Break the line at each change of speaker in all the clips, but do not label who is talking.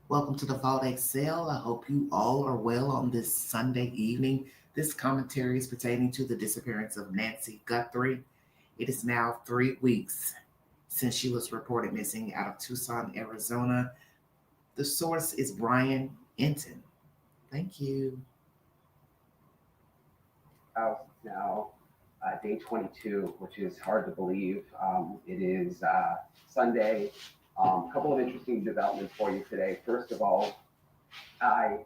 Welcome to the Fall Excel. I hope you all are well on this Sunday evening. This commentary is pertaining to the disappearance of Nancy Guthrie. It is now 3 weeks since she was reported missing out of Tucson, Arizona. The source is Brian Enton. Thank you.
House. It's now day 22, which is hard to believe. It is Sunday. A couple of interesting developments for you today. First of all, I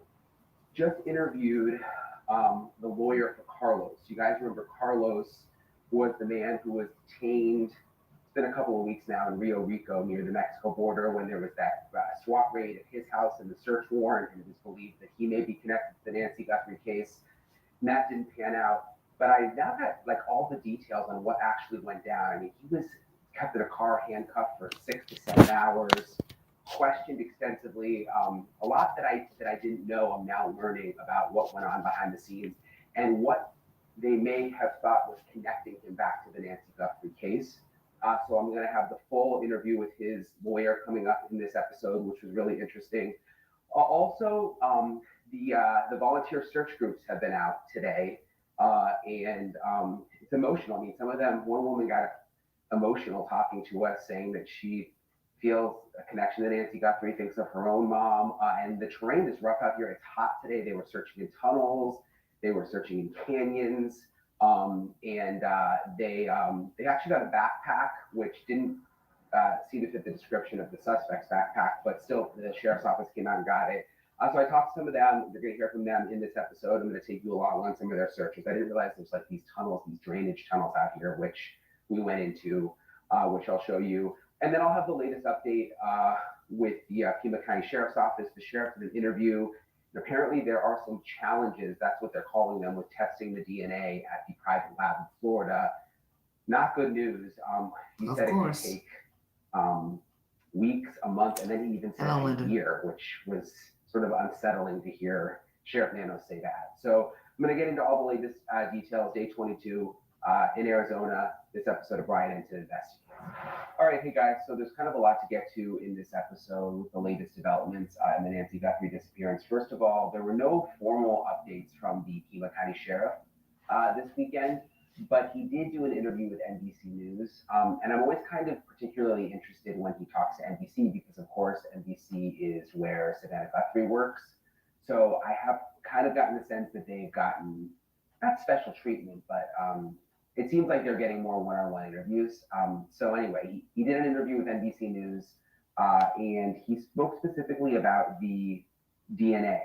just interviewed the lawyer for Carlos. You guys remember Carlos was the man who was detained. It's been a couple of weeks now in Rio Rico near the Mexico border when there was that SWAT raid at his house and the search warrant, and it was believed that he may be connected to the Nancy Guthrie case. And that didn't pan out. But I now got like all the details on what actually went down. I mean, he was kept in a car handcuffed for 6 to 7 hours, questioned extensively. A lot that I didn't know, I'm now learning about what went on behind the scenes and what they may have thought was connecting him back to the Nancy Guthrie case. So I'm going to have the full interview with his lawyer coming up in this episode, which was really interesting. Also, the volunteer search groups have been out today, and it's emotional. I mean, some of them. One woman got emotional talking to us, saying that she feels a connection to Nancy Guthrie, thinks of her own mom, and the terrain is rough out here. It's hot today. They were searching in tunnels, they were searching in canyons, and they actually got a backpack which didn't seem to fit the description of the suspect's backpack, but still the sheriff's office came out and got it. So I talked to some of them. You're going to hear from them in this episode. I'm going to take you along on some of their searches. I didn't realize there's like these tunnels, these drainage tunnels out here, which we went into, which I'll show you. And then I'll have the latest update with the Pima County Sheriff's Office. The sheriff did an interview. And apparently there are some challenges, that's what they're calling them, with testing the DNA at the private lab in Florida. Not good news. He
Of
said it could
course.
take weeks, a month, and then he even said
Hello,
a
Linda.
year, which was sort of unsettling to hear Sheriff Nano say that. So I'm going to get into all the latest details. Day 22 in Arizona. This episode of Brian into Investigative. All right, hey guys. So there's kind of a lot to get to in this episode. The latest developments in the Nancy Guthrie disappearance. First of all, there were no formal updates from the Pima County Sheriff this weekend, but he did do an interview with NBC News. And I'm always kind of particularly interested when he talks to NBC because, of course, NBC is where Savannah Guthrie works. So I have kind of gotten the sense that they've gotten not special treatment, but it seems like they're getting more one-on-one interviews. So anyway, he did an interview with NBC News, and he spoke specifically about the DNA.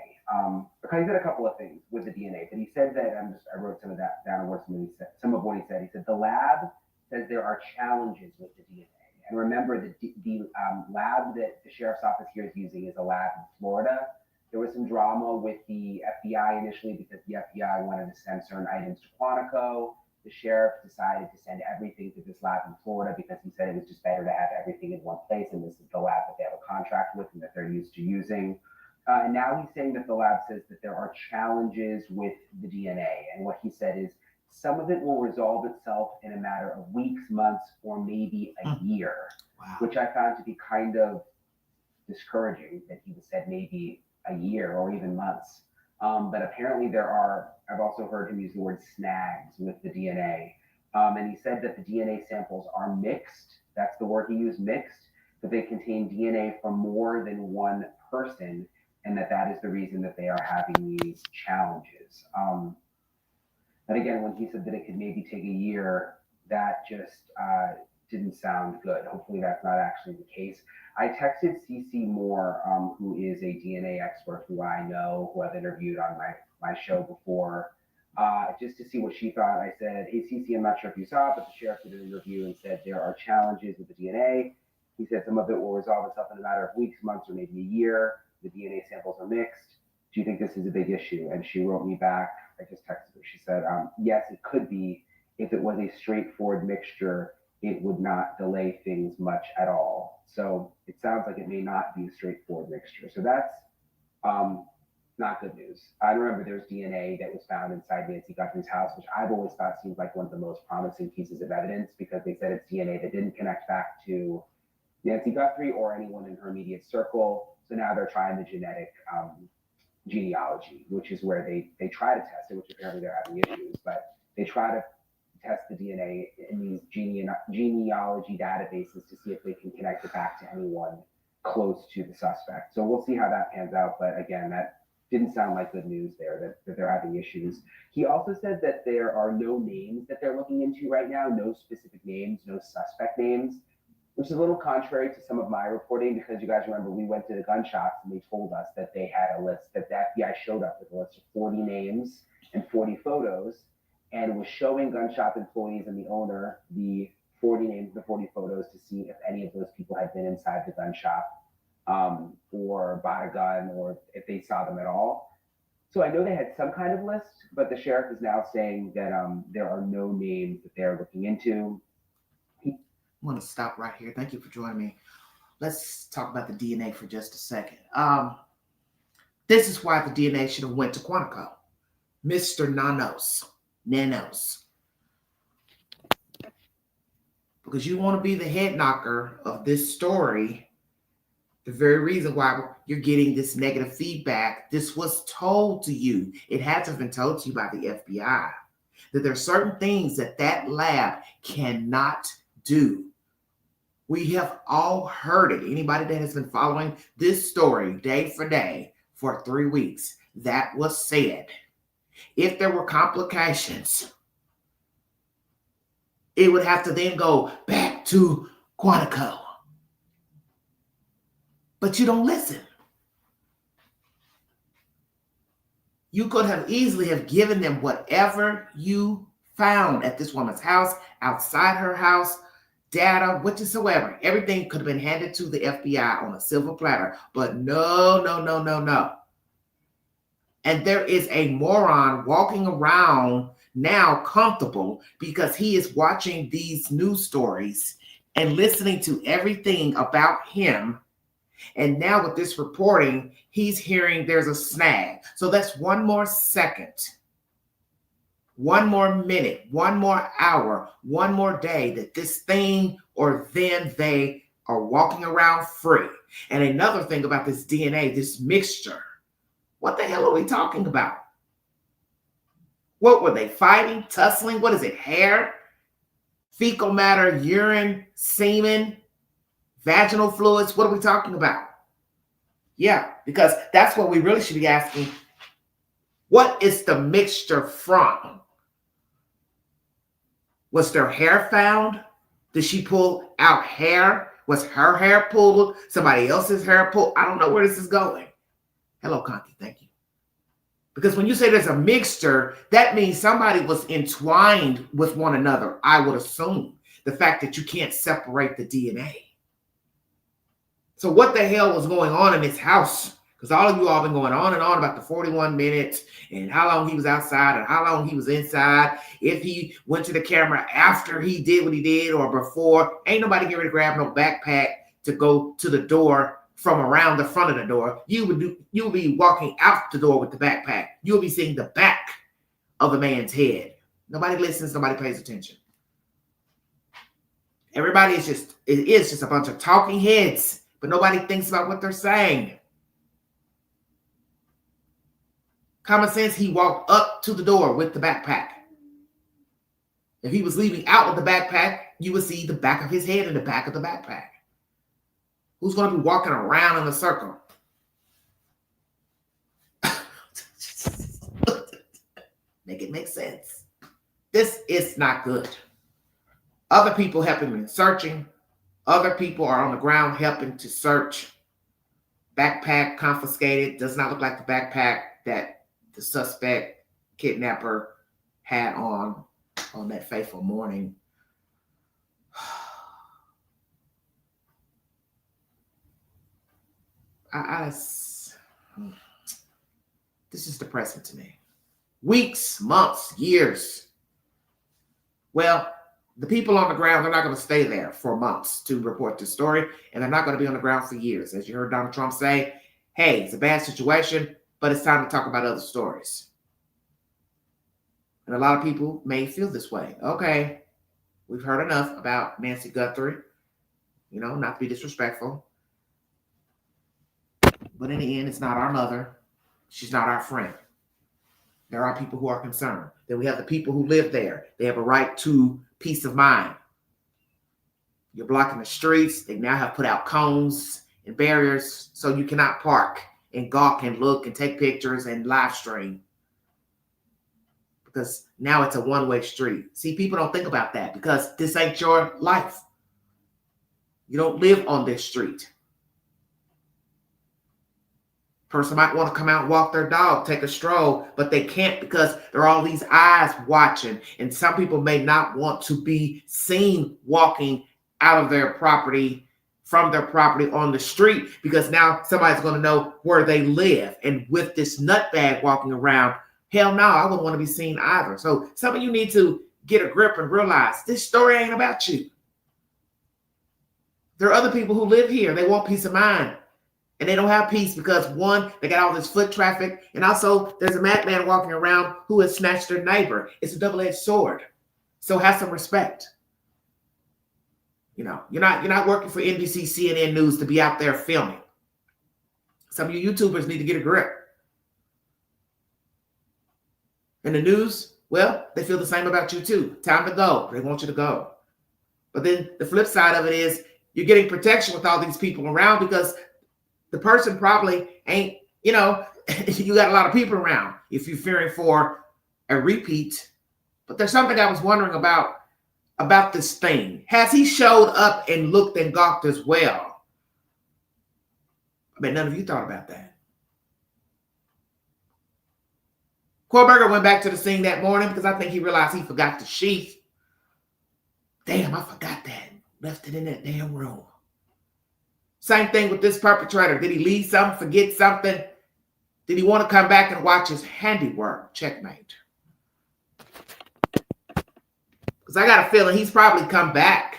Okay, he said a couple of things with the DNA, but he said that I wrote some of that down and wrote some of what he said. He said the lab says there are challenges with the DNA, and remember the lab that the sheriff's office here is using is a lab in Florida. There was some drama with the FBI initially because the FBI wanted to send certain items to Quantico. The sheriff decided to send everything to this lab in Florida because he said it was just better to have everything in one place, and this is the lab that they have a contract with and that they're used to using. And now he's saying that the lab says that there are challenges with the DNA. And what he said is some of it will resolve itself in a matter of weeks, months, or maybe a year,
Wow.
which I found to be kind of discouraging that he said maybe a year or even months. But apparently there are, I've also heard him use the word snags with the DNA. And he said that the DNA samples are mixed. That's the word he used, mixed, that they contain DNA from more than one person, and that is the reason that they are having these challenges. And again, when he said that it could maybe take a year, that just didn't sound good. Hopefully, that's not actually the case. I texted CC Moore, who is a DNA expert who I know, who I've interviewed on my show before, just to see what she thought. I said, hey, CC, I'm not sure if you saw it, but the sheriff did an interview and said there are challenges with the DNA. He said some of it will resolve itself in a matter of weeks, months, or maybe a year. The DNA samples are mixed. Do you think this is a big issue? And she wrote me back. I just texted her. She said, yes, it could be. If it was a straightforward mixture, it would not delay things much at all. So it sounds like it may not be a straightforward mixture. So that's not good news. I remember there's DNA that was found inside Nancy Guthrie's house, which I've always thought seems like one of the most promising pieces of evidence because they said it's DNA that didn't connect back to Nancy Guthrie or anyone in her immediate circle. So now they're trying the genetic genealogy, which is where they try to test it, which apparently they're having issues, but they try to test the DNA in these genealogy databases to see if they can connect it back to anyone close to the suspect. So we'll see how that pans out. But again, that didn't sound like good news there, that they're having issues. He also said that there are no names that they're looking into right now, no specific names, no suspect names, which is a little contrary to some of my reporting, because you guys remember we went to the gun shops and they told us that they had a list, that the FBI showed up with a list of 40 names and 40 photos, and was showing gun shop employees and the owner the 40 names, the 40 photos, to see if any of those people had been inside the gun shop or bought a gun, or if they saw them at all. So I know they had some kind of list, but the sheriff is now saying that there are no names that they're looking into.
I want to stop right here. Thank you for joining me. Let's talk about the DNA for just a second. This is why the DNA should have went to Quantico. Mr. Nanos. Because you want to be the head knocker of this story. The very reason why you're getting this negative feedback, this was told to you. It had to have been told to you by the FBI. That there are certain things that lab cannot do. We have all heard it. Anybody that has been following this story day for day for 3 weeks, that was said. If there were complications, it would have to then go back to Quantico. But you don't listen. You could have easily have given them whatever you found at this woman's house, outside her house, data, whatsoever. Everything could have been handed to the FBI on a silver platter. But no. And there is a moron walking around now comfortable because he is watching these news stories and listening to everything about him. And now with this reporting, he's hearing there's a snag. So that's one more second, one more minute, one more hour, one more day that this thing or then they are walking around free. And another thing about this DNA, this mixture, what the hell are we talking about? What were they fighting, tussling? What is it, hair, fecal matter, urine, semen, vaginal fluids? What are we talking about? Yeah, because that's what we really should be asking. What is the mixture from? Was there hair found? Did she pull out hair? Was her hair pulled? Somebody else's hair pulled? I don't know where this is going. Hello, Conti. Thank you. Because when you say there's a mixture, that means somebody was entwined with one another, I would assume. The fact that you can't separate the DNA. So what the hell was going on in this house? Because all of you all been going on and on about the 41 minutes and how long he was outside and how long he was inside. If he went to the camera after he did what he did or before. Ain't nobody getting ready to grab no backpack to go to the door from around the front of the door. You would be walking out the door with the backpack. You'll be seeing the back of the man's head. Nobody listens. Nobody pays attention. Everybody is just a bunch of talking heads, but nobody thinks about what they're saying. Common sense, he walked up to the door with the backpack. If he was leaving out with the backpack, you would see the back of his head in the back of the backpack. Who's going to be walking around in a circle? Make it make sense. This is not good. Other people have been searching. Other people are on the ground helping to search. Backpack confiscated. Does not look like the backpack that the suspect kidnapper had on that fateful morning. This is depressing to me. Weeks, months, years. Well, the people on the ground, they're not going to stay there for months to report this story, and they're not going to be on the ground for years. As you heard Donald Trump say, hey, it's a bad situation, but it's time to talk about other stories. And a lot of people may feel this way. Okay, we've heard enough about Nancy Guthrie, not to be disrespectful. But in the end, it's not our mother. She's not our friend. There are people who are concerned. Then we have the people who live there. They have a right to peace of mind. You're blocking the streets. They now have put out cones and barriers so you cannot park and gawk and look and take pictures and live stream, because now it's a one-way street. See, people don't think about that because this ain't your life. You don't live on this street. Person might want to come out and walk their dog, take a stroll, but they can't because there are all these eyes watching. And some people may not want to be seen walking out of their property, from their property on the street, because now somebody's going to know where they live. And with this nutbag walking around, hell no, I wouldn't want to be seen either. So some of you need to get a grip and realize this story ain't about you. There are other people who live here. They want peace of mind. And they don't have peace because, one, they got all this foot traffic. And also, there's a madman walking around who has snatched their neighbor. It's a double-edged sword. So have some respect. You know, you're not working for NBC, CNN News to be out there filming. Some of you YouTubers need to get a grip. And the news, well, they feel the same about you too. Time to go. They want you to go. But then the flip side of it is you're getting protection with all these people around because the person probably ain't, you got a lot of people around if you're fearing for a repeat. But there's something I was wondering about this thing. Has he showed up and looked and gawked as well? I bet none of you thought about that. Kohlberger went back to the scene that morning because I think he realized he forgot the sheath. Damn, I forgot that. Left it in that damn room. Same thing with this perpetrator. Did he leave something, forget something? Did he want to come back and watch his handiwork? Checkmate. Because I got a feeling he's probably come back.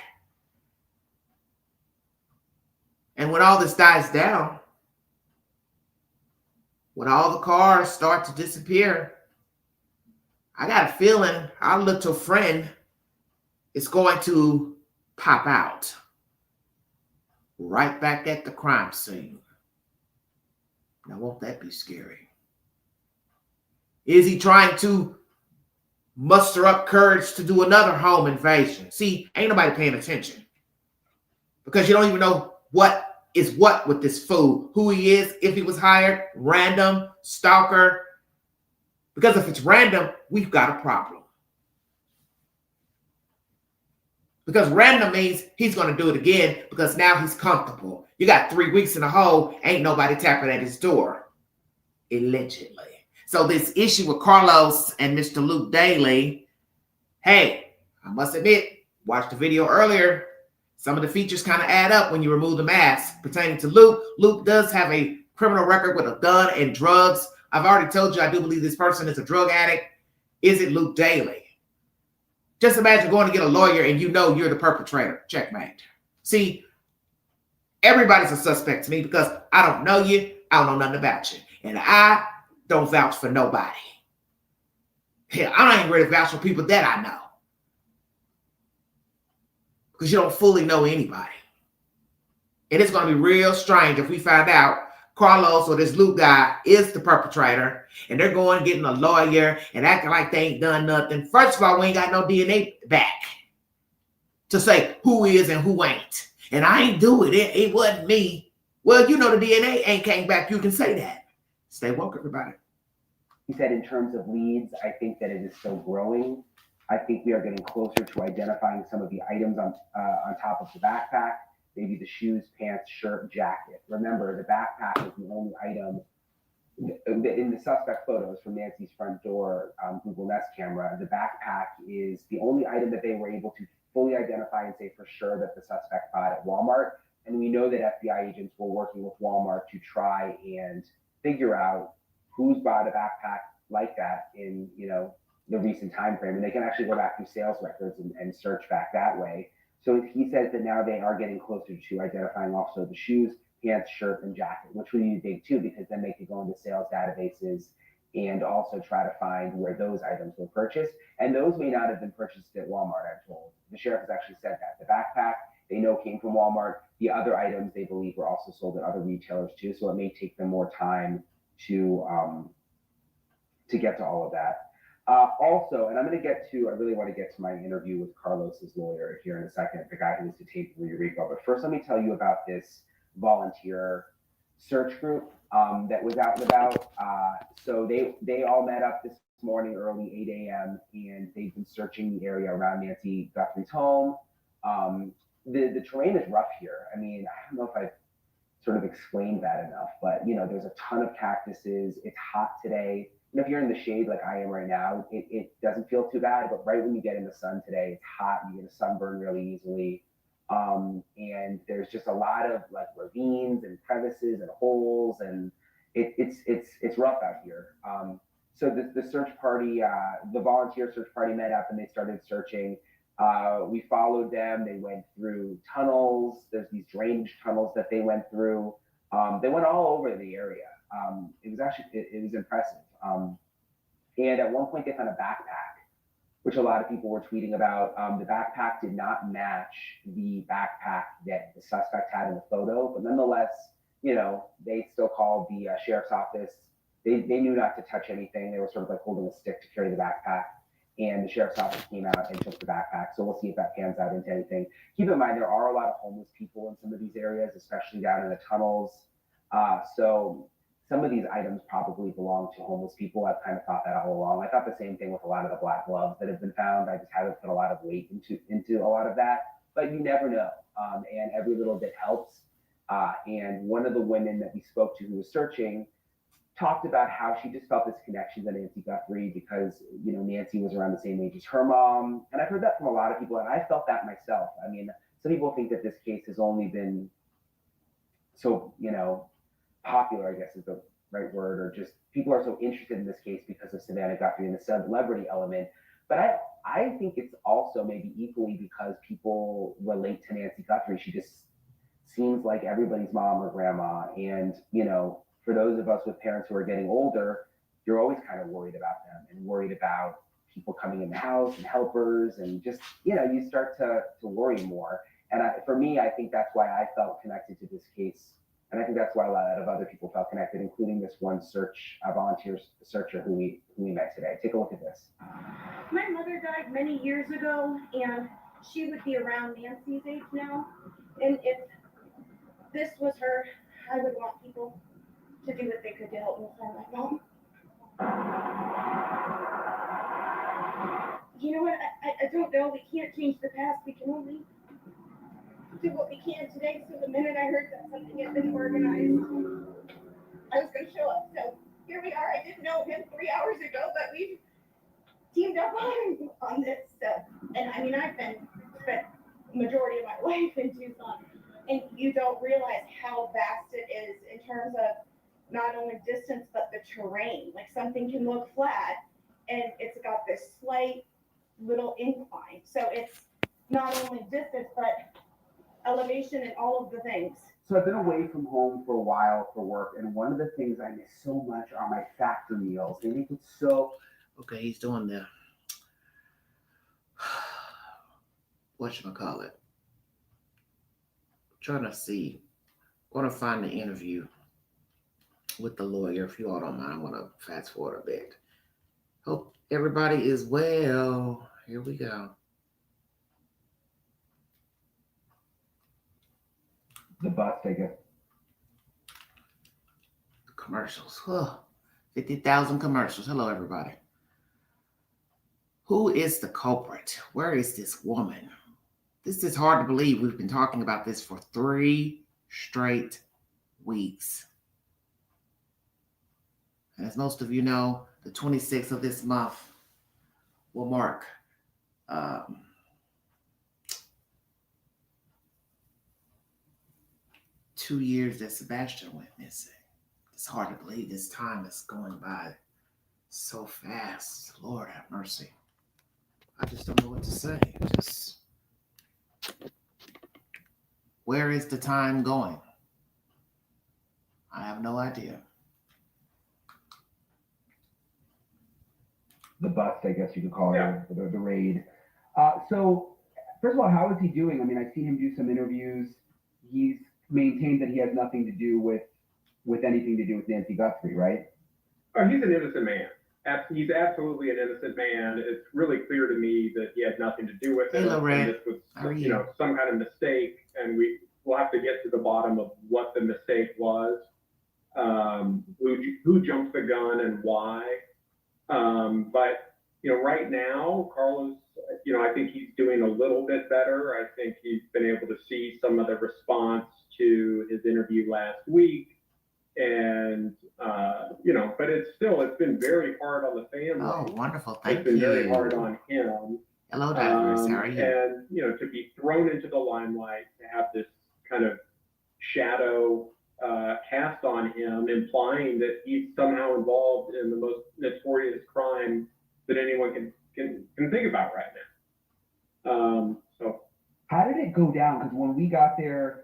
And when all this dies down, when all the cars start to disappear, I got a feeling our little friend is going to pop out. Right back at the crime scene. Now, won't that be scary? Is he trying to muster up courage to do another home invasion? See, ain't nobody paying attention. Because you don't even know what is what with this fool. Who he is, if he was hired, random, stalker. Because if it's random, we've got a problem. Because random means he's going to do it again because now he's comfortable. You got 3 weeks in a hole, ain't nobody tapping at his door. Allegedly. So this issue with Carlos and Mr. Luke Daly, hey, I must admit, watched the video earlier. Some of the features kind of add up when you remove the mask pertaining to Luke. Luke does have a criminal record with a gun and drugs. I've already told you I do believe this person is a drug addict. Is it Luke Daly? Just imagine going to get a lawyer and you know you're the perpetrator. Checkmate. See, everybody's a suspect to me because I don't know you. I don't know nothing about you. And I don't vouch for nobody. Hell, I'm not even ready to vouch for people that I know. Because you don't fully know anybody. And it's going to be real strange if we find out Carlos or this Luke guy is the perpetrator, and they're going getting a lawyer and acting like they ain't done nothing. First of all, we ain't got no DNA back to say who is and who ain't. And I ain't do it. It wasn't me. Well, you know the DNA ain't came back. You can say that. Stay woke, everybody.
He said in terms of leads, I think that it is still growing. I think we are getting closer to identifying some of the items on top of the backpack. Maybe the shoes, pants, shirt, jacket. Remember, the backpack is the only item in the suspect photos from Nancy's front door Google Nest camera. The backpack is the only item that they were able to fully identify and say for sure that the suspect bought at Walmart. And we know that FBI agents were working with Walmart to try and figure out who's bought a backpack like that in the recent time frame. And they can actually go back through sales records and search back that way. So he says that now they are getting closer to identifying also the shoes, pants, shirt, and jacket, which would be big too, because then they could go into sales databases and also try to find where those items were purchased. And those may not have been purchased at Walmart, I'm told. The sheriff has actually said that. The backpack they know came from Walmart. The other items they believe were also sold at other retailers too, so it may take them more time to get to all of that. Also, and I'm going to get to, I really want to get to my interview with Carlos's lawyer here in a second, the guy who was detained in Puerto Rico. But first, let me tell you about this volunteer search group that was out and about. So they all met up this morning early, 8 a.m., and they've been searching the area around Nancy Guthrie's home. The terrain is rough here. I mean, I don't know if I've sort of explained that enough, but there's a ton of cactuses. It's hot today. If you're in the shade like I am right now, it doesn't feel too bad. But right when you get in the sun today, it's hot. You get a sunburn really easily. And there's just a lot of like ravines and crevices and holes, and it's rough out here. So the search party, the volunteer search party met up and they started searching. We followed them. They went through tunnels. There's these drainage tunnels that they went through. They went all over the area. It was actually, it was impressive. And at one point they found a backpack, which a lot of people were tweeting about. The backpack did not match the backpack that the suspect had in the photo, but nonetheless, they still called the sheriff's office. They knew not to touch anything. They were sort of like holding a stick to carry the backpack. And the sheriff's office came out and took the backpack. So we'll see if that pans out into anything. Keep in mind, there are a lot of homeless people in some of these areas, especially down in the tunnels. So some of these items probably belong to homeless people. I've kind of thought that all along. I thought the same thing with a lot of the black gloves that have been found. I just haven't put a lot of weight into a lot of that, but you never know. And every little bit helps. And one of the women that we spoke to who was searching talked about how she just felt this connection to Nancy Guthrie because, Nancy was around the same age as her mom. And I've heard that from a lot of people, and I felt that myself. I mean, some people think that this case has only been so, popular, I guess is the right word, or just people are so interested in this case because of Savannah Guthrie and the celebrity element. But I think it's also maybe equally because people relate to Nancy Guthrie. She just seems like everybody's mom or grandma. And, for those of us with parents who are getting older, you're always kind of worried about them and worried about people coming in the house and helpers and just, you start to worry more. And for me, I think that's why I felt connected to this case. And I think that's why a lot of other people felt connected, including this one volunteer searcher who we met today. Take a look at this.
My mother died many years ago, and she would be around Nancy's age now. And if this was her, I would want people to do what they could to help me find my mom. You know what? I don't know. We can't change the past. We can only do what we can today. So the minute I heard that something had been organized, I was going to show up. So here we are. I didn't know him 3 hours ago, but we've teamed up on this. So, and I mean, I've spent the majority of my life in Tucson, and you don't realize how vast it is in terms of not only distance, but the terrain. Like something can look flat, and it's got this slight little incline. So it's not only distance, but elevation and all of the things.
So I've been away from home for a while for work, and one of the things I miss so much are my factory meals. They make it so...
Okay, he's doing the... whatchamacallit? Trying to see. Going to find the interview with the lawyer. If you all don't mind, I'm going to fast forward a bit. Hope everybody is well. Here we go.
The bus ticket.
Commercials. 50,000 commercials. Hello, everybody. Who is the culprit? Where is this woman? This is hard to believe. We've been talking about this for 3 straight weeks. And as most of you know, the 26th of this month will mark 2 years that Sebastian went missing. It's hard to believe this time is going by so fast. Lord have mercy. I just don't know what to say. Where is the time going? I have no idea.
The bust, I guess you could call it, the raid. So first of all, how is he doing? I mean, I've seen him do some interviews. He's maintained that he has nothing to do with anything to do with Nancy Guthrie, right?
Oh, he's an innocent man. He's absolutely an innocent man. It's really clear to me that he had nothing to do with
Hey,
it,
Lorraine.
and this was,
How are
you know, some kind of mistake. And we'll have to get to the bottom of what the mistake was, who jumped the gun and why. But you know, right now, Carlos, you know, I think he's doing a little bit better. I think he's been able to see some of the response to his interview last week. And you know, but it's been very hard on the family.
Oh, wonderful. Thank
It's been very
you.
hard on him.
Hello, Douglas. How are you?
And you know, to be thrown into the limelight, to have this kind of shadow cast on him, implying that he's somehow involved in the most notorious crime that anyone can think about right now. So
How did it go down? Because when we got there,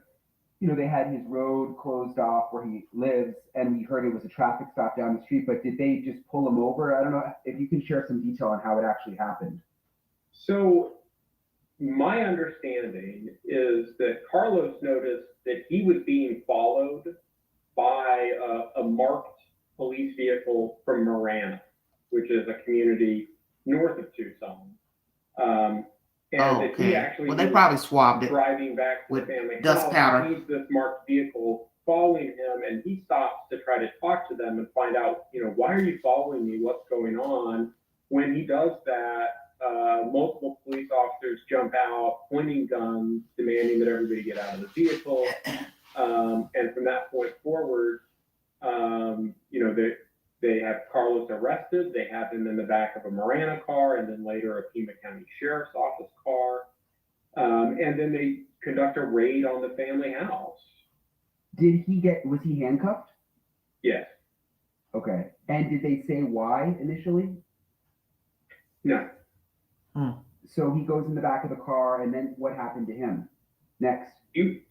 you know, they had his road closed off where he lives, and we heard it was a traffic stop down the street, but did they just pull him over? I don't know if you can share some detail on how it actually happened.
So my understanding is that Carlos noticed that he was being followed by a marked police vehicle from Marana, which is a community north of Tucson. And that he actually
well, they probably swabbed it
driving back to
with
the family
dust
house,
powder.
sees this marked vehicle following him, and he stops to try to talk to them and find out, you know, why are you following me? What's going on? When he does that, multiple police officers jump out, pointing guns, demanding that everybody get out of the vehicle. And from that point forward, you know, they have Carlos arrested. They have him in the back of a Marana car, and then later a Pima County Sheriff's Office car. And then they conduct a raid on the family house.
Was he handcuffed?
Yes.
Okay. And did they say why initially?
No.
So he goes in the back of the car, and then what happened to him next?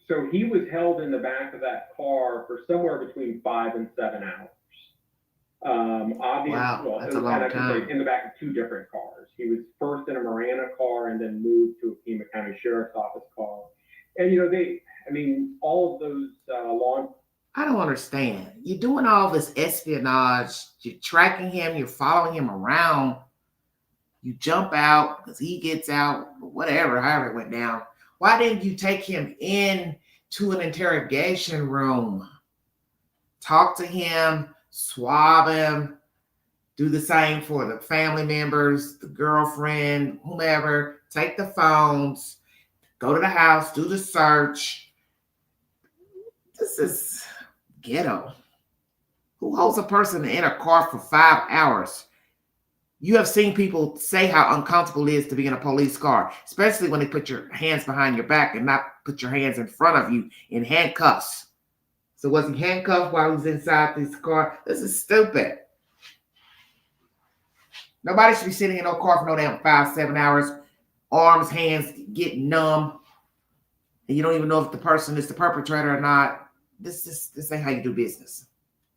So he was held in the back of that car for somewhere between 5 and 7 hours. Obviously,
wow,
well,
that's a long time.
In the back of 2 different cars. He was first in a Marana car and then moved to a Pima County Sheriff's Office car. And, you know, all of those law.
I don't understand. You're doing all this espionage. You're tracking him. You're following him around. You jump out because he gets out, whatever, however it went down. Why didn't you take him in to an interrogation room? Talk to him, swab him, do the same for the family members, the girlfriend, whomever. Take the phones, go to the house, do the search. This is ghetto. Who holds a person in a car for 5 hours? You have seen people say how uncomfortable it is to be in a police car, especially when they put your hands behind your back and not put your hands in front of you in handcuffs. So was he handcuffed while he was inside this car? This is stupid. Nobody should be sitting in no car for no damn 5, 7 hours. Arms, hands get numb. And you don't even know if the person is the perpetrator or not. This ain't how you do business.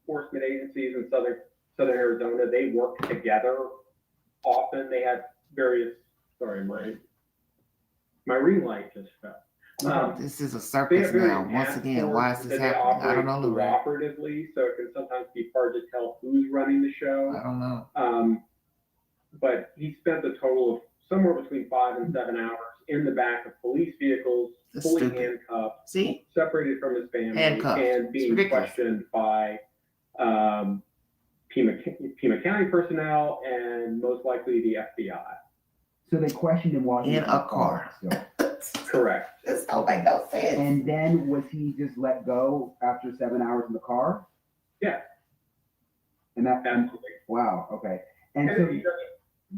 Enforcement agencies in southern Arizona, they work together. Often they have various. Sorry, my ring light just fell.
This is a circus now. Once again, why is this happening? I don't know, Lorraine.
Cooperatively, so it can sometimes be hard to tell who's running the show.
I don't know.
But he spent a total of somewhere between 5 and 7 hours in the back of police vehicles,
That's
fully
stupid.
handcuffed,
See?
separated from his family,
Handcuffed.
and being questioned by Pima County personnel and most likely the FBI.
So they questioned him while he was
In a car.
Correct.
This don't make no sense.
And then was he just let go after 7 hours in the car?
Yeah.
And that,
Absolutely.
wow, okay. And
And
so,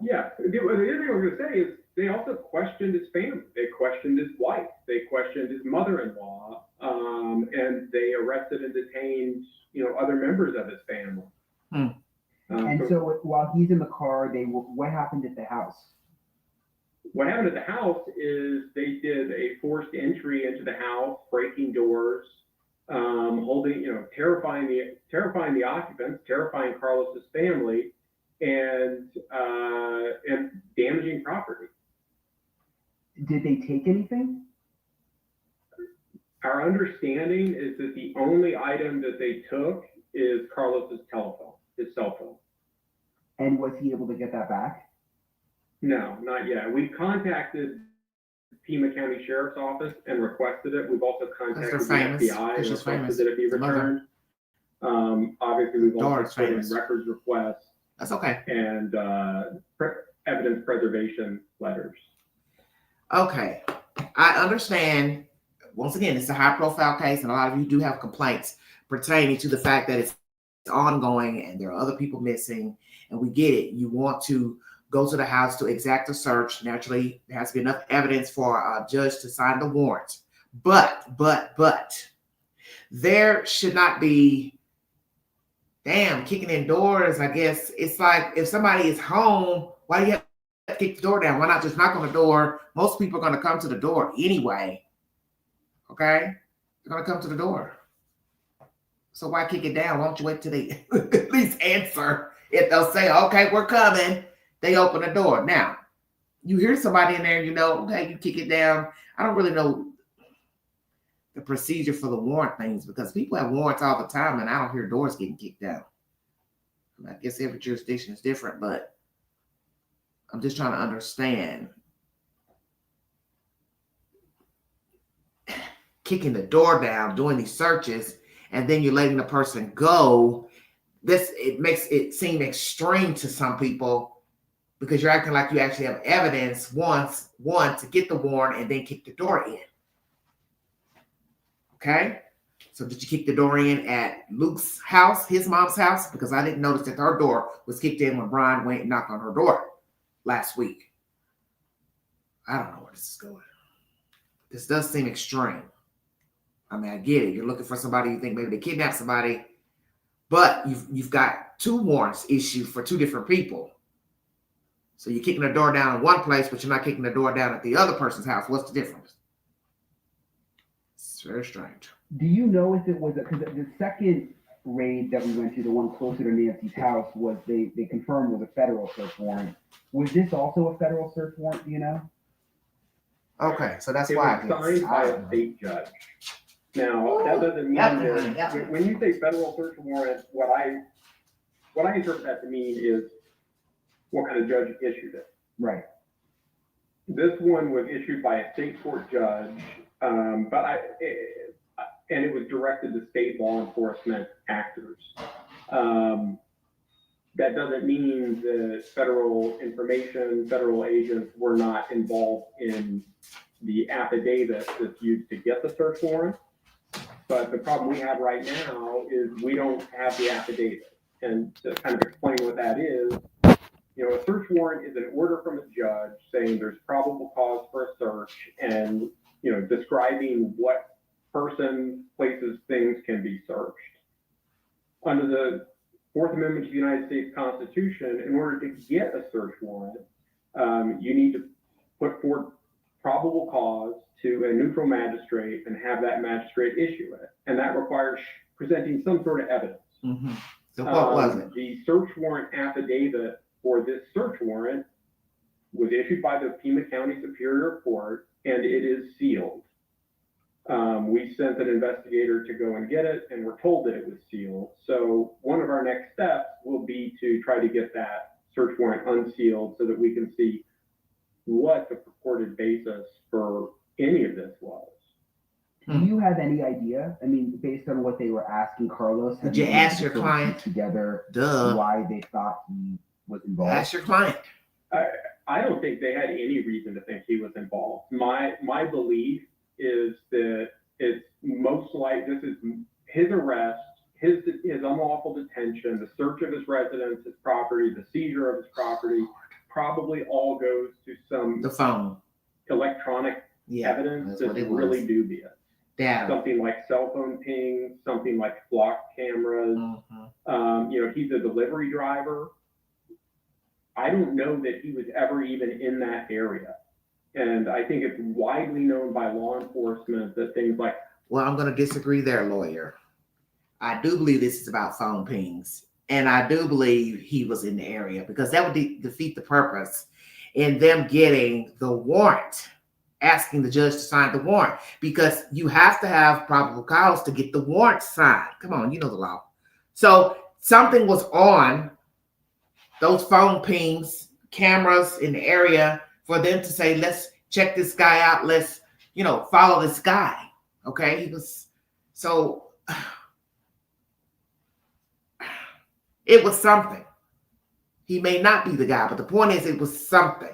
yeah, the other thing I was going to say is they also questioned his family. They questioned his wife. They questioned his mother-in-law, and they arrested and detained, other members of his family.
so while he's in the car, what happened at the house?
What happened at the house is they did a forced entry into the house, breaking doors, holding, terrifying the occupants, terrifying Carlos's family, and damaging property.
Did they take anything?
Our understanding is that the only item that they took is Carlos's telephone, his cell phone.
And was he able to get that back?
No, not yet. We contacted Pima County Sheriff's Office and requested it. We've also contacted the
famous.
FBI and
She's famous.
requested that it be
The mother.
returned. Obviously, we've also
Daughter's
put in
famous.
records requests
That's okay.
and evidence preservation letters.
Okay. I understand. Once again, it's a high profile case, and a lot of you do have complaints pertaining to the fact that it's ongoing and there are other people missing, and we get it. You want to go to the house to exact a search. Naturally, there has to be enough evidence for a judge to sign the warrant. But there should not be kicking in doors. I guess it's like if somebody is home, why do you have to kick the door down? Why not just knock on the door? Most people are going to come to the door anyway. Okay? They're going to come to the door. So why kick it down? Why don't you wait till they at least answer? If they'll say, okay, we're coming, they open the door. Now, you hear somebody in there, okay, you kick it down. I don't really know the procedure for the warrant things because people have warrants all the time and I don't hear doors getting kicked down. I guess every jurisdiction is different, but I'm just trying to understand. Kicking the door down, doing these searches, and then you're letting the person go. It makes it seem extreme to some people because you're acting like you actually have evidence one to get the warrant and then kick the door in. Okay? So did you kick the door in at Luke's house, his mom's house? Because I didn't notice that her door was kicked in when Brian went and knocked on her door last week. I don't know where this is going. This does seem extreme. I mean, I get it. You're looking for somebody, you think maybe they kidnapped somebody, but you've got 2 warrants issued for 2 different people. So you're kicking the door down in one place, but you're not kicking the door down at the other person's house. What's the difference? It's very strange.
Do you know if it was because the second raid that we went to, the one closer to Nancy's house, was they confirmed was a federal search warrant. Was this also a federal search warrant? Do you know?
Okay, so that's
It
why.
was signed by a state judge. Now, that doesn't mean that when you say federal search warrant, what I interpret that to mean is what kind of judge issued it.
Right.
This one was issued by a state court judge, and it was directed to state law enforcement actors. That doesn't mean that federal agents were not involved in the affidavit that's used to get the search warrant. But the problem we have right now is we don't have the affidavit. And to kind of explain what that is, a search warrant is an order from a judge saying there's probable cause for a search and, describing what person, places, things can be searched. Under the 4th Amendment to the United States Constitution, in order to get a search warrant, you need to put forth probable cause to a neutral magistrate and have that magistrate issue it. And that requires presenting some sort of evidence.
Mm-hmm. So what was it?
The search warrant affidavit for this search warrant was issued by the Pima County Superior Court, and it is sealed. We sent an investigator to go and get it, and we're told that it was sealed. So one of our next steps will be to try to get that search warrant unsealed so that we can see what the purported basis for any of this was.
Do you have any idea? I mean, based on what they were asking Carlos,
Did you ask your
sort of
client?
piece together
Duh.
why they thought he was involved?
Ask your client.
I don't think they had any reason to think he was involved. My belief is that it's most like this is his arrest, his unlawful detention, the search of his residence, his property, the seizure of his property, probably all goes to some
The phone.
electronic evidence
that's
that's
what it
really
was.
dubious.
Data.
Something like cell phone pings, something like flock cameras.
Mm-hmm.
He's a delivery driver. I don't know that he was ever even in that area. And I think it's widely known by law enforcement that things like...
Well, I'm going to disagree there, lawyer. I do believe this is about phone pings. And I do believe he was in the area because that would defeat the purpose in them getting the warrant asking the judge to sign the warrant, because you have to have probable cause to get the warrant signed. Come on, you know the law. So something was on those phone pings, cameras in the area for them to say, let's check this guy out. Let's, follow this guy. Okay. He was, so it was something. He may not be the guy, but the point is it was something.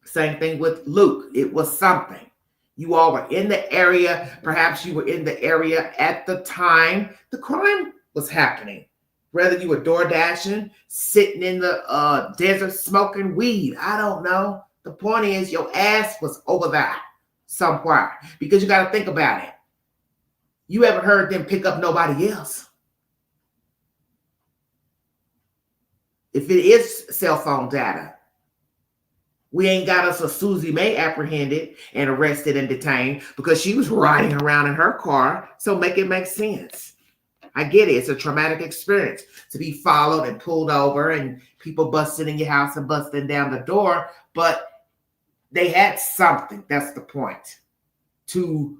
Same thing with Luke. It was something. You all were in the area. Perhaps you were in the area at the time the crime was happening. Whether you were door dashing, sitting in the desert smoking weed, I don't know. The point is your ass was over there somewhere, because you got to think about it. You haven't heard them pick up nobody else. If it is cell phone data, we ain't got us a Susie May apprehended and arrested and detained because she was riding around in her car. So make it make sense. I get it. It's a traumatic experience to be followed and pulled over and people busting in your house and busting down the door. But they had something, that's the point, to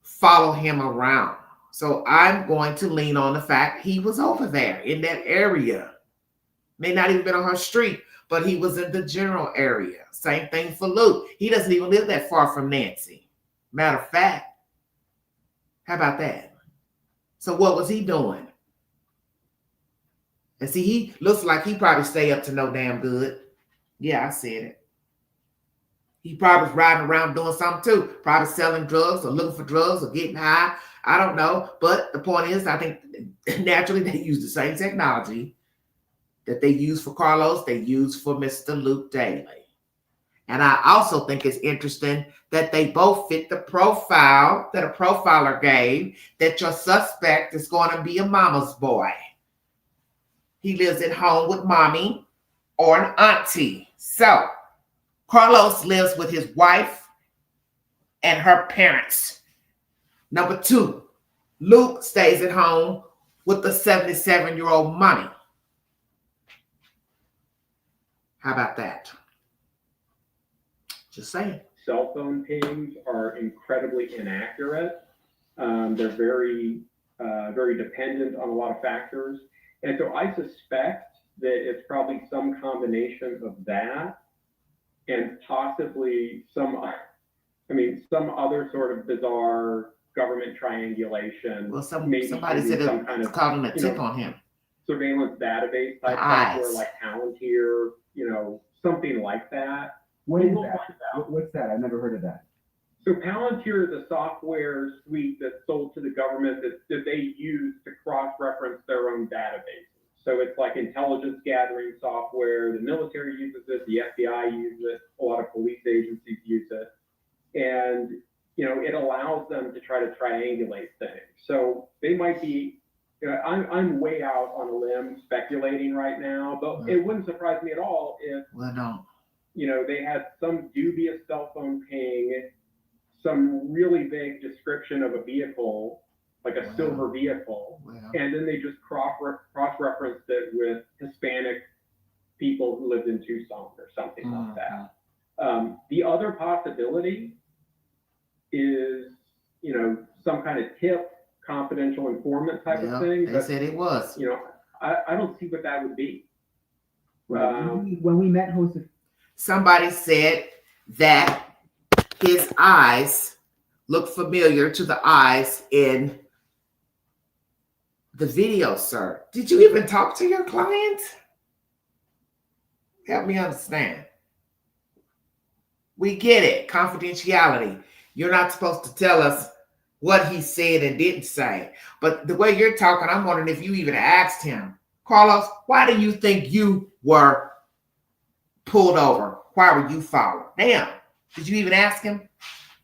follow him around. So I'm going to lean on the fact he was over there in that area. May not even been on her street, but he was in the general area. Same thing for Luke. He doesn't even live that far from Nancy. Matter of fact, how about that? So what was he doing? And see, he looks like he probably stay up to no damn good. Yeah, I said it. He probably was riding around doing something too. Probably selling drugs or looking for drugs or getting high. I don't know. But the point is, I think naturally they use the same technology that they use for Carlos, they use for Mr. Luke Daly. And I also think it's interesting that they both fit the profile that a profiler gave, that your suspect is going to be a mama's boy. He lives at home with mommy or an auntie. So Carlos lives with his wife and her parents. Number 2, Luke stays at home with the 77-year-old mommy. How about that? Just saying.
Cell phone pings are incredibly inaccurate. They're very, very dependent on a lot of factors. And so I suspect that it's probably some combination of that and possibly some other sort of bizarre government triangulation.
Well, somebody said it's calling a tip on him.
Surveillance database type software like Palantir, something like that.
What is that? What's that? I've never heard of that.
So Palantir is a software suite that's sold to the government that they use to cross-reference their own databases. So it's like intelligence gathering software. The military uses it. The FBI uses it. A lot of police agencies use it. And, it allows them to try to triangulate things. So they might be, I'm way out on a limb speculating right now, but it wouldn't surprise me at all if, they had some dubious cell phone ping, some really vague description of a vehicle, like a silver vehicle, and then they just cross-referenced it with Hispanic people who lived in Tucson or something like that. The other possibility is, some kind of tip, confidential informant type of thing.
They said it was.
I don't see what that would be.
When we met hosted,
somebody said that his eyes look familiar to the eyes in the video, sir. Did you even talk to your client? Help me understand. We get it. Confidentiality. You're not supposed to tell us what he said and didn't say. But the way you're talking, I'm wondering if you even asked him, Carlos, why do you think you were pulled over? Why were you followed? Damn. Did you even ask him?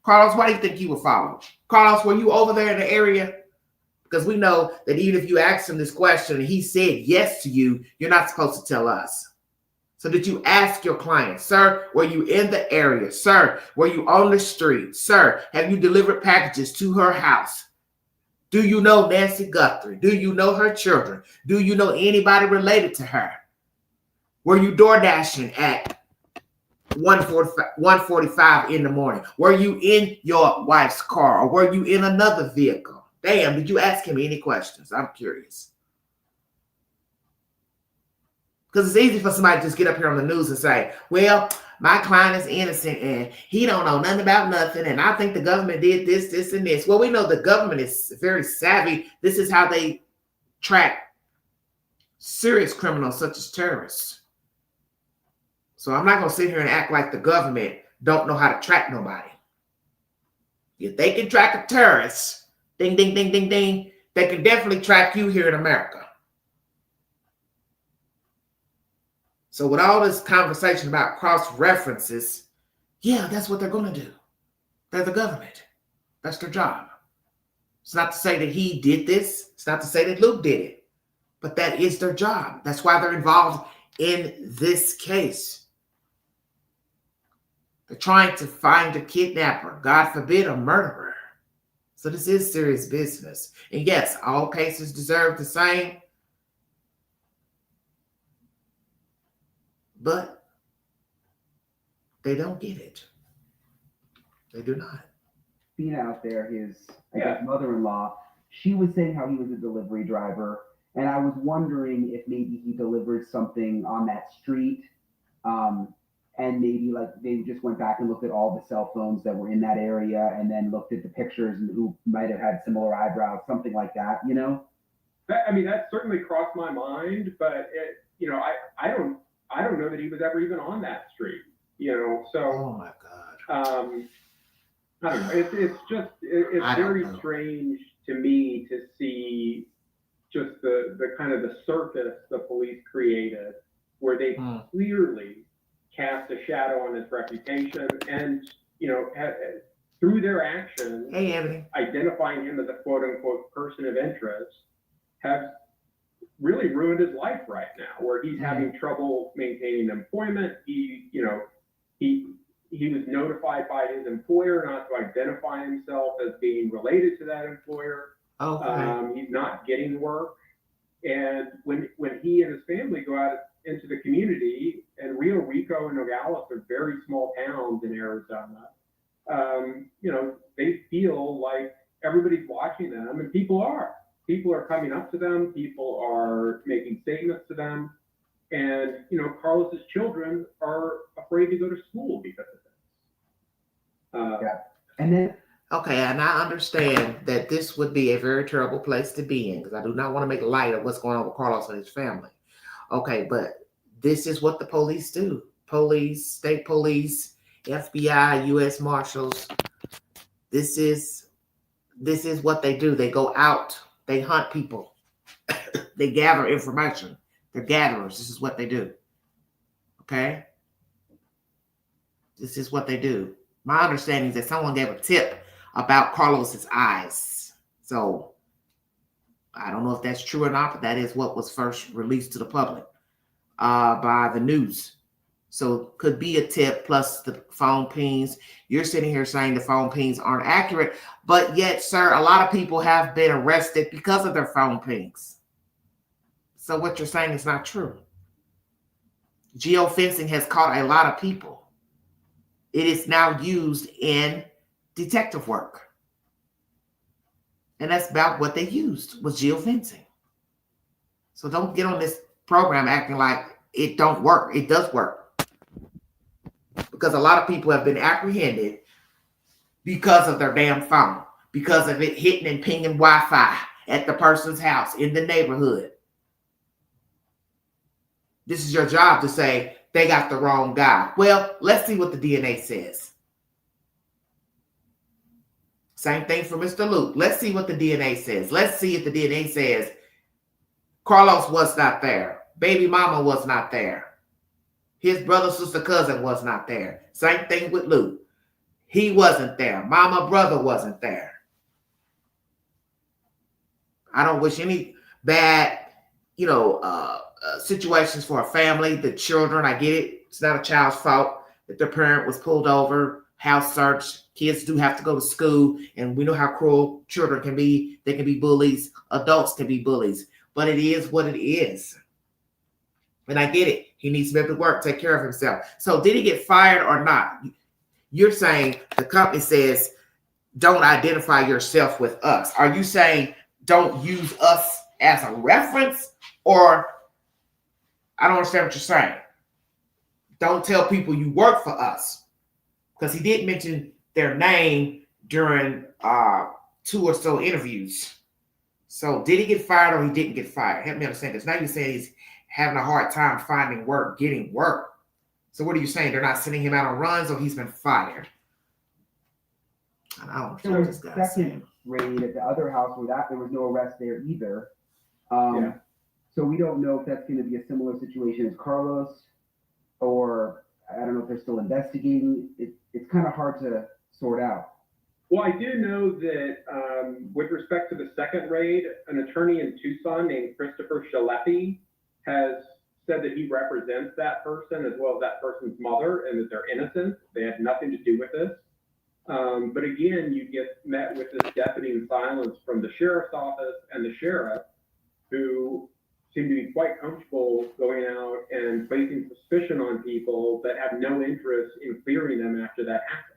Carlos, why do you think you were followed? Carlos, were you over there in the area? Because we know that even if you asked him this question and he said yes to you, you're not supposed to tell us. So did you ask your client, sir, were you in the area? Sir, were you on the street? Sir, have you delivered packages to her house? Do you know Nancy Guthrie? Do you know her children? Do you know anybody related to her? Were you door dashing at 1:45 in the morning? Were you in your wife's car or were you in another vehicle? Damn, did you ask him any questions? I'm curious. Because it's easy for somebody to just get up here on the news and say, well, my client is innocent and he don't know nothing about nothing. And I think the government did this, this, and this. Well, we know the government is very savvy. This is how they track serious criminals such as terrorists. So I'm not going to sit here and act like the government don't know how to track nobody. If they can track a terrorist, ding, ding, ding, ding, ding, they can definitely track you here in America. So with all this conversation about cross references, yeah, that's what they're going to do. They're the government. That's their job. It's not to say that he did this. It's not to say that Luke did it. But that is their job. That's why they're involved in this case. They're trying to find a kidnapper, God forbid, a murderer. So this is serious business. And yes, all cases deserve the same. But they don't get it. They do not.
Being out there, his I guess mother-in-law, she was saying how he was a delivery driver, and I was wondering if maybe he delivered something on that street, and maybe like they just went back and looked at all the cell phones that were in that area, and then looked at the pictures and who might have had similar eyebrows, something like that, you know?
That certainly crossed my mind, but I don't know that he was ever even on that street, So.
Oh my God.
I don't know. It's very strange to me to see just the kind of the surface the police created, where they clearly cast a shadow on his reputation, and through their actions, identifying him as a quote unquote person of interest, have really ruined his life right now, where he's having trouble maintaining employment. He was notified by his employer not to identify himself as being related to that employer. He's not getting work. And when he and his family go out into the community, and Rio Rico and Nogales are very small towns in Arizona, they feel like everybody's watching them, and people are coming up to them. People are making statements to them. And, Carlos's children are afraid to go to school because of this.
And then,
okay, and I understand that this would be a very terrible place to be in, because I do not want to make light of what's going on with Carlos and his family. Okay, but this is what the police do. Police, state police, FBI, U.S. Marshals. This is what they do. They go out. They hunt people. They gather information. They're gatherers. This is what they do. Okay? This is what they do. My understanding is that someone gave a tip about Carlos's eyes. So I don't know if that's true or not, but that is what was first released to the public by the news. So could be a tip plus the phone pings. You're sitting here saying the phone pings aren't accurate, but yet, sir, a lot of people have been arrested because of their phone pings. So what you're saying is not true. Geofencing has caught a lot of people. It is now used in detective work. And that's about what they used, was geofencing. So don't get on this program acting like it don't work. It does work. Because a lot of people have been apprehended because of their damn phone, because of it hitting and pinging Wi-Fi at the person's house in the neighborhood. This is your job to say they got the wrong guy. Well, let's see what the DNA says. Same thing for Mr. Luke. Let's see what the DNA says. Let's see if the DNA says Carlos was not there. Baby mama was not there. His brother, sister, cousin was not there. Same thing with Luke. He wasn't there. Mama, brother wasn't there. I don't wish any bad, situations for a family, the children. I get it. It's not a child's fault that their parent was pulled over, house searched. Kids do have to go to school, and we know how cruel children can be. They can be bullies. Adults can be bullies, but it is what it is. And I get it. He needs to be able to work, take care of himself. So did he get fired or not? You're saying the company says, don't identify yourself with us. Are you saying don't use us as a reference? Or I don't understand what you're saying. Don't tell people you work for us. Because he did mention their name during 2 or so interviews. So did he get fired or he didn't get fired? Help me understand this. Now you're saying he's having a hard time finding work, getting work. So what are you saying? They're not sending him out on runs or he's been fired? I don't know what this guy's saying.
Raid at the other house where there was no arrest there either.
Yeah.
So we don't know if that's going to be a similar situation as Carlos, or I don't know if they're still investigating. It's kind of hard to sort out.
Well, I do know that with respect to the second raid, an attorney in Tucson named Christopher Shalepi has said that he represents that person as well as that person's mother and that they're innocent. They had nothing to do with this. But again, you get met with this deafening silence from the sheriff's office and the sheriff, who seem to be quite comfortable going out and placing suspicion on people that have no interest in clearing them after that happens.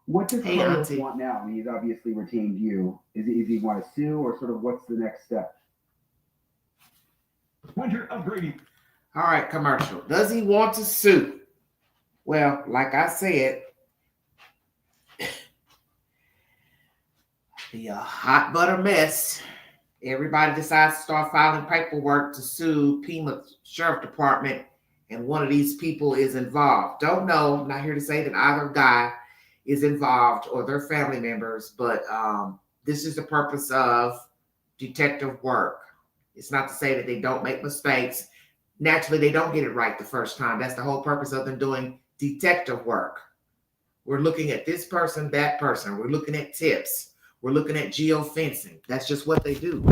What does Carlos
Auntie.
want now? I mean, he's obviously retained you. Is he want to sue, or sort of what's the next step?
Winter upgrading.
All right, commercial. Does he want to sue? Well, like I said, the hot butter mess. Everybody decides to start filing paperwork to sue Pima Sheriff Department, and one of these people is involved. Don't know. I'm not here to say that either guy is involved or their family members, but this is the purpose of detective work. It's not to say that they don't make mistakes. Naturally, they don't get it right the first time. That's the whole purpose of them doing detective work. We're looking at this person, that person. We're looking at tips. We're looking at geofencing. That's just what they do.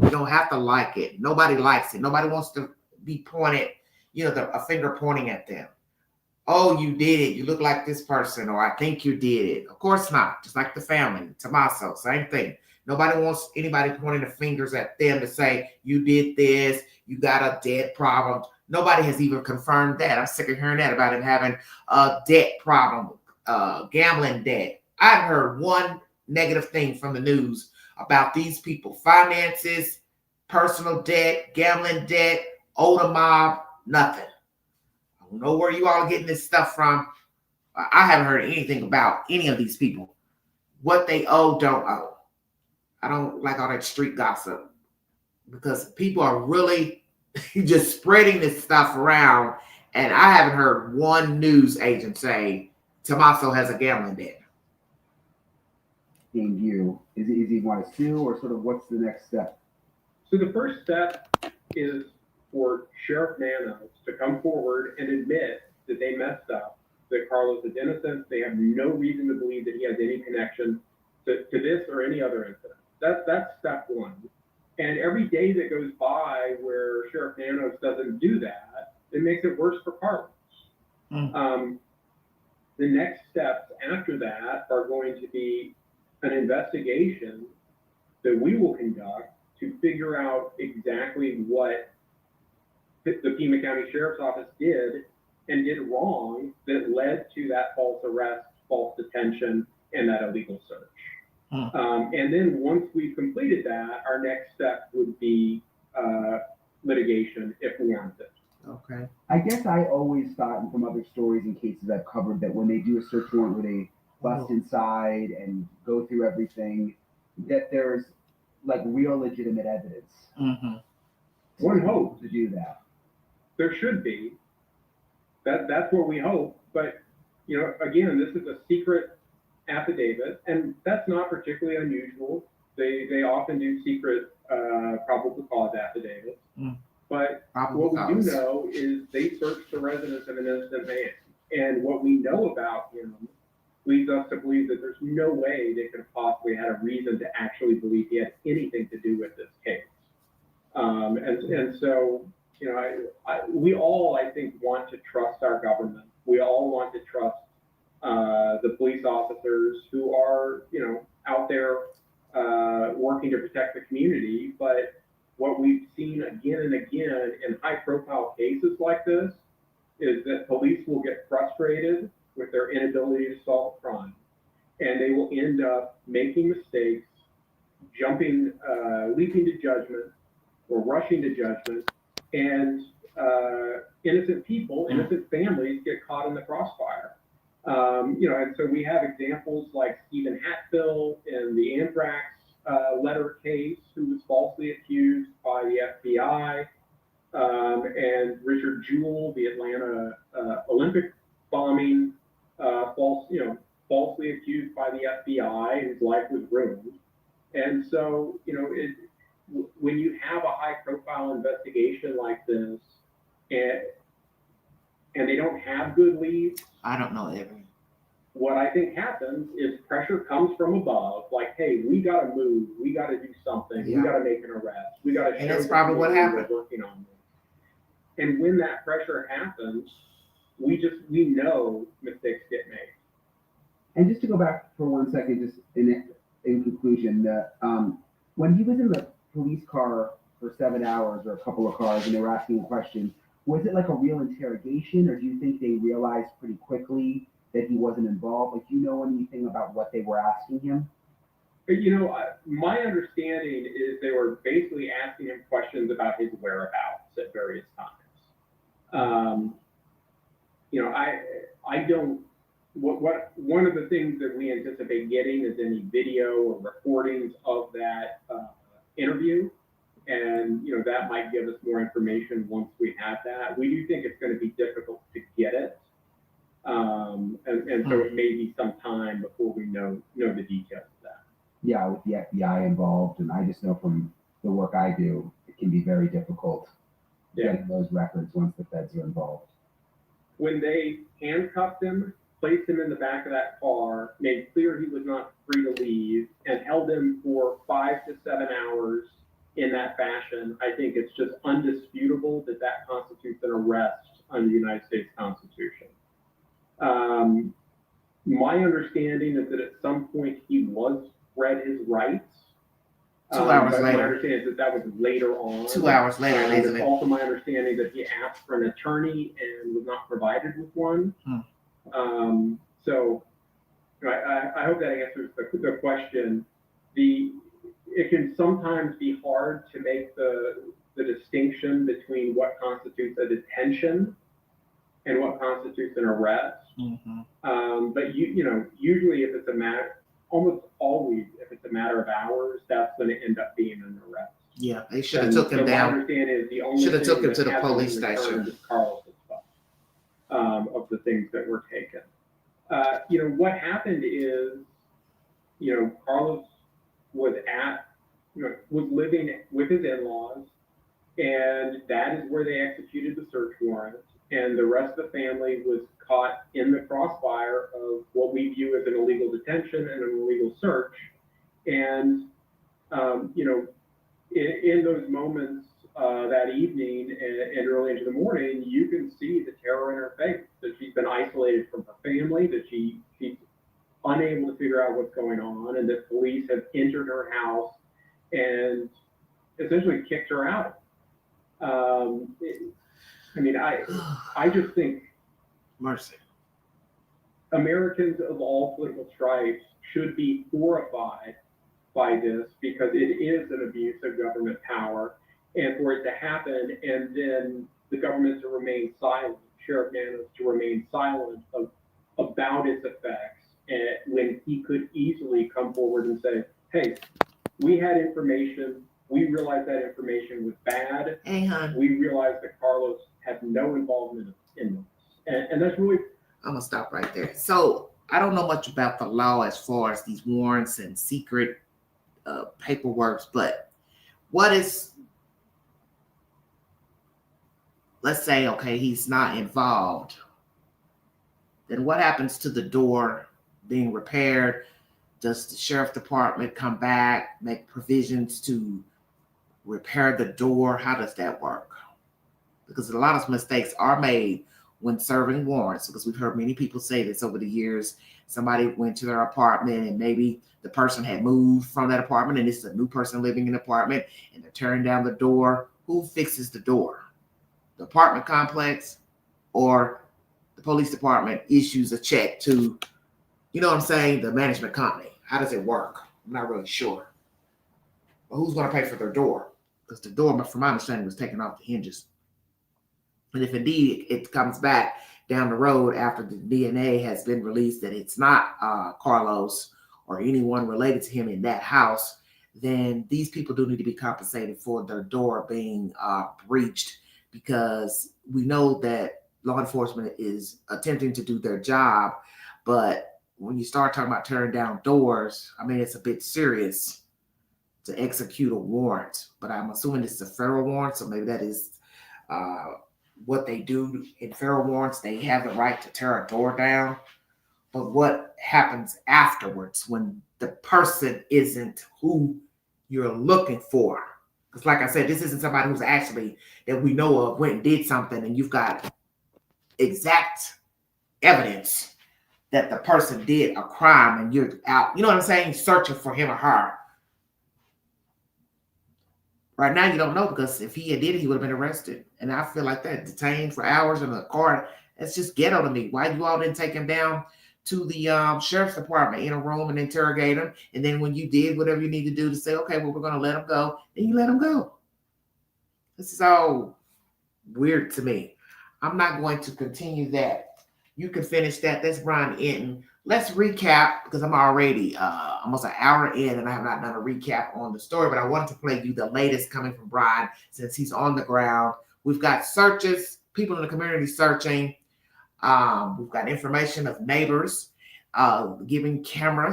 You don't have to like it. Nobody likes it. Nobody wants to be pointed, a finger pointing at them. Oh, you did it. You look like this person, or I think you did it. Of course not. Just like the family, Tommaso, same thing. Nobody wants anybody pointing the fingers at them to say, you did this, you got a debt problem. Nobody has even confirmed that. I'm sick of hearing that about him having a debt problem, gambling debt. I haven't heard one negative thing from the news about these people. Finances, personal debt, gambling debt, older mob, nothing. I don't know where you all are getting this stuff from. I haven't heard anything about any of these people. What they owe, don't owe. I don't like all that street gossip because people are really just spreading this stuff around, and I haven't heard one news agent say Tommaso has a gambling debt.
In you, is he want to sue, or sort of what's the next step?
So the first step is for Sheriff Nanos to come forward and admit that they messed up, that Carlos is innocent. They have no reason to believe that he has any connection to this or any other incident. That's step one. And every day that goes by where Sheriff Nanos doesn't do that, it makes it worse for Carlos. The next steps after that are going to be an investigation that we will conduct to figure out exactly what the Pima County Sheriff's Office did and did wrong that led to that false arrest, false detention, and that illegal search. And then once we've completed that, our next step would be litigation if warranted.
Okay.
I guess I always thought, and from other stories and cases I've covered, that when they do a search warrant where they bust inside and go through everything, that there's like real legitimate evidence.
Mm-hmm.
One hopes
to do that.
there should be. That's what we hope. But again, this is a secret affidavit, and that's not particularly unusual. They often do secret probable cause affidavits. But what we do know is they searched the residence of an innocent man, and what we know about him leads us to believe that there's no way they could have possibly had a reason to actually believe he had anything to do with this case. And so, we all, I think, want to trust our government. We all want to trust the police officers who are, out there working to protect the community. But what we've seen again and again in high-profile cases like this is that police will get frustrated with their inability to solve crime, and they will end up making mistakes, leaping to judgment, or rushing to judgment, and innocent people, innocent families get caught in the crossfire. And so we have examples like Stephen Hatfill in the Anthrax letter case, who was falsely accused by the FBI, and Richard Jewell, the Atlanta Olympic bombing, falsely accused by the FBI, whose life was ruined. And so, when you have a high-profile investigation like this, and they don't have good leads,
I don't know every.
what I think happens is pressure comes from above, like, hey, we got to move, we got to do something,
Yeah.
we got to make an arrest, we got to.
And that's probably what happened.
We're working on this. And when that pressure happens, we know mistakes get made.
And just to go back for 1 second, just in conclusion, when he was in the police car for 7 hours or a couple of cars and they were asking questions, was it like a real interrogation, or do you think they realized pretty quickly that he wasn't involved? Like, do you know anything about what they were asking him?
My understanding is they were basically asking him questions about his whereabouts at various times. I don't. One of the things that we anticipate getting is any video or recordings of that interview, and that might give us more information once we have that. We do think it's going to be difficult to get it, and so it may be some time before we know the details of that.
Yeah, with the FBI involved, and I just know from the work I do, it can be very difficult getting those records once the feds are involved.
When they handcuffed him, placed him in the back of that car, made clear he was not free to leave, and held him for 5 to 7 hours in that fashion, I think it's just undisputable that that constitutes an arrest under the United States Constitution. My understanding is that at some point he was read his rights.
2 hours
but
later.
My understanding is that was later on.
2 hours later,
It's also my understanding that he asked for an attorney and was not provided with one. So I hope that answers the question. It can sometimes be hard to make the distinction between what constitutes a detention and what constitutes an arrest. But usually if it's a matter, almost always if it's a matter of hours, that's going to end up being an arrest.
Yeah, they should have took him down. Should have took him to the police station.
Carlos's stuff, of the things that were taken. What happened is, Carlos was was living with his in-laws, and that is where they executed the search warrant. And the rest of the family was caught in the crossfire of what we view as an illegal detention and an illegal search. And, in those moments that evening and early into the morning, you can see the terror in her face, that she's been isolated from her family, that she's unable to figure out what's going on, and that police have entered her house and essentially kicked her out. I just think
Mercy.
Americans of all political stripes should be horrified by this, because it is an abuse of government power, and for it to happen and then the government to remain silent, Sheriff Nanos to remain silent about its effects, when he could easily come forward and say, hey, we had information, we realized that information was bad, we realized that Carlos had no involvement in this. And that's really...
I'm going to stop right there. So I don't know much about the law as far as these warrants and secret paperwork, but what is, let's say, okay, he's not involved, then what happens to the door being repaired? Does the sheriff department come back, make provisions to repair the door? How does that work? Because a lot of mistakes are made when serving warrants, because we've heard many people say this over the years. Somebody went to their apartment and maybe the person had moved from that apartment and it's a new person living in the apartment and they're tearing down the door. Who fixes the door? The apartment complex or the police department issues a check to, you know what I'm saying, the management company? How does it work? I'm not really sure. But who's going to pay for their door? Because the door, from my understanding, was taken off the hinges. And if indeed it comes back down the road after the DNA has been released that it's not Carlos or anyone related to him in that house, then these people do need to be compensated for their door being breached, because we know that law enforcement is attempting to do their job. But when you start talking about tearing down doors, I mean, it's a bit serious to execute a warrant. But I'm assuming it's a federal warrant, so maybe that is what they do in federal warrants. They have the right to tear a door down. But what happens afterwards when the person isn't who you're looking for? Because like I said, this isn't somebody who's actually, that we know of, went and did something and you've got exact evidence that the person did a crime and you're out, you know what I'm saying, searching for him or her. Right now, you don't know, because if he had did it, he would have been arrested. And I feel like that, detained for hours in a car, that's just ghetto to me. Why you all didn't take him down to the sheriff's department in a room and interrogate him? And then when you did whatever you need to do to say, okay, well, we're going to let him go, then you let him go. This is all weird to me. I'm not going to continue that. You can finish that. That's Brian Enton. Let's recap, because I'm already almost an hour in and I have not done a recap on the story, but I wanted to play you the latest coming from Brian since he's on the ground. We've got searches, people in the community searching. We've got information of neighbors giving camera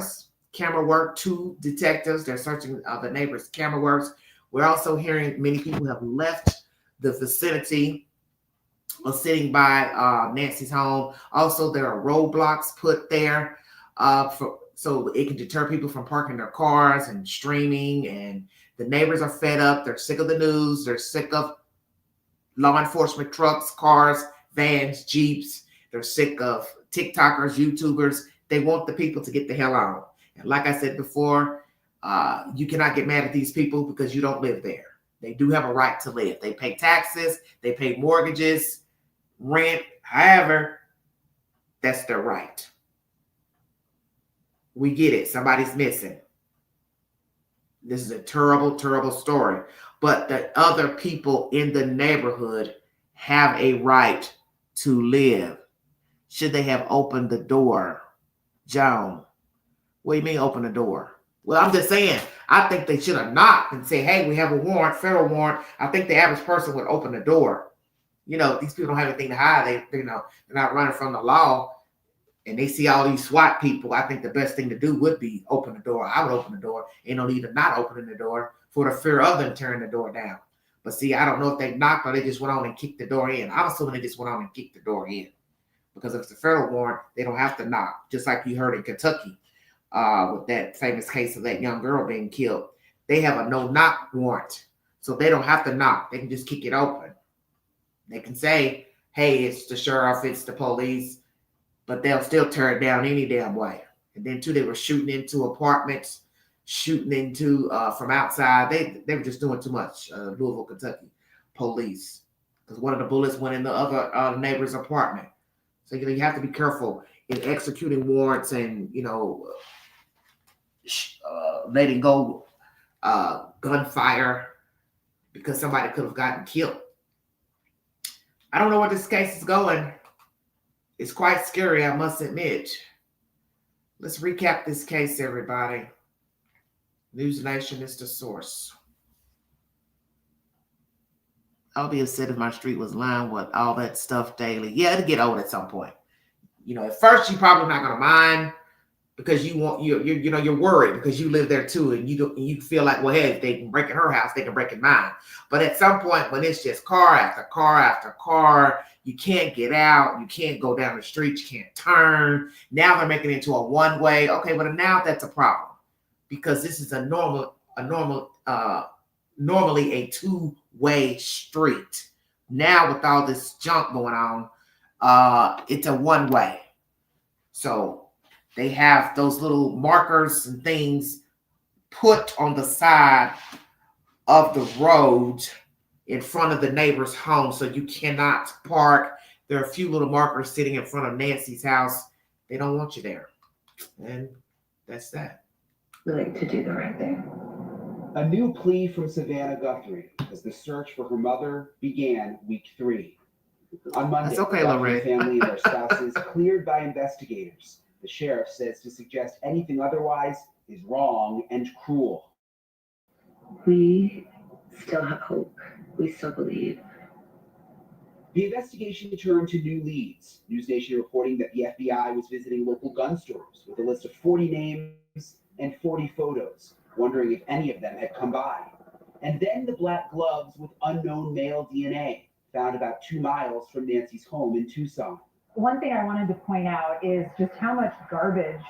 work to detectives. They're searching the neighbors' camera works. We're also hearing many people have left the vicinity or sitting by Nancy's home. Also, there are roadblocks put there so it can deter people from parking their cars and streaming. And the neighbors are fed up. They're sick of the news. They're sick of law enforcement trucks, cars, vans, Jeeps. They're sick of TikTokers, YouTubers. They want the people to get the hell on. And like I said before, you cannot get mad at these people because you don't live there. They do have a right to live. They pay taxes. They pay mortgages, rent. However, that's their right. We get it. Somebody's missing. This is a terrible, terrible story. But the other people in the neighborhood have a right to live. Should they have opened the door? Joan, what do you mean open the door? Well, I'm just saying, I think they should have knocked and say, hey, we have a warrant, federal warrant. I think the average person would open the door. You know, these people don't have anything to hide. They're not running from the law, and they see all these SWAT people. I think the best thing to do would be open the door. I would open the door. Ain't no need of not opening the door for the fear of them tearing the door down. But see, I don't know if they knocked or they just went on and kicked the door in. I'm assuming they just went on and kicked the door in. Because if it's a federal warrant, they don't have to knock. Just like you heard in Kentucky with that famous case of that young girl being killed. They have a no-knock warrant. So they don't have to knock. They can just kick it open. They can say, hey, it's the sheriff, it's the police, but they'll still tear it down any damn way. And then, too, they were shooting into apartments, shooting into from outside. They were just doing too much, Louisville, Kentucky police. Because one of the bullets went in the other neighbor's apartment. So, you have to be careful in executing warrants and, letting go gunfire because somebody could have gotten killed. I don't know where this case is going. It's quite scary, I must admit. Let's recap this case, everybody. News Nation is the source. I'll be upset if my street was lined with all that stuff daily. Yeah, it'll get old at some point. At first you're probably not gonna mind because you're worried because you live there too, and you feel like, well, hey, if they can break in her house, they can break in mine. But at some point, when it's just car after car after car, you can't get out, you can't go down the street, you can't turn. Now they're making it into a one-way. Okay, but now that's a problem because this is normally a two-way street. Now with all this junk going on, it's a one way. So they have those little markers and things put on the side of the road in front of the neighbor's home, so you cannot park. There are a few little markers sitting in front of Nancy's house. They don't want you there. And that's that.
Willing to do the right thing.
A new plea from Savannah Guthrie as the search for her mother began week 3. On Monday,
That's okay,
the Guthrie
Lorraine.
family and their spouses cleared by investigators. The sheriff says to suggest anything otherwise is wrong and cruel.
We still have hope. We still believe.
The investigation turned to new leads. News Nation reporting that the FBI was visiting local gun stores with a list of 40 names and 40 photos, wondering if any of them had come by. And then the black gloves with unknown male DNA, found about 2 miles from Nancy's home in Tucson.
One thing I wanted to point out is just how much garbage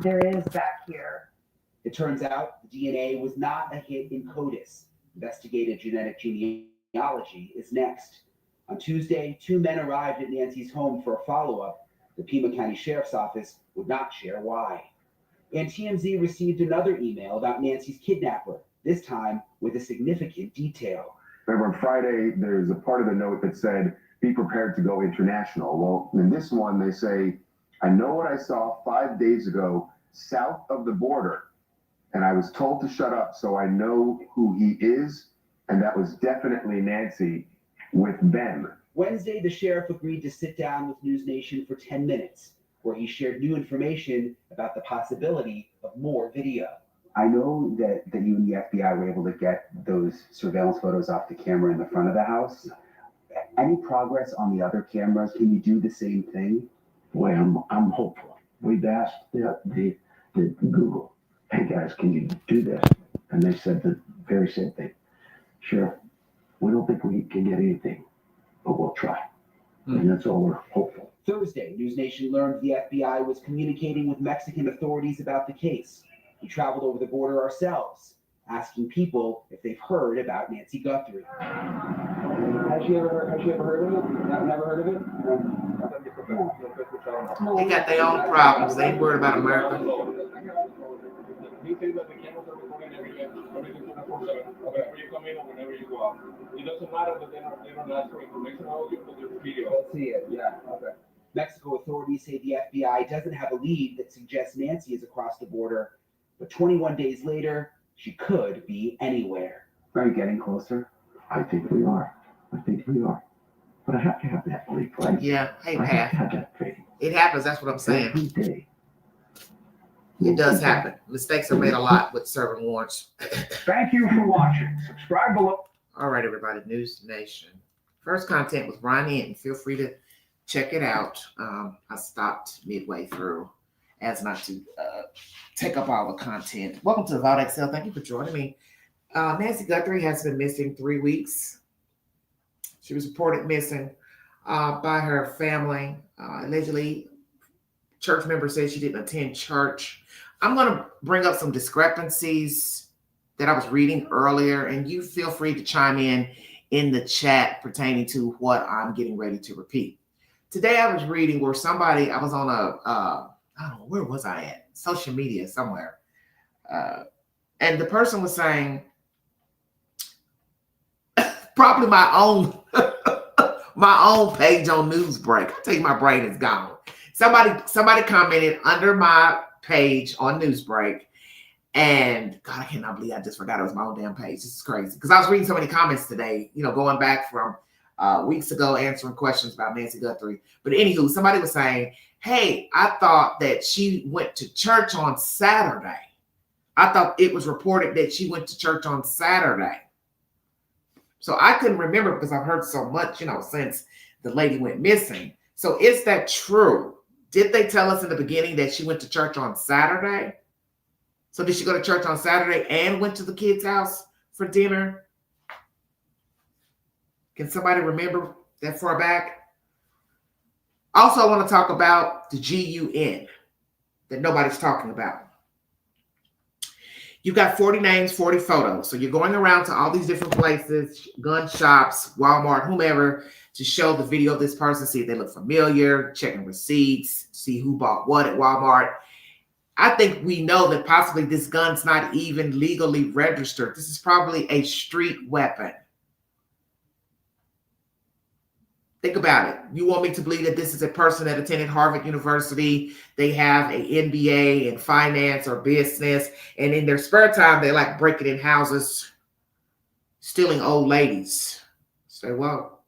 there is back here.
It turns out the DNA was not a hit in CODIS. Investigative genetic genealogy is next. On Tuesday, 2 men arrived at Nancy's home for a follow-up. The Pima County Sheriff's Office would not share why. And TMZ received another email about Nancy's kidnapper, this time with a significant detail.
Remember, on Friday, there's a part of the note that said, be prepared to go international. Well, in this one, they say, I know what I saw 5 days ago south of the border, and I was told to shut up, so I know who he is, and that was definitely Nancy with them.
Wednesday, the sheriff agreed to sit down with News Nation for 10 minutes, where he shared new information about the possibility of more video. I know that you and the FBI were able to get those surveillance photos off the camera in the front of the house. Any progress on the other cameras? Can you do the same thing?
Boy, I'm hopeful. We've asked the Google, hey guys, can you do this? And they said the very same thing. Sure, we don't think we can get anything, but we'll try. And that's all we're hopeful.
Thursday, News Nation learned the FBI was communicating with Mexican authorities about the case. We traveled over the border ourselves, asking people if they've heard about Nancy Guthrie. Has she ever heard of it? Never heard of it?
They got their own problems. They ain't worried about America.
Whenever you come in or whenever you go out. It doesn't matter that they don't ask for information about you, but there's video.
Let's see it. Yeah, okay. Mexico authorities say the FBI doesn't have a lead that suggests Nancy is across the border, but 21 days later, she could be anywhere.
Are you getting closer? I think we are. But I have to have that belief, right?
Yeah. Hey,
I have to
Pat.
have that faith.
It happens. That's what I'm saying.
Every day.
It does happen. Mistakes are made a lot with serving warrants.
Thank you for watching. Subscribe below.
All right, everybody. News Nation. First content was Ron Hinton. Feel free to check it out. I stopped midway through as not to take up all the content. Welcome to the Vault XL. Thank you for joining me. Nancy Guthrie has been missing 3 weeks. She was reported missing by her family. Allegedly, church member said she didn't attend church. I'm going to bring up some discrepancies that I was reading earlier, and you feel free to chime in the chat pertaining to what I'm getting ready to repeat. Today I was reading where I was on I don't know, where was I at? Social media somewhere. And the person was saying, probably my own page on Newsbreak. I tell you, my brain is gone. Somebody commented under my page on Newsbreak, and God, I cannot believe I just forgot it was my own damn page. This is crazy because I was reading so many comments today, going back from weeks ago, answering questions about Nancy Guthrie. But anywho, somebody was saying, hey, I thought that she went to church on Saturday. I thought it was reported that she went to church on Saturday. So I couldn't remember because I've heard so much, since the lady went missing. So is that true? Did they tell us in the beginning that she went to church on Saturday? So did she go to church on Saturday and went to the kid's house for dinner? Can somebody remember that far back? Also, I want to talk about the GUN that nobody's talking about. You've got 40 names, 40 photos. So you're going around to all these different places, gun shops, Walmart, whomever, to show the video of this person, see if they look familiar, checking receipts, see who bought what at Walmart. I think we know that possibly this gun's not even legally registered. This is probably a street weapon. Think about it. You want me to believe that this is a person that attended Harvard University. They have an MBA in finance or business. And in their spare time, they like breaking in houses, stealing old ladies. Say, well,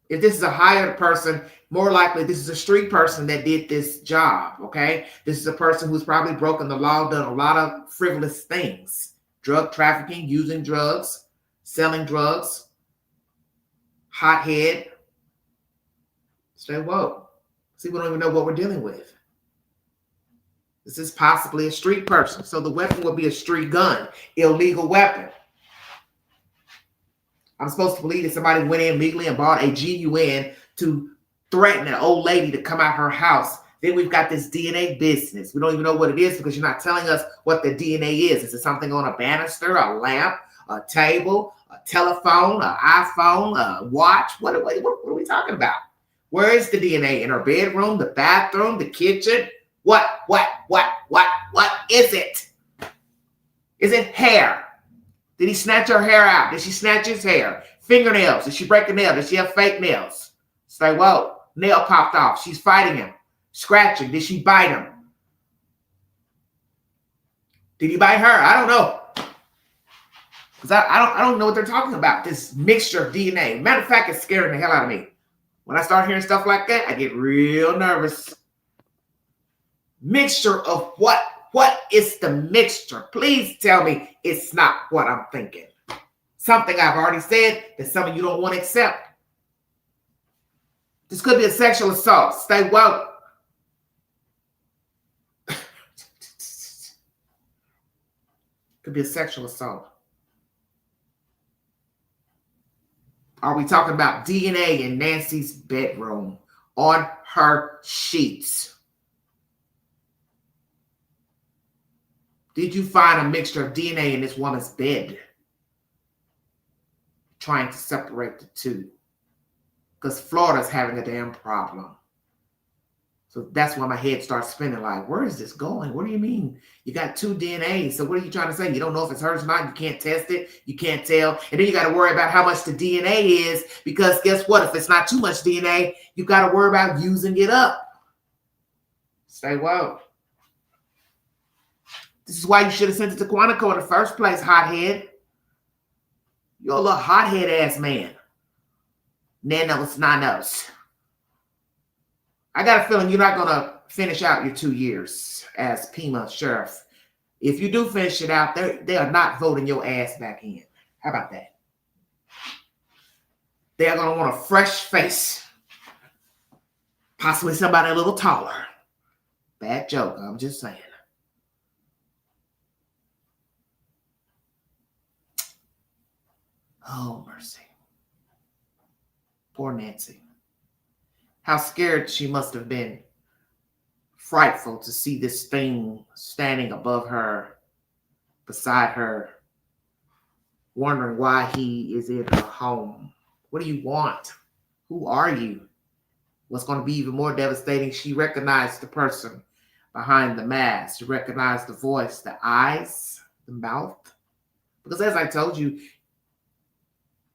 if this is a hired person, more likely this is a street person that did this job, okay? This is a person who's probably broken the law, done a lot of frivolous things. Drug trafficking, using drugs, selling drugs. Hothead. Say, whoa. See, we don't even know what we're dealing with. This is possibly a street person. So the weapon would be a street gun, illegal weapon. I'm supposed to believe that somebody went in legally and bought a GUN to threaten an old lady to come out her house. Then we've got this DNA business. We don't even know what it is because you're not telling us what the DNA is. Is it something on a banister, a lamp, a table, a telephone, an iPhone, a watch? What are we talking about? Where is the DNA? In her bedroom, the bathroom, the kitchen? What is it? Is it hair? Did he snatch her hair out? Did she snatch his hair? Fingernails? Did she break a nail? Did she have fake nails? Say, whoa, nail popped off. She's fighting him. Scratching. Did she bite him? Did he bite her? I don't know. Because I don't know what they're talking about. This mixture of DNA. Matter of fact, it's scaring the hell out of me. When I start hearing stuff like that, I get real nervous. Mixture of what? What is the mixture? Please tell me it's not what I'm thinking. Something I've already said that some of you don't want to accept. This could be a sexual assault. Stay woke. Could be a sexual assault. Are we talking about DNA in Nancy's bedroom on her sheets? Did you find a mixture of DNA in this woman's bed? Trying to separate the two. Because Florida's having a damn problem. So that's why my head starts spinning like, where is this going? What do you mean? You got two DNAs. So what are you trying to say? You don't know if it's hers or not. You can't test it. You can't tell. And then you got to worry about how much the DNA is. Because guess what? If it's not too much DNA, you got to worry about using it up. Say, whoa. This is why you should have sent it to Quantico in the first place, hothead. You're a little hothead ass man. Nanos, nanos. I got a feeling you're not going to finish out your 2 years as Pima sheriff. If you do finish it out, they are not voting your ass back in. How about that? They are going to want a fresh face. Possibly somebody a little taller. Bad joke, I'm just saying. Oh, mercy. Poor Nancy. How scared she must have been. Frightful to see this thing standing above her, beside her, wondering why he is in her home. What do you want? Who are you? What's going to be even more devastating, she recognized the person behind the mask. She recognized the voice, the eyes, the mouth. Because as I told you,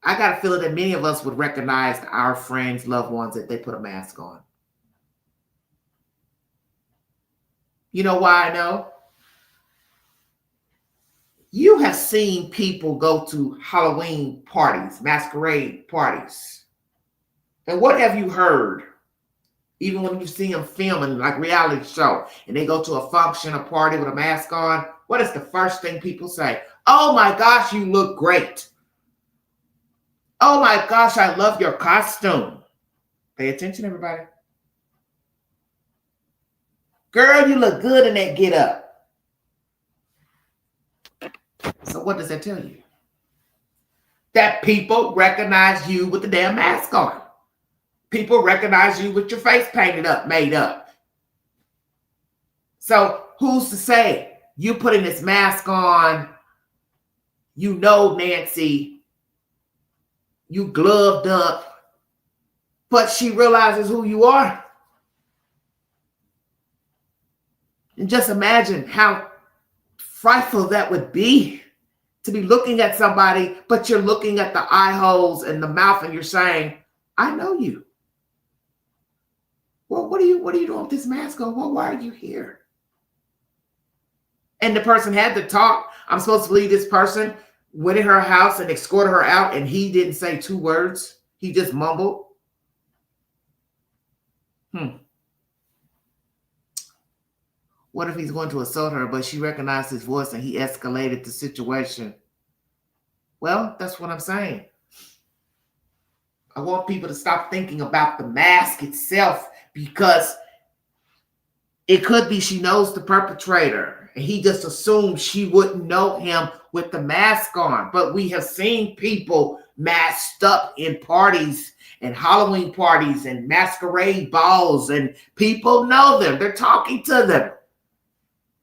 I got a feeling that many of us would recognize our friends, loved ones, if they put a mask on. You know why I know? You have seen people go to Halloween parties, masquerade parties. And what have you heard? Even when you see them filming like reality show and they go to a function, a party with a mask on, what is the first thing people say? Oh my gosh, you look great. Oh my gosh, I love your costume. Pay attention, everybody. Girl, you look good in that get up. So what does that tell you? That people recognize you with the damn mask on. People recognize you with your face painted up, made up. So who's to say you putting this mask on, you know Nancy you gloved up, but she realizes who you are. And just imagine how frightful that would be to be looking at somebody, but you're looking at the eye holes and the mouth and you're saying, I know you. Well, what are you doing with this mask on? Well, why are you here? And the person had to talk. I'm supposed to believe this person went in her house and escorted her out, and he didn't say 2 words. He just mumbled. What if he's going to assault her, but she recognized his voice and he escalated the situation? Well, that's what I'm saying. I want people to stop thinking about the mask itself, because it could be she knows the perpetrator and he just assumed she wouldn't know him with the mask on. But we have seen people masked up in parties and Halloween parties and masquerade balls, and people know them. They're talking to them.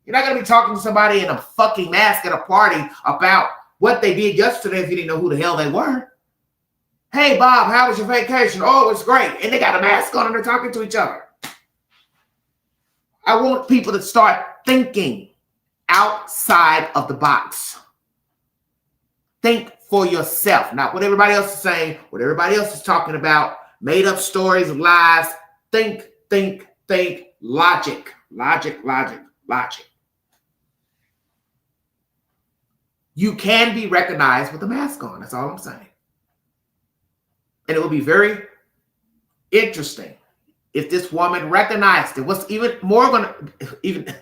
You're not going to be talking to somebody in a fucking mask at a party about what they did yesterday if you didn't know who the hell they were. Hey, Bob, how was your vacation? Oh, it was great. And they got a mask on and they're talking to each other. I want people to start thinking outside of the box. Think for yourself, not what everybody else is saying, what everybody else is talking about, made up stories, lies. Think, logic, logic, logic, logic. You can be recognized with a mask on. That's all I'm saying. And it will be very interesting if this woman recognized it. What's even more going to, even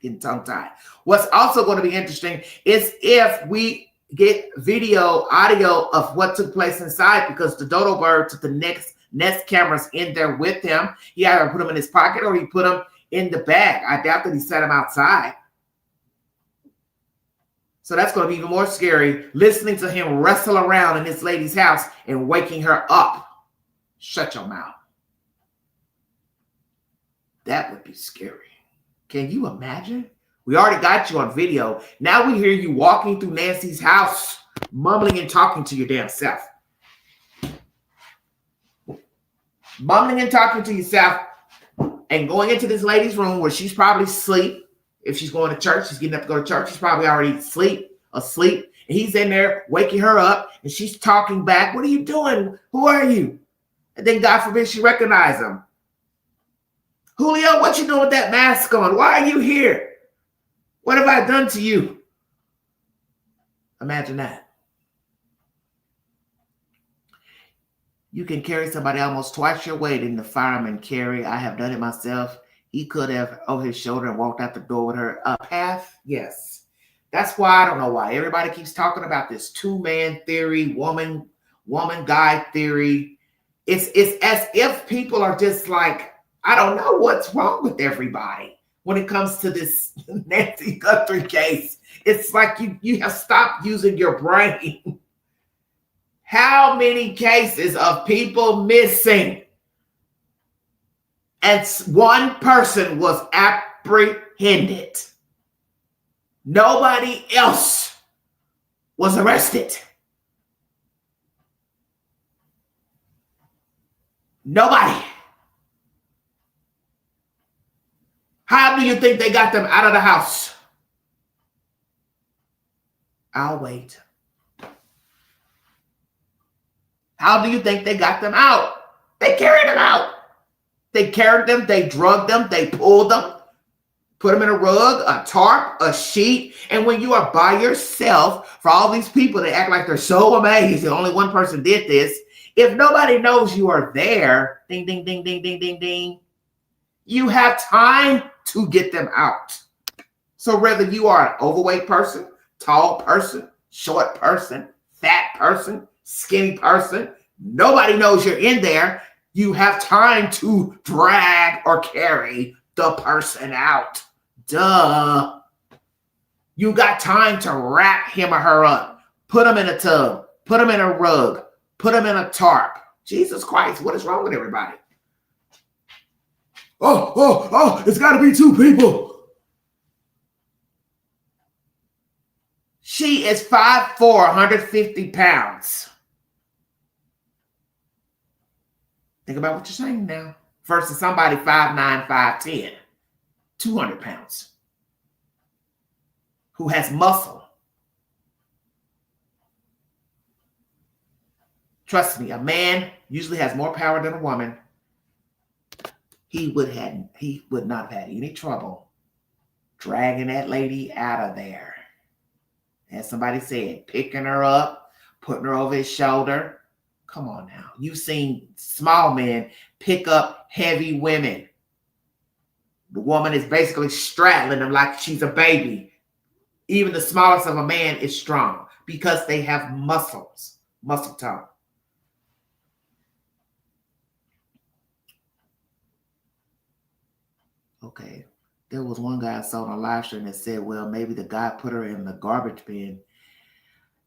getting tongue-tied. What's also going to be interesting is if we get video, audio of what took place inside, because the dodo bird took the Nest cameras in there with him. He either put them in his pocket or he put them in the bag. I doubt that he set them outside. So that's going to be even more scary, listening to him wrestle around in this lady's house and waking her up. Shut your mouth. That would be scary. Can you imagine? We already got you on video. Now we hear you walking through Nancy's house, mumbling and talking to your damn self. Mumbling and talking to yourself and going into this lady's room where she's probably asleep. If she's going to church, she's getting up to go to church. She's probably already asleep. And he's in there waking her up and she's talking back. What are you doing? Who are you? And then God forbid she recognize him. Julio, what you doing with that mask on? Why are you here? What have I done to you? Imagine that. You can carry somebody almost twice your weight in the fireman carry. I have done it myself. He could have over his shoulder and walked out the door with her. A path? Yes. That's why I don't know why everybody keeps talking about this 2-man theory, woman guy theory. It's as if people are just like, I don't know what's wrong with everybody when it comes to this Nancy Guthrie case. It's like you have stopped using your brain. How many cases of people missing and one person was apprehended? Nobody else was arrested. Nobody. How do you think they got them out of the house? I'll wait. How do you think they got them out? They carried them out. They carried them, they drugged them, they pulled them, put them in a rug, a tarp, a sheet. And when you are by yourself, for all these people, they act like they're so amazed that only one person did this. If nobody knows you are there, ding, ding, ding, ding, ding, ding, ding, you have time to get them out. So whether you are an overweight person, tall person, short person, fat person, skinny person, nobody knows you're in there. You have time to drag or carry the person out. Duh. You got time to wrap him or her up, put them in a tub, put them in a rug, put them in a tarp. Jesus Christ, what is wrong with everybody? Oh, it's got to be 2 people. She is 5'4", 150 pounds. Think about what you're saying now. Versus somebody 5'9", 5'10", 200 pounds, who has muscle. Trust me, a man usually has more power than a woman. He would not have had any trouble dragging that lady out of there. As somebody said, picking her up, putting her over his shoulder. Come on now. You've seen small men pick up heavy women. The woman is basically straddling them like she's a baby. Even the smallest of a man is strong because they have muscles, muscle tone. Okay. There was one guy I saw on a live stream that said, well, maybe the guy put her in the garbage bin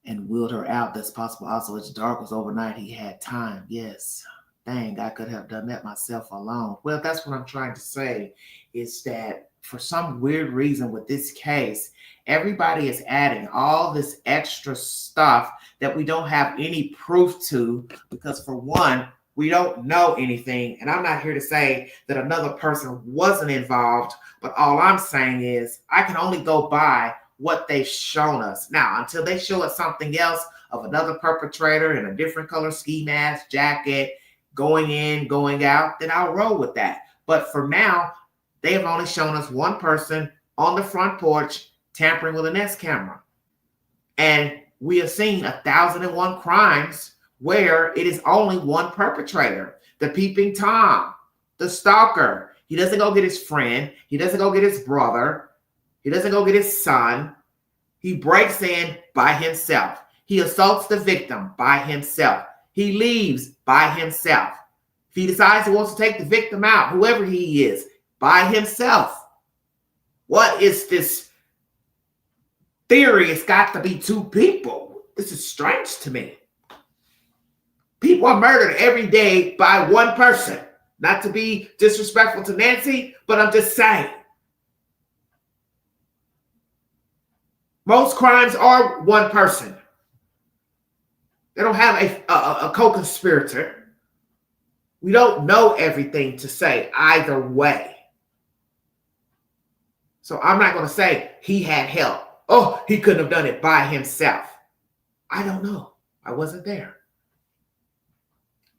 and wheeled her out. That's possible. Also, it's dark. It was overnight. He had time. Yes. Dang, I could have done that myself alone. Well, that's what I'm trying to say is that for some weird reason with this case, everybody is adding all this extra stuff that we don't have any proof to because, for one, we don't know anything. And I'm not here to say that another person wasn't involved, but all I'm saying is I can only go by what they've shown us. Now, until they show us something else of another perpetrator in a different color ski mask, jacket, going in, going out, then I'll roll with that. But for now, they have only shown us one person on the front porch tampering with a Nest camera. And we have seen 1,001 crimes where it is only one perpetrator. The peeping Tom, the stalker. He doesn't go get his friend. He doesn't go get his brother. He doesn't go get his son. He breaks in by himself. He assaults the victim by himself. He leaves by himself. If he decides he wants to take the victim out, whoever he is, by himself. What is this theory? It's got to be two people. This is strange to me. People are murdered every day by one person. Not to be disrespectful to Nancy, but I'm just saying. Most crimes are one person. They don't have a co-conspirator. We don't know everything to say either way. So I'm not going to say he had help. Oh, he couldn't have done it by himself. I don't know. I wasn't there.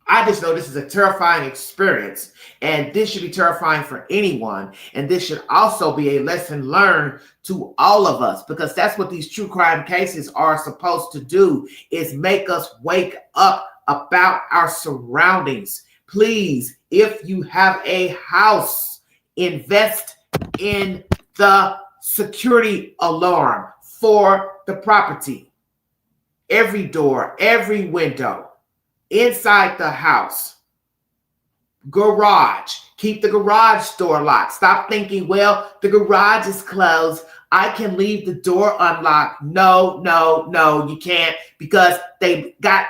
I just know this is a terrifying experience, and this should be terrifying for anyone. And this should also be a lesson learned to all of us, because that's what these true crime cases are supposed to do, is make us wake up about our surroundings. Please, if you have a house, invest in the security alarm for the property. Every door, every window. Inside the house, garage, keep the garage door locked. Stop thinking, well, the garage is closed. I can leave the door unlocked. No, you can't, because they got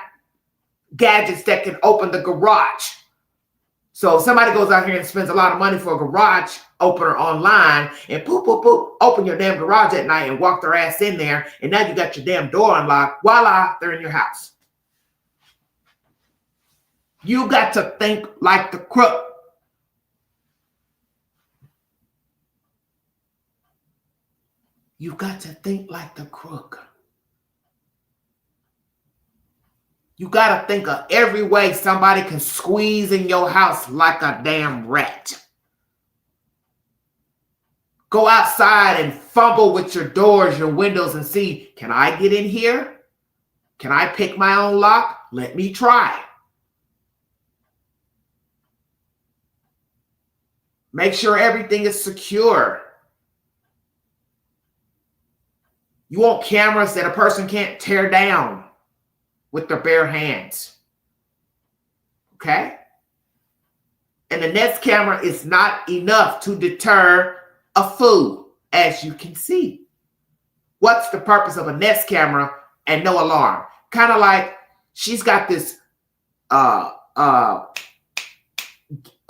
gadgets that can open the garage. So if somebody goes out here and spends a lot of money for a garage opener online and open your damn garage at night and walk their ass in there, and now you got your damn door unlocked, voila, they're in your house. You got to think like the crook. You got to think like the crook. You got to think of every way somebody can squeeze in your house like a damn rat. Go outside and fumble with your doors, your windows, and see, can I get in here? Can I pick my own lock? Let me try. Make sure everything is secure. You want cameras that a person can't tear down with their bare hands. Okay? And the Nest camera is not enough to deter a fool, as you can see. What's the purpose of a Nest camera and no alarm? Kind of like she's got this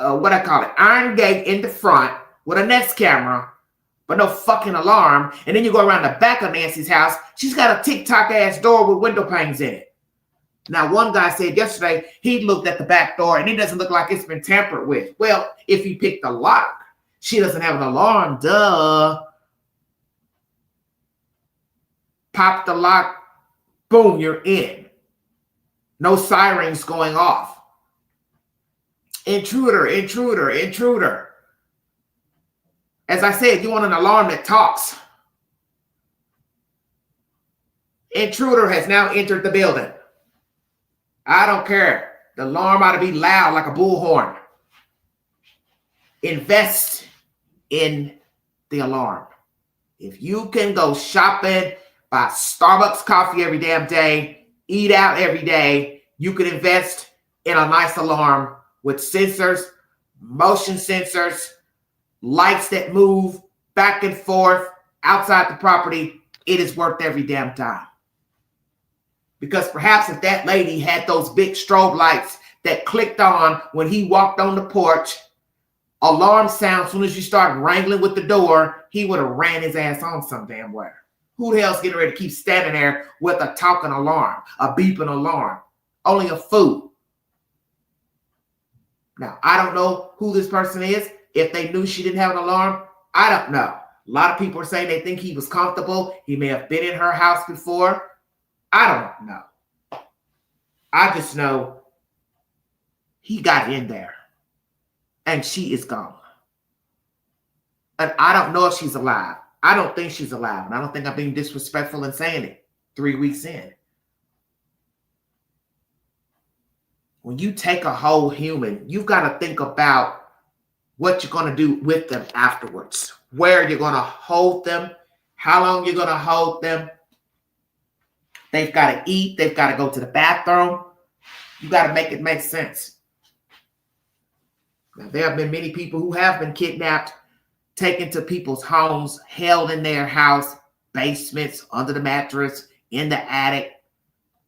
what I call it, iron gate in the front with a Nest camera, but no fucking alarm. And then you go around the back of Nancy's house, she's got a TikTok ass door with window panes in it. Now, one guy said yesterday he looked at the back door and it doesn't look like it's been tampered with. Well, if he picked the lock, she doesn't have an alarm. Duh. Pop the lock. Boom, you're in. No sirens going off. Intruder, intruder, intruder. As I said, you want an alarm that talks. Intruder has now entered the building. I don't care. The alarm ought to be loud like a bullhorn. Invest in the alarm. If you can go shopping, buy Starbucks coffee every damn day, eat out every day, you can invest in a nice alarm with sensors, motion sensors, lights that move back and forth outside the property. It is worth every damn time. Because perhaps if that lady had those big strobe lights that clicked on when he walked on the porch, alarm sound, as soon as you start wrangling with the door, he would have ran his ass on some damn where. Who the hell's getting ready to keep standing there with a talking alarm, a beeping alarm? Only a fool. Now, I don't know who this person is. If they knew she didn't have an alarm, I don't know. A lot of people are saying they think he was comfortable. He may have been in her house before. I don't know. I just know he got in there and she is gone. And I don't know if she's alive. I don't think she's alive. And I don't think I'm being disrespectful in saying it 3 weeks in. When you take a whole human, you've got to think about what you're going to do with them afterwards. Where you're going to hold them, how long you're going to hold them. They've got to eat. They've got to go to the bathroom. You got to make it make sense. Now, there have been many people who have been kidnapped, taken to people's homes, held in their house, basements, under the mattress, in the attic,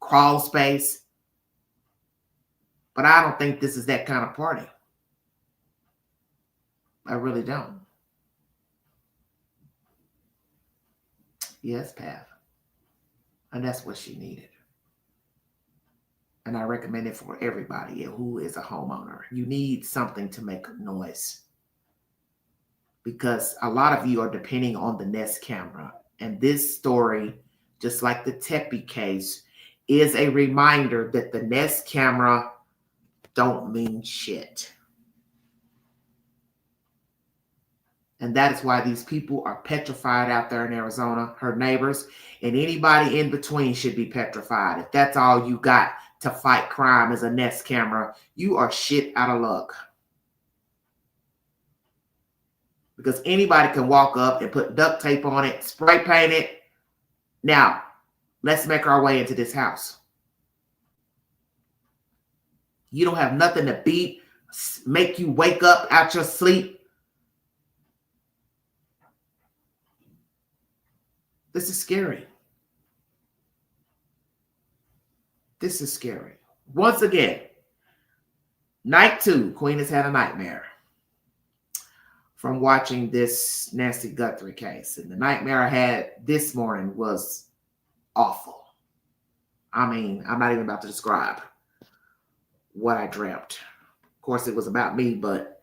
crawl space. But I don't think this is that kind of party. I really don't. Yes, Pav. And that's what she needed. And I recommend it for everybody who is a homeowner. You need something to make noise. Because a lot of you are depending on the Nest camera. And this story, just like the Tepe case, is a reminder that the Nest camera don't mean shit. And that is why these people are petrified out there in Arizona. Her neighbors and anybody in between should be petrified. If that's all you got to fight crime is a Nest camera, you are shit out of luck. Because anybody can walk up and put duct tape on it, spray paint it. Now, let's make our way into this house. You don't have nothing to beat, make you wake up out your sleep. This is scary. This is scary. Once again, night 2, Queen has had a nightmare from watching this Nancy Guthrie case. And the nightmare I had this morning was awful. I mean, I'm not even about to describe what I dreamt. Of course, it was about me, but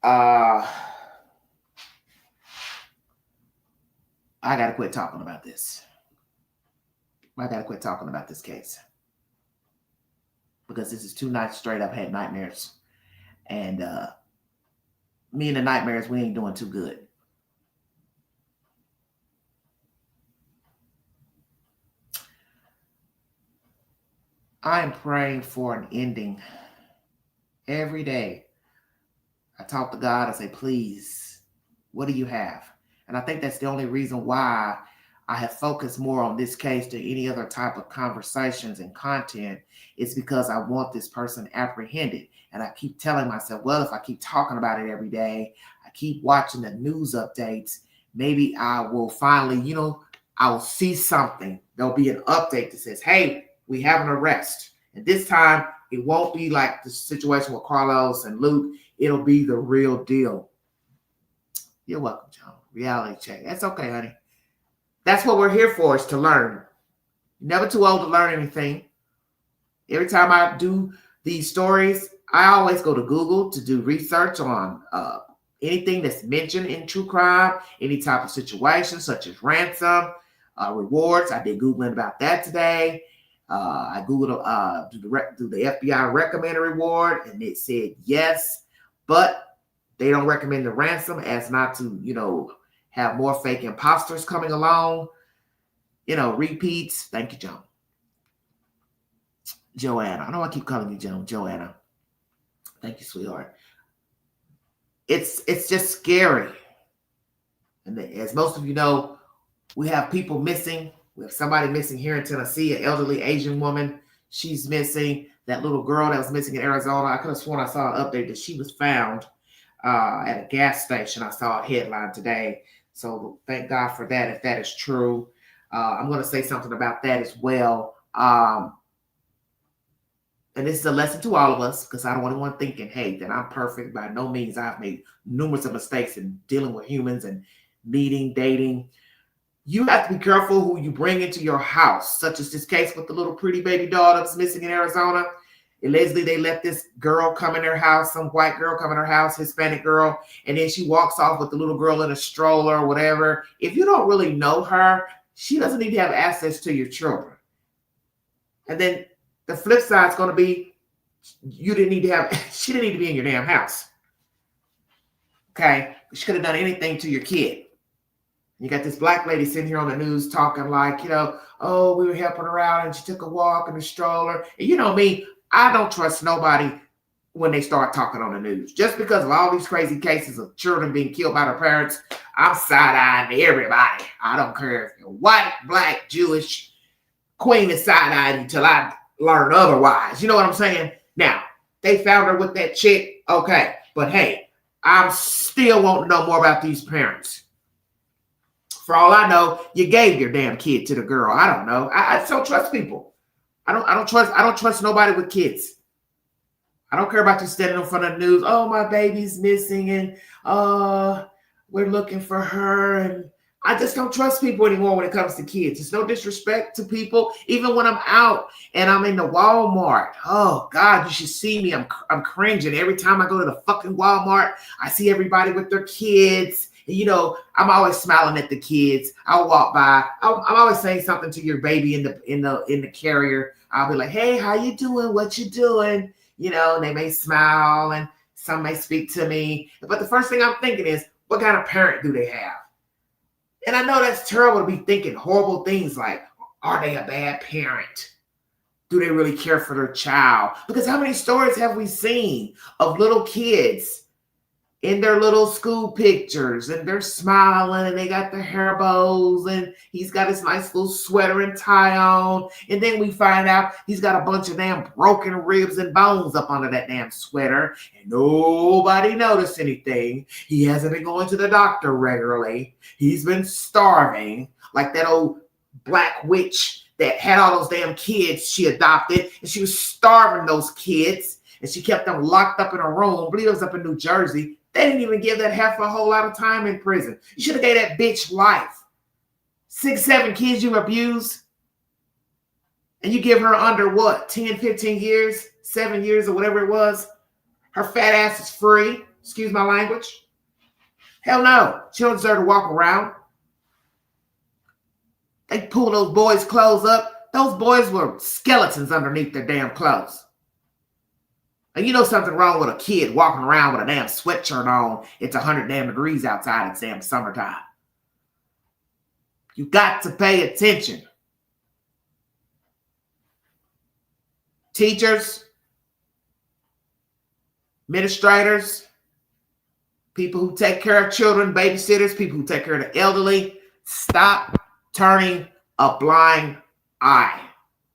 I got to quit talking about this. I got to quit talking about this case. Because this is 2 nights straight I've had nightmares. And me and the nightmares, we ain't doing too good. I am praying for an ending. Every day, I talk to God. I say, please, what do you have? And I think that's the only reason why I have focused more on this case than any other type of conversations and content. It's because I want this person apprehended. And I keep telling myself, well, if I keep talking about it every day, I keep watching the news updates, maybe I will finally, I'll see something. There'll be an update that says, hey, we have an arrest. And this time, it won't be like the situation with Carlos and Luke. It'll be the real deal. You're welcome, John. Reality check. That's okay, honey. That's what we're here for, is to learn. You're never too old to learn anything. Every time I do these stories, I always go to Google to do research on anything that's mentioned in true crime, any type of situation such as ransom, rewards. I did Googling about that today. I Googled do the FBI recommend a reward, and it said yes, but they don't recommend the ransom as not to, have more fake imposters coming along, repeats. Thank you, Joan. Joanna. I know I keep calling you Joan. Joanna. Thank you, sweetheart. It's just scary. And as most of you know, we have people missing. We have somebody missing here in Tennessee, an elderly Asian woman. She's missing. That little girl that was missing in Arizona. I could have sworn I saw an update that she was found at a gas station. I saw a headline today. So thank God for that, if that is true. I'm going to say something about that as well. And this is a lesson to all of us, because I don't want anyone thinking, hey, that I'm perfect. By no means. I've made numerous of mistakes in dealing with humans and meeting, dating. You have to be careful who you bring into your house, such as this case with the little pretty baby doll that's missing in Arizona. Allegedly, they let this girl come in their house, some white girl come in her house, Hispanic girl, and then she walks off with the little girl in a stroller or whatever. If you don't really know her, she doesn't need to have access to your children. And then the flip side is going to be, she didn't need to be in your damn house. Okay? She could have done anything to your kid. You got this black lady sitting here on the news talking like, oh, we were helping her out and she took a walk in a stroller. And you know me, I don't trust nobody when they start talking on the news. Just because of all these crazy cases of children being killed by their parents, I'm side-eyeing everybody. I don't care if you're white, black, Jewish. Queen is side-eyeing until I learn otherwise. You know what I'm saying? Now, they found her with that chick. Okay. But hey, I'm still wanting to know more about these parents. For all I know, you gave your damn kid to the girl. I don't know. I just don't trust people. I don't trust nobody with kids. I don't care about you standing in front of the news. Oh, my baby's missing, and we're looking for her. And I just don't trust people anymore when it comes to kids. It's no disrespect to people. Even when I'm out and I'm in the Walmart. Oh God, you should see me. I'm cringing every time I go to the fucking Walmart. I see everybody with their kids. And, I'm always smiling at the kids. I'll walk by. I'm always saying something to your baby in the carrier. I'll be like, "Hey, how you doing? What you doing?" And they may smile and some may speak to me. But the first thing I'm thinking is, what kind of parent do they have? And I know that's terrible to be thinking horrible things like, are they a bad parent? Do they really care for their child? Because how many stories have we seen of little kids in their little school pictures, and they're smiling, and they got their hair bows, and he's got his nice little sweater and tie on, and then we find out he's got a bunch of damn broken ribs and bones up under that damn sweater, and nobody noticed anything. He hasn't been going to the doctor regularly. He's been starving, like that old black witch that had all those damn kids she adopted, and she was starving those kids, and she kept them locked up in a room. I believe it was up in New Jersey. They didn't even give that heifer a whole lot of time in prison. You should have gave that bitch life. 6, 7 kids you abuse, and you give her under what, 10, 15 years, 7 years or whatever it was. Her fat ass is free. Excuse my language. Hell no. She don't deserve to walk around. They pull those boys' clothes up. Those boys were skeletons underneath their damn clothes. And you know something wrong with a kid walking around with a damn sweatshirt on. It's 100 damn degrees outside. It's damn summertime. You got to pay attention. Teachers, administrators, people who take care of children, babysitters, people who take care of the elderly, stop turning a blind eye.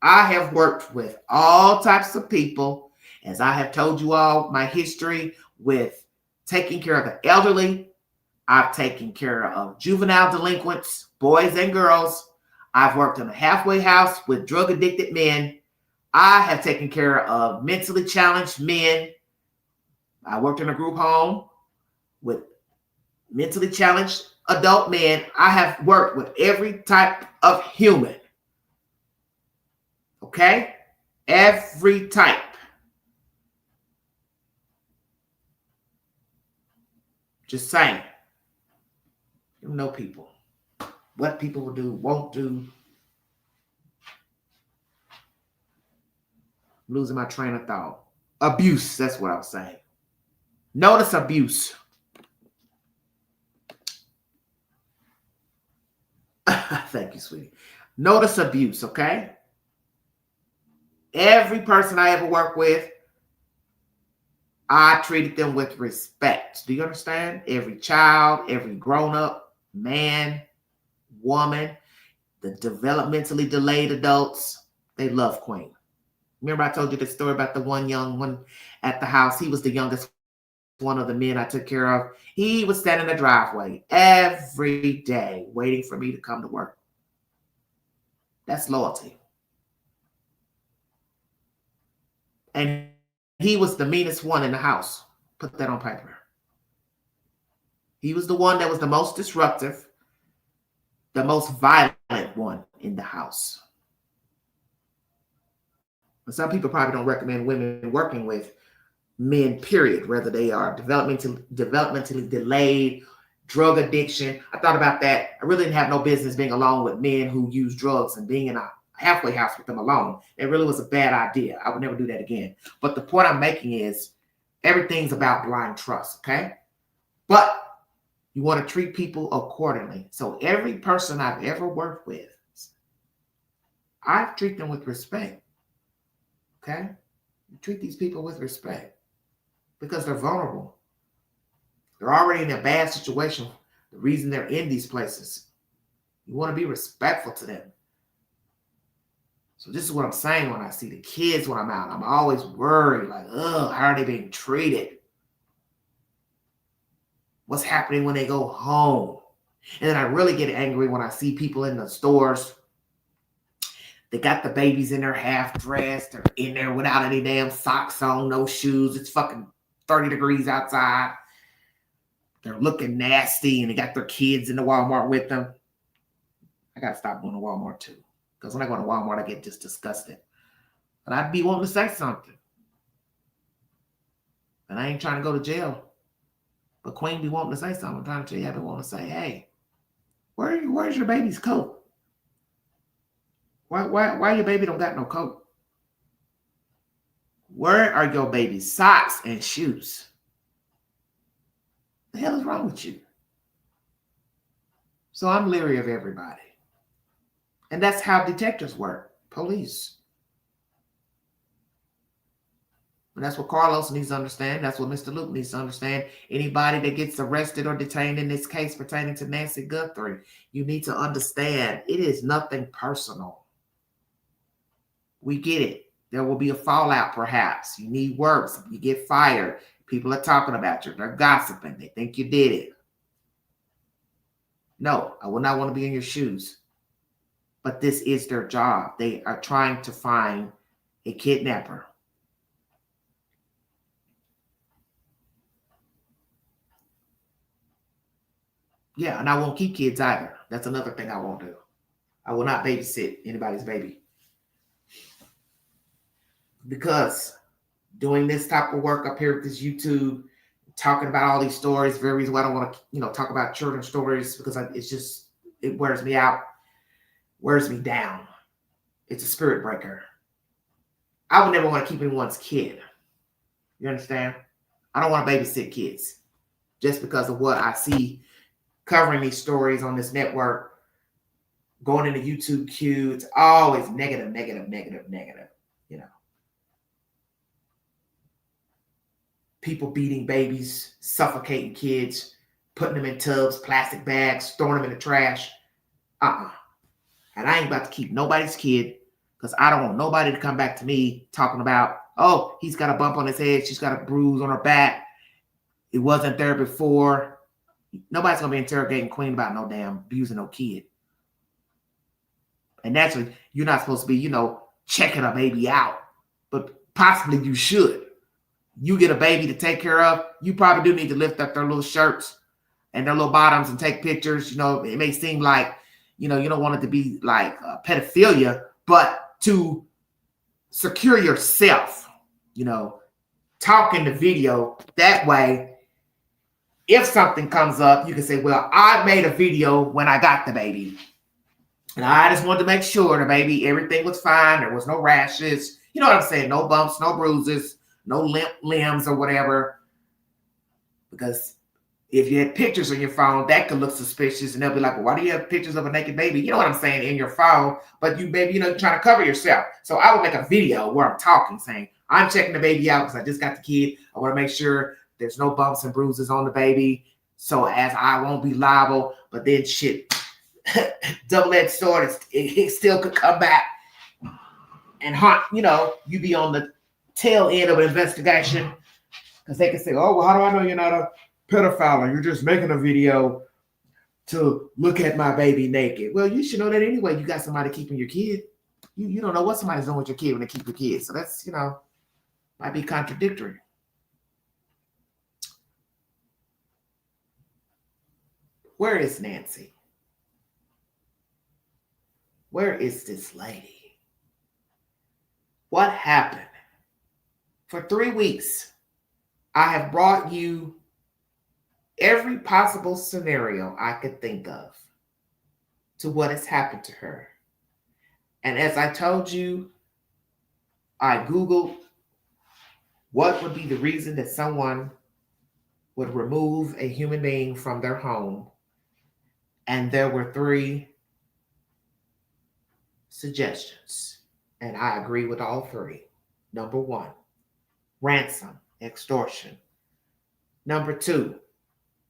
I have worked with all types of people. As I have told you all, my history with taking care of the elderly. I've taken care of juvenile delinquents, boys and girls. I've worked in a halfway house with drug addicted men. I have taken care of mentally challenged men. I worked in a group home with mentally challenged adult men. I have worked with every type of human. Okay? Every type. Just saying. You know people. What people will do, won't do. I'm losing my train of thought. Abuse, that's what I was saying. Notice abuse. Thank you, sweetie. Notice abuse, okay? Every person I ever worked with, I treated them with respect. Do you understand? Every child, every grown-up, man, woman, the developmentally delayed adults, they love Queen. Remember I told you the story about the one young one at the house? He was the youngest one of the men I took care of. He would stand in the driveway every day waiting for me to come to work. That's loyalty. And he was the meanest one in the house. Put that on paper. He was the one that was the most disruptive, the most violent one in the house. And some people probably don't recommend women working with men, period, whether they are developmentally delayed, drug addiction. I thought about that. I really didn't have no business being alone with men who use drugs and being in a halfway house with them alone. It really was a bad idea. I would never do that again. But the point I'm making is everything's about blind trust, okay? But you want to treat people accordingly. So every person I've ever worked with, I treat them with respect, okay? You treat these people with respect because they're vulnerable. They're already in a bad situation. The reason they're in these places. You want to be respectful to them. So this is what I'm saying when I see the kids when I'm out. I'm always worried, like, oh, how are they being treated? What's happening when they go home? And then I really get angry when I see people in the stores. They got the babies in there half dressed. They're in there without any damn socks on, no shoes. It's fucking 30 degrees outside. They're looking nasty and they got their kids in the Walmart with them. I got to stop going to Walmart too. Because when I go to Walmart, I get just disgusted. But I'd be wanting to say something. And I ain't trying to go to jail. But Queen be wanting to say something. I'm trying to tell you, I be wanting to say, hey, where's your baby's coat? Why your baby don't got no coat? Where are your baby's socks and shoes? The hell is wrong with you? So I'm leery of everybody. And that's how detectives work, police. And that's what Carlos needs to understand. That's what Mr. Luke needs to understand. Anybody that gets arrested or detained in this case pertaining to Nancy Guthrie, you need to understand it is nothing personal. We get it. There will be a fallout perhaps. You need work. You get fired. People are talking about you. They're gossiping. They think you did it. No, I would not want to be in your shoes. But this is their job. They are trying to find a kidnapper. Yeah, and I won't keep kids either. That's another thing I won't do. I will not babysit anybody's baby. Because doing this type of work up here with this YouTube, talking about all these stories, very reason why I don't want to, talk about children's stories because it wears me out, wears me down. It's a spirit breaker. I would never want to keep anyone's kid. You understand? I don't want to babysit kids just because of what I see covering these stories on this network, going into YouTube queue. It's always negative. People beating babies, suffocating kids, putting them in tubs, plastic bags, throwing them in the trash. And I ain't about to keep nobody's kid because I don't want nobody to come back to me talking about, oh, he's got a bump on his head. She's got a bruise on her back. It wasn't there before. Nobody's going to be interrogating Queen about no damn abusing no kid. And naturally, you're not supposed to be, checking a baby out. But possibly you should. You get a baby to take care of, you probably do need to lift up their little shirts and their little bottoms and take pictures. It may seem like, you don't want it to be like pedophilia, but to secure yourself, talk in the video. That way, if something comes up, you can say, well, I made a video when I got the baby. And I just wanted to make sure the baby, everything was fine. There was no rashes. You know what I'm saying? No bumps, no bruises, no limp limbs or whatever. Because if you had pictures on your phone, that could look suspicious. And they'll be like, well, why do you have pictures of a naked baby? You know what I'm saying? In your phone. But you, baby, you're trying to cover yourself. So I would make a video where I'm talking, saying, I'm checking the baby out because I just got the kid. I want to make sure there's no bumps and bruises on the baby, so as I won't be liable. But then shit, double-edged sword, it still could come back and haunt, you be on the tail end of an investigation. Because they can say, oh, well, how do I know you're not a pedophile and you're just making a video to look at my baby naked? Well, you should know that anyway. You got somebody keeping your kid. You don't know what somebody's doing with your kid when they keep your kid. So that's, might be contradictory. Where is Nancy? Where is this lady? What happened? For 3 weeks, I have brought you every possible scenario I could think of to what has happened to her. And as I told you, I Googled what would be the reason that someone would remove a human being from their home. And there were 3 suggestions. And I agree with all 3. Number 1, ransom, extortion. Number 2,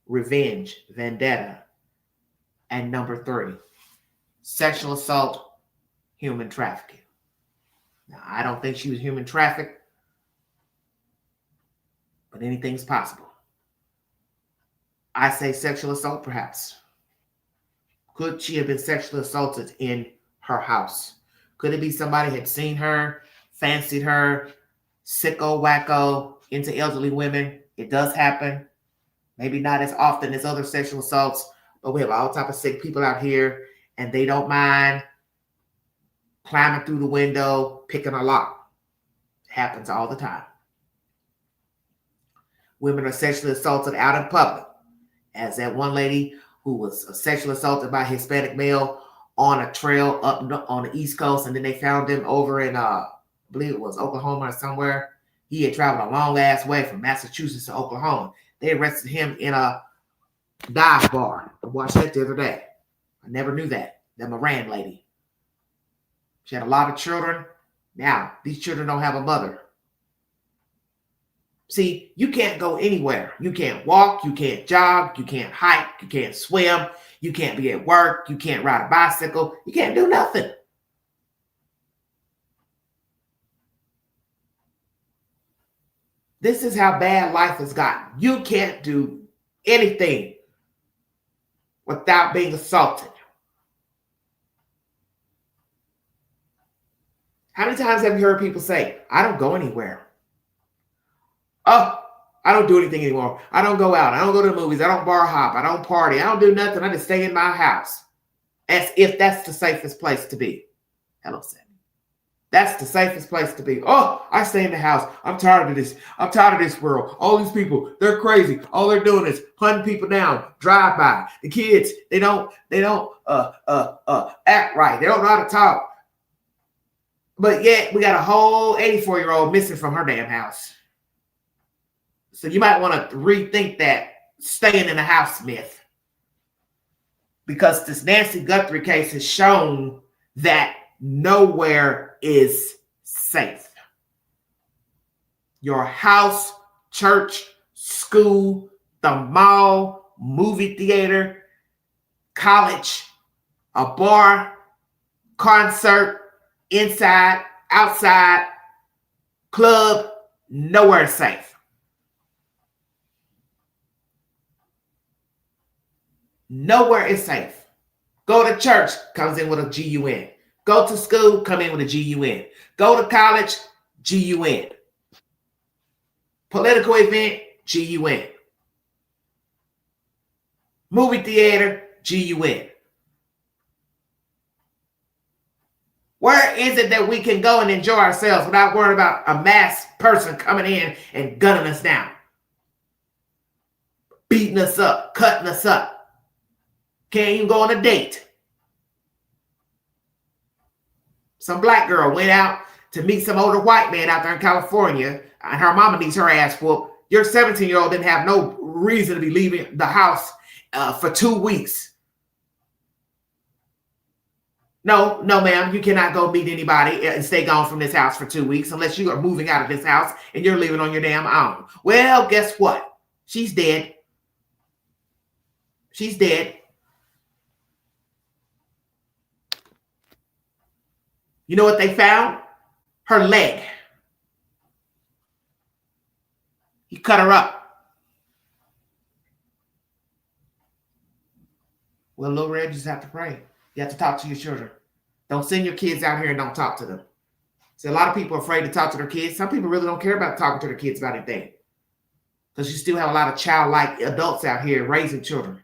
revenge, vendetta. And number 3, sexual assault, human trafficking. Now, I don't think she was human trafficked, but anything's possible. I say sexual assault, perhaps. Could she have been sexually assaulted in her house? Could it be somebody had seen her, fancied her, sicko, wacko, into elderly women? It does happen. Maybe not as often as other sexual assaults, but we have all type of sick people out here, and they don't mind climbing through the window, picking a lock. It happens all the time. Women are sexually assaulted out in public, as that one lady who was sexually assaulted by a Hispanic male on a trail up on the East Coast, and then they found him over in, I believe it was Oklahoma or somewhere. He had traveled a long ass way from Massachusetts to Oklahoma. They arrested him in a dive bar. I watched that the other day. I never knew that. That Moran lady. She had a lot of children. Now, these children don't have a mother. See, you can't go anywhere. You can't walk, you can't jog, you can't hike, you can't swim, you can't be at work, you can't ride a bicycle, you can't do nothing. This is how bad life has gotten. You can't do anything without being assaulted. How many times have you heard people say, I don't go anywhere? Oh, I don't do anything anymore. I don't go out. I don't go to the movies. I don't bar hop. I don't party. I don't do nothing. I just stay in my house. As if that's the safest place to be. Hello, Sammy. That's the safest place to be. Oh, I stay in the house. I'm tired of this. I'm tired of this world. All these people, they're crazy. All they're doing is hunting people down, drive by. The kids, they don't act right. They don't know how to talk. But yet we got a whole 84-year-old missing from her damn house. So you might want to rethink that staying in the house myth. Because this Nancy Guthrie case has shown that nowhere is safe. Your house, church, school, the mall, movie theater, college, a bar, concert, inside, outside, club, nowhere is safe. Nowhere is safe. Go to church, comes in with a GUN. Go to school, come in with a GUN. Go to college, GUN. Political event, GUN. Movie theater, GUN. Where is it that we can go and enjoy ourselves without worrying about a masked person coming in and gunning us down, beating us up, cutting us up? Can't even go on a date. Some black girl went out to meet some older white man out there in California, and her mama needs her ass whooped. Your 17-year-old didn't have no reason to be leaving the house for 2 weeks. No, ma'am, you cannot go meet anybody and stay gone from this house for 2 weeks unless you are moving out of this house and you're leaving on your damn own. Well, guess what? She's dead. She's dead. You know what they found? Her leg. He cut her up. Well, little Red, you just have to pray. You have to talk to your children. Don't send your kids out here and don't talk to them. See, a lot of people are afraid to talk to their kids. Some people really don't care about talking to their kids about anything. Because you still have a lot of childlike adults out here raising children.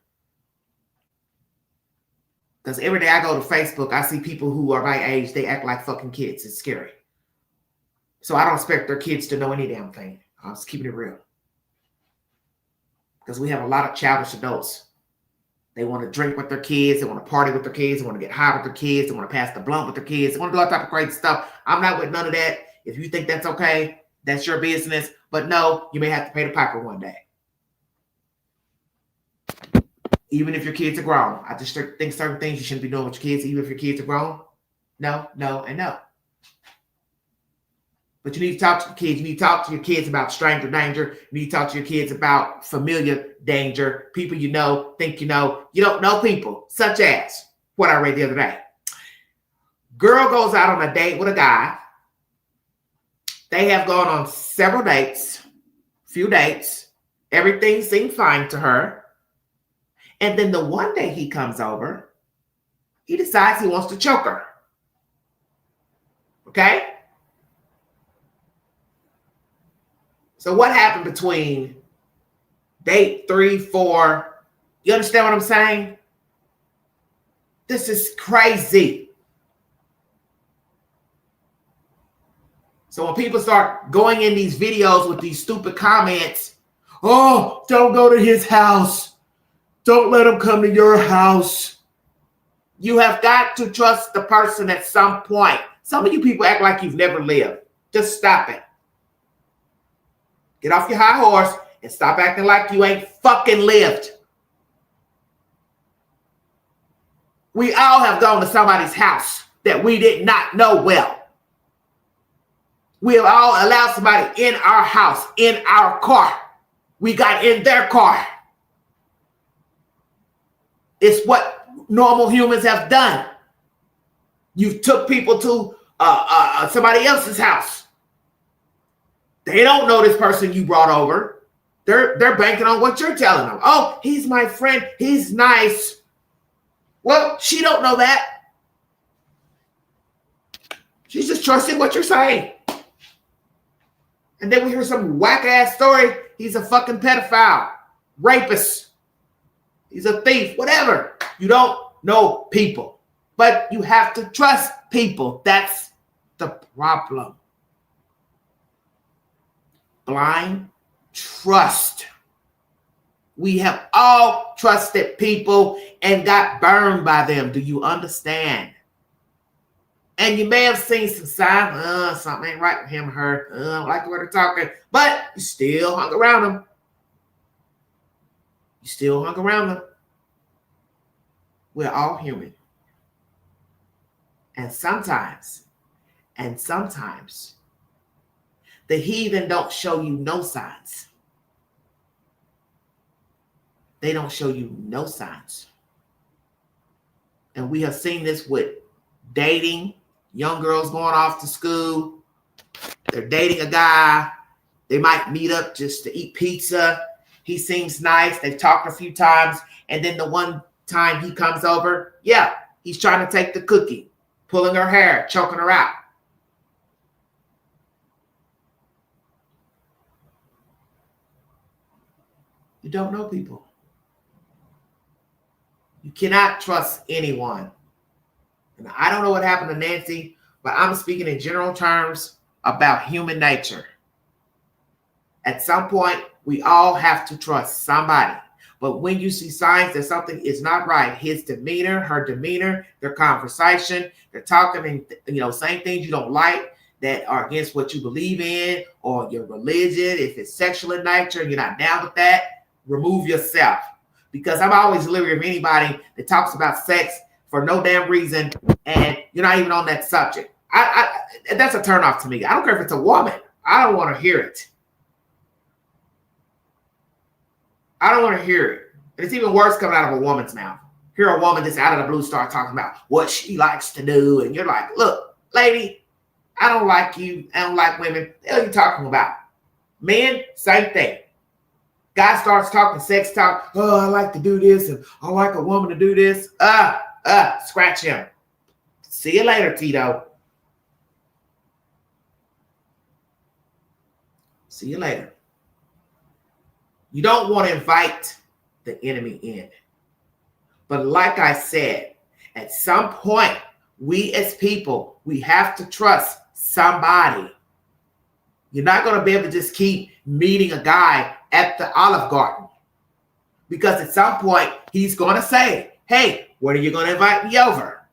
Because every day I go to Facebook, I see people who are my age, they act like fucking kids. It's scary. So I don't expect their kids to know any damn thing. I'm just keeping it real. Because we have a lot of childish adults. They want to drink with their kids. They want to party with their kids. They want to get high with their kids. They want to pass the blunt with their kids. They want to do all type of crazy stuff. I'm not with none of that. If you think that's okay, that's your business. But no, you may have to pay the piper one day. Even if your kids are grown. I just think certain things you shouldn't be doing with your kids, even if your kids are grown. No, and no. But you need to talk to your kids. You need to talk to your kids about stranger danger. You need to talk to your kids about familiar danger. People you know, think you know. You don't know people, such as what I read the other day. Girl goes out on a date with a guy. They have gone on several dates, few dates. Everything seemed fine to her. And then the one day he comes over, he decides he wants to choke her. Okay? So what happened between date 3, 4? You understand what I'm saying? This is crazy. So when people start going in these videos with these stupid comments, oh, don't go to his house. Don't let him come to your house. You have got to trust the person at some point. Some of you people act like you've never lived. Just stop it. Get off your high horse and stop acting like you ain't fucking lived. We all have gone to somebody's house that we did not know well. We have all allowed somebody in our house, in our car. We got in their car. It's what normal humans have done. You took people to somebody else's house. They don't know this person you brought over. They're banking on what you're telling them. Oh, he's my friend. He's nice. Well, she don't know that. She's just trusting what you're saying. And then we hear some whack-ass story. He's a fucking pedophile, rapist. He's a thief, whatever. You don't know people. But you have to trust people. That's the problem. Blind trust. We have all trusted people and got burned by them. Do you understand? And you may have seen some signs, something ain't right with him or her. I don't like the way they're talking. But you still hung around them. You still hung around them. We're all human. And sometimes, the heathen don't show you no signs. They don't show you no signs. And we have seen this with dating, young girls going off to school. They're dating a guy. They might meet up just to eat pizza. He seems nice. They've talked a few times. And then the one time he comes over, yeah, he's trying to take the cookie, pulling her hair, choking her out. You don't know people. You cannot trust anyone. And I don't know what happened to Nancy, but I'm speaking in general terms about human nature. At some point, we all have to trust somebody. But when you see signs that something is not right, his demeanor, her demeanor, their conversation, they're talking and saying things you don't like that are against what you believe in or your religion, if it's sexual in nature and you're not down with that, remove yourself. Because I'm always leery of anybody that talks about sex for no damn reason and you're not even on that subject. That's a turnoff to me. I don't care if it's a woman. I don't want to hear it. I don't want to hear it. And it's even worse coming out of a woman's mouth. Hear a woman just out of the blue start talking about what she likes to do. And you're like, look, lady, I don't like you. I don't like women. What the hell are you talking about? Men, same thing. Guy starts talking sex talk. Oh, I like to do this. And I like a woman to do this. Scratch him. See you later, Tito. See you later. You don't want to invite the enemy in. But like I said, at some point, we as people, we have to trust somebody. You're not going to be able to just keep meeting a guy at the Olive Garden. Because at some point, he's going to say, hey, when are you going to invite me over?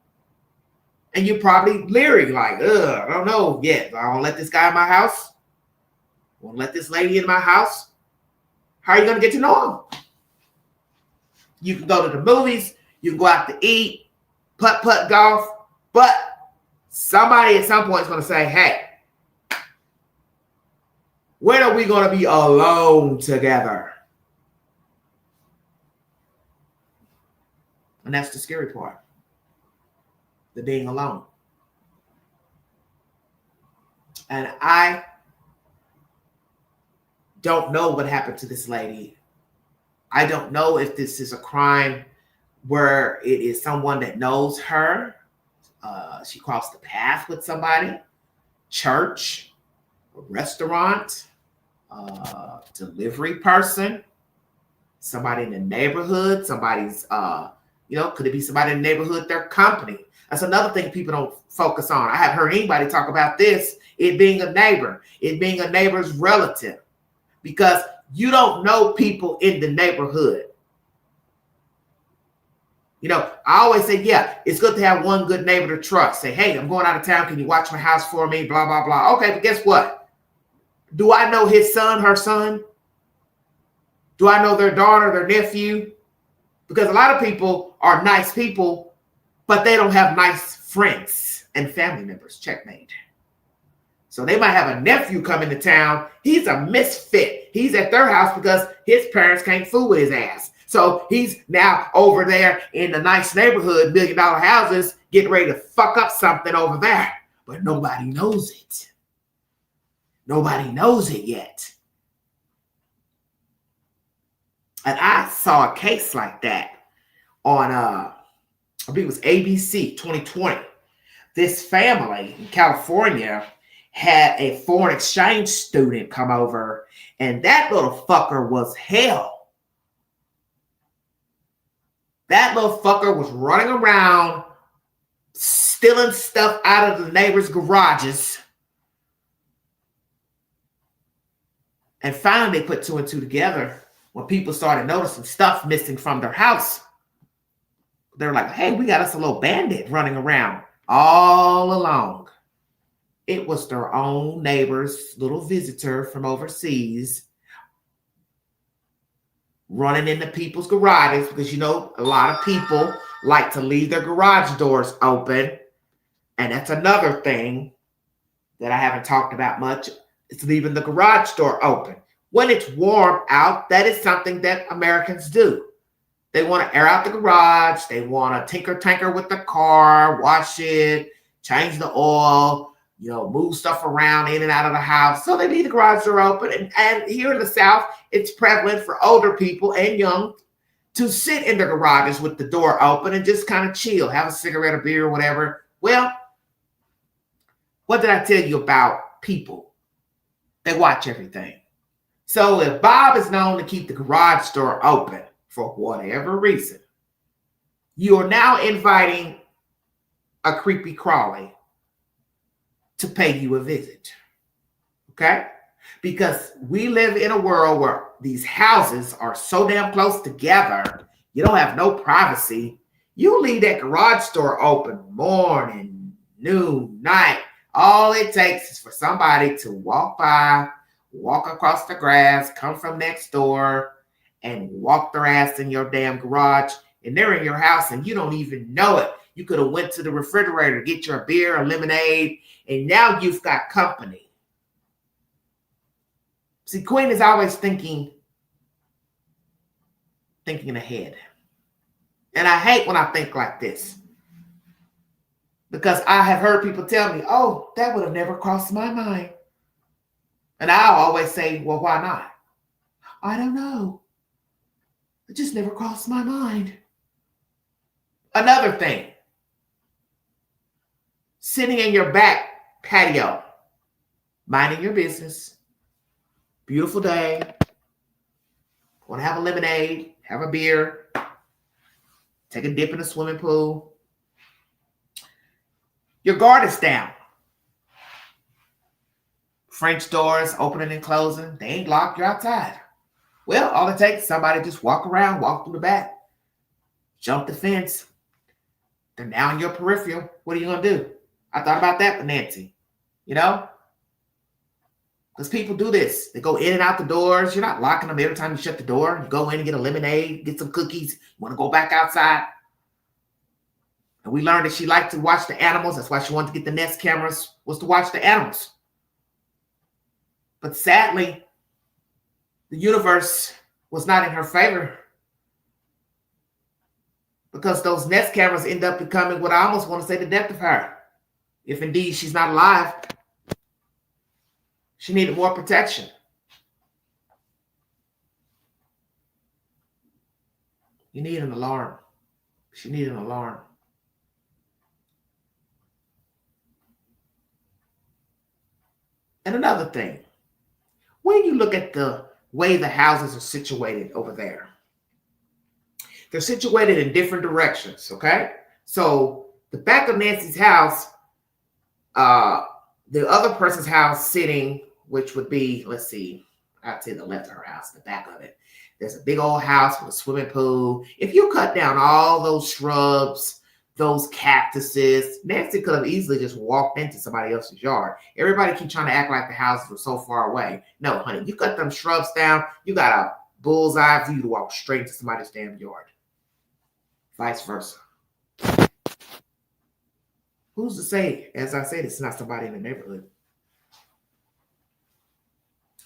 And you're probably leery, like, I don't know yet. I won't let this guy in my house. I won't let this lady in my house. How are you going to get to know him? You can go to the movies. You can go out to eat, putt golf. But somebody at some point is going to say, hey, when are we going to be alone together? And that's the scary part. The being alone. And I don't know what happened to this lady. I don't know if this is a crime where it is someone that knows her. She crossed the path with somebody. Church, a restaurant, delivery person, somebody in the neighborhood, somebody's, could it be somebody in the neighborhood, their company? That's another thing people don't focus on. I haven't heard anybody talk about this, it being a neighbor, it being a neighbor's relative. Because you don't know people in the neighborhood. I always say, yeah, it's good to have one good neighbor to trust. Say, hey, I'm going out of town. Can you watch my house for me? Blah, blah, blah. Okay, but guess what? Do I know his son, her son? Do I know their daughter, their nephew? Because a lot of people are nice people, but they don't have nice friends and family members. Checkmate. So they might have a nephew come into town. He's a misfit. He's at their house because his parents can't fool with his ass. So he's now over there in the nice neighborhood, $1 million houses, getting ready to fuck up something over there. But nobody knows it. Nobody knows it yet. And I saw a case like that on, I believe it was ABC 2020. This family in California had a foreign exchange student come over, and that little fucker was hell. That little fucker was running around, stealing stuff out of the neighbors' garages. And finally, they put two and two together when people started noticing stuff missing from their house. They're like, hey, we got us a little bandit running around all along. It was their own neighbor's little visitor from overseas running into people's garages because, a lot of people like to leave their garage doors open. And that's another thing that I haven't talked about much. It's leaving the garage door open. When it's warm out, that is something that Americans do. They want to air out the garage. They want to tinker with the car, wash it, change the oil, move stuff around in and out of the house. So they leave the garage door open. And here in the South, it's prevalent for older people and young to sit in their garages with the door open and just kind of chill, have a cigarette, a beer, or whatever. Well, what did I tell you about people? They watch everything. So if Bob is known to keep the garage door open for whatever reason, you are now inviting a creepy crawly to pay you a visit. Okay? Because we live in a world where these houses are so damn close together, you don't have no privacy. You leave that garage door open morning, noon, night. All it takes is for somebody to walk by, walk across the grass, come from next door, and walk their ass in your damn garage, and they're in your house and you don't even know it. You could have went to the refrigerator, get your beer or lemonade, and now you've got company. See, Queen is always thinking ahead. And I hate when I think like this. Because I have heard people tell me, oh, that would have never crossed my mind. And I'll always say, well, why not? I don't know. It just never crossed my mind. Another thing. Sitting in your back patio, minding your business. Beautiful day. Want to have a lemonade, have a beer, take a dip in the swimming pool. Your guard is down. French doors opening and closing. They ain't locked. You're outside. Well, all it takes is somebody just walk around, walk through the back, jump the fence. They're now in your peripheral. What are you going to do? I thought about that with Nancy. You know? Because people do this. They go in and out the doors. You're not locking them every time you shut the door. You go in and get a lemonade, get some cookies. You want to go back outside. And we learned that she liked to watch the animals. That's why she wanted to get the Nest cameras, was to watch the animals. But sadly, the universe was not in her favor. Because those Nest cameras end up becoming what I almost want to say the death of her. If indeed she's not alive. She needed more protection. You need an alarm. She needed an alarm. And another thing, when you look at the way the houses are situated over there, they're situated in different directions, okay? So the back of Nancy's house, the other person's house sitting, which would be, let's see, I'd say the left of her house, the back of it. There's a big old house with a swimming pool. If you cut down all those shrubs, those cactuses, Nancy could have easily just walked into somebody else's yard. Everybody keep trying to act like the houses were so far away. No, honey, you cut them shrubs down, you got a bullseye for you to walk straight to somebody's damn yard. Vice versa. Who's to say, as I said, it's not somebody in the neighborhood?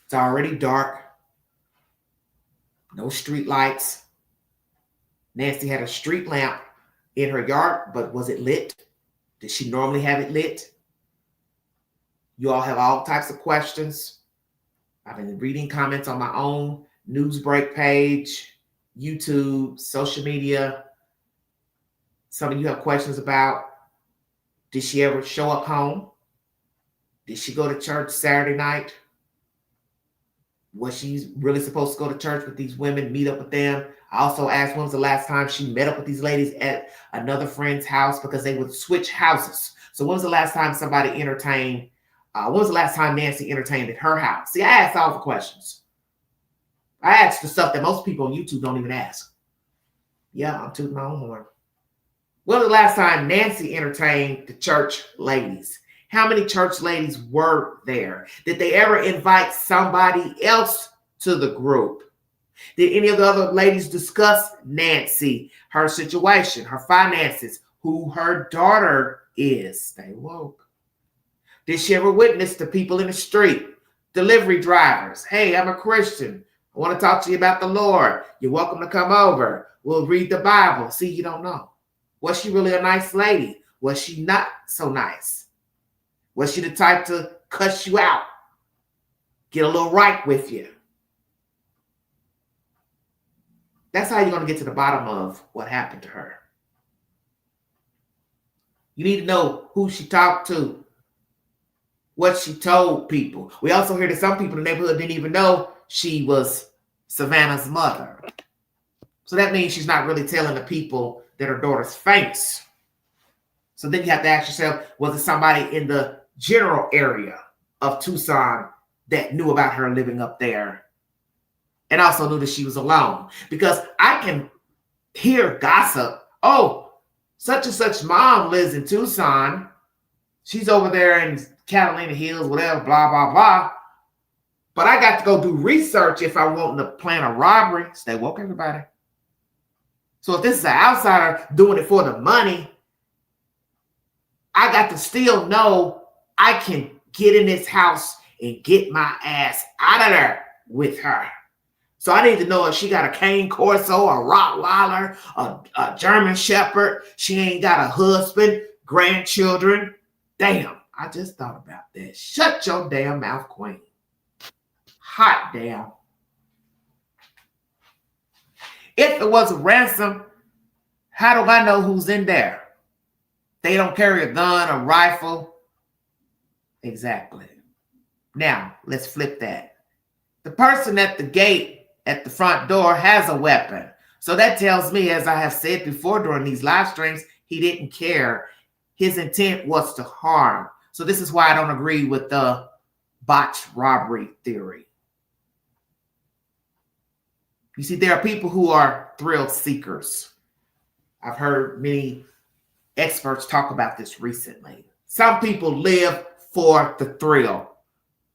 It's already dark. No street lights. Nancy had a street lamp in her yard, but was it lit? Did she normally have it lit? You all have all types of questions. I've been reading comments on my own news break page, YouTube, social media. Some of you have questions about, did she ever show up home? Did she go to church Saturday night? Was she really supposed to go to church with these women, meet up with them? I also asked when was the last time she met up with these ladies at another friend's house, because they would switch houses. So when was the last time somebody entertained? When was the last time Nancy entertained at her house? See, I asked all the questions. I asked the stuff that most people on YouTube don't even ask. Yeah, I'm tooting my own horn. When was the last time Nancy entertained the church ladies? How many church ladies were there? Did they ever invite somebody else to the group? Did any of the other ladies discuss Nancy, her situation, her finances, who her daughter is? Stay woke. Did she ever witness to people in the street, delivery drivers? Hey, I'm a Christian. I want to talk to you about the Lord. You're welcome to come over. We'll read the Bible. See, you don't know. Was she really a nice lady? Was she not so nice? Was she the type to cuss you out? Get a little right with you? That's how you're going to get to the bottom of what happened to her. You need to know who she talked to, what she told people. We also hear that some people in the neighborhood didn't even know she was Savannah's mother. So that means she's not really telling the people that her daughter's famous. So then you have to ask yourself, was it somebody in the general area of Tucson that knew about her living up there and also knew that she was alone. Because I can hear gossip. Oh, such and such mom lives in Tucson. She's over there in Catalina Hills, whatever, blah, blah, blah. But I got to go do research if I want to plan a robbery. Stay woke, everybody. So if this is an outsider doing it for the money, I got to still know I can get in this house and get my ass out of there with her. So I need to know if she got a cane corso, a Rottweiler, a German Shepherd. She ain't got a husband, grandchildren. Damn, I just thought about that. Shut your damn mouth, queen. Hot damn. If it was a ransom, how do I know who's in there? They don't carry a gun, a rifle. Exactly. Now, let's flip that. The person at the gate, at the front door, has a weapon. So that tells me, as I have said before during these live streams, he didn't care. His intent was to harm. So this is why I don't agree with the botched robbery theory. You see, there are people who are thrill seekers. I've heard many experts talk about this recently. Some people live for the thrill,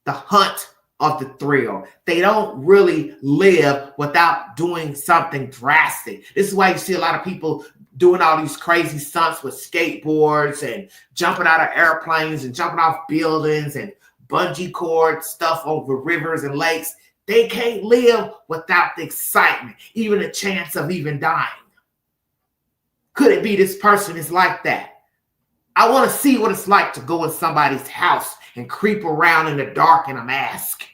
the hunt of the thrill. They don't really live without doing something drastic. This is why you see a lot of people doing all these crazy stunts with skateboards and jumping out of airplanes and jumping off buildings and bungee cord stuff over rivers and lakes. They can't live without the excitement, even the chance of even dying. Could it be this person is like that? I want to see what it's like to go in somebody's house and creep around in the dark in a mask.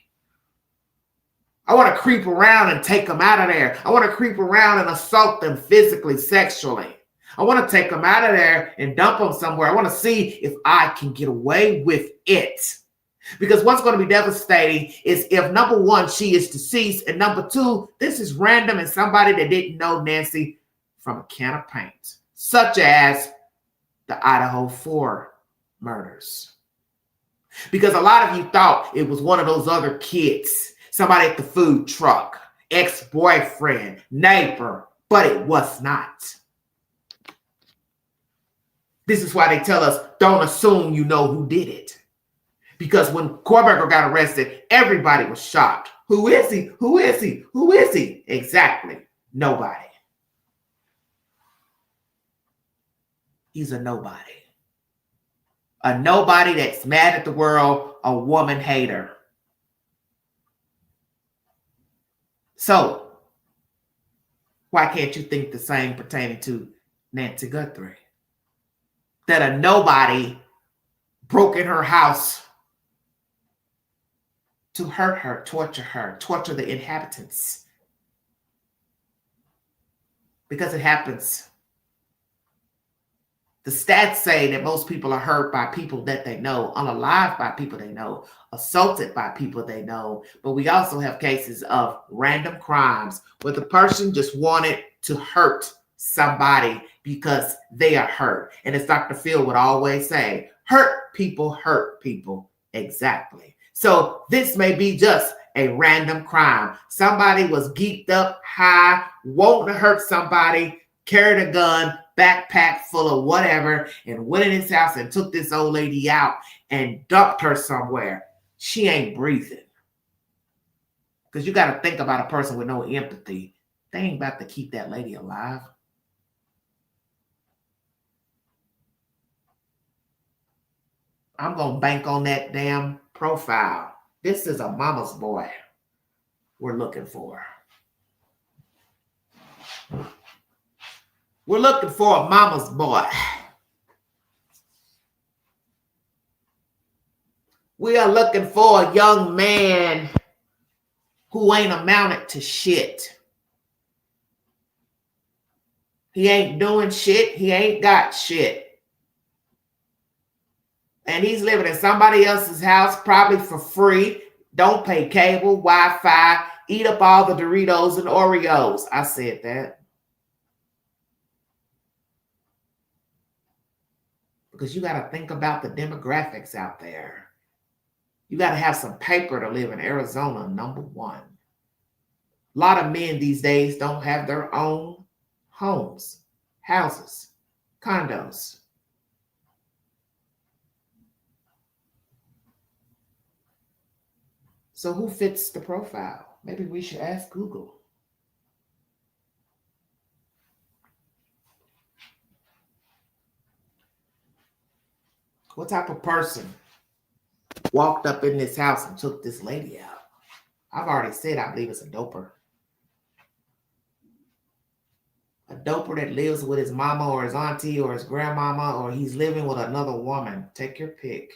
I want to creep around and take them out of there. I want to creep around and assault them physically, sexually. I want to take them out of there and dump them somewhere. I want to see if I can get away with it. Because what's going to be devastating is if, number one, she is deceased, and number two, this is random and somebody that didn't know Nancy from a can of paint, such as the Idaho 4 murders. Because a lot of you thought it was one of those other kids, somebody at the food truck, ex-boyfriend, neighbor, but it was not. This is why they tell us, don't assume you know who did it. Because when Kohlberger got arrested, everybody was shocked. Who is he? Who is he? Who is he? Exactly. Nobody. He's a nobody. A nobody that's mad at the world, a woman hater. So, why can't you think the same pertaining to Nancy Guthrie? That a nobody broke in her house to hurt her, torture the inhabitants. Because it happens. The stats say that most people are hurt by people that they know, unalived by people they know, assaulted by people they know. But we also have cases of random crimes where the person just wanted to hurt somebody because they are hurt. And as Dr. Phil would always say, hurt people. Exactly. So this may be just a random crime. Somebody was geeked up, high, wanting to hurt somebody, carried a gun, backpack full of whatever, and went in his house and took this old lady out and dumped her somewhere. She ain't breathing. Because you got to think about a person with no empathy. They ain't about to keep that lady alive. I'm going to bank on that damn profile. This is a mama's boy we're looking for. We're looking for a mama's boy. We are looking for a young man who ain't amounted to shit. He ain't doing shit. He ain't got shit. And he's living in somebody else's house, probably for free. Don't pay cable, Wi-Fi, eat up all the Doritos and Oreos. I said that. because you got to think about the demographics out there. You got to have some paper to live in Arizona, number one. A lot of men these days don't have their own homes, houses, condos. So who fits the profile? Maybe we should ask Google. What type of person walked up in this house and took this lady out? I've already said I believe it's a doper. A doper that lives with his mama or his auntie or his grandmama, or he's living with another woman. Take your pick.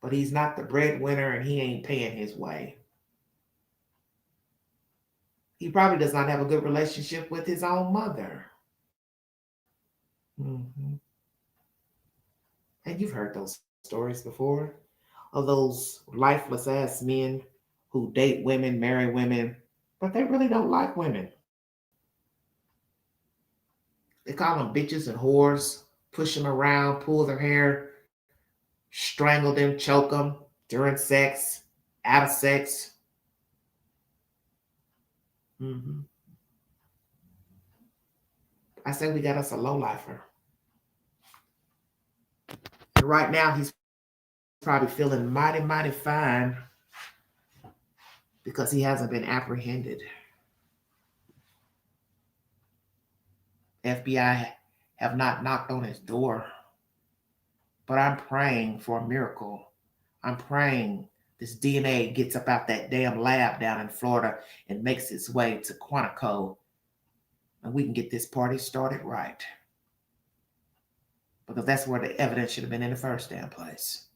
But he's not the breadwinner and he ain't paying his way. He probably does not have a good relationship with his own mother. Mm-hmm. And you've heard those stories before of those lifeless ass men who date women, marry women, but they really don't like women. They call them bitches and whores, push them around, pull their hair, strangle them, choke them during sex, out of sex. Mm-hmm. I say we got us a lowlifer. And right now he's probably feeling mighty, mighty fine because he hasn't been apprehended. FBI have not knocked on his door, but I'm praying for a miracle. I'm praying this DNA gets up out that damn lab down in Florida and makes its way to Quantico, and we can get this party started right. Because that's where the evidence should have been in the first damn place.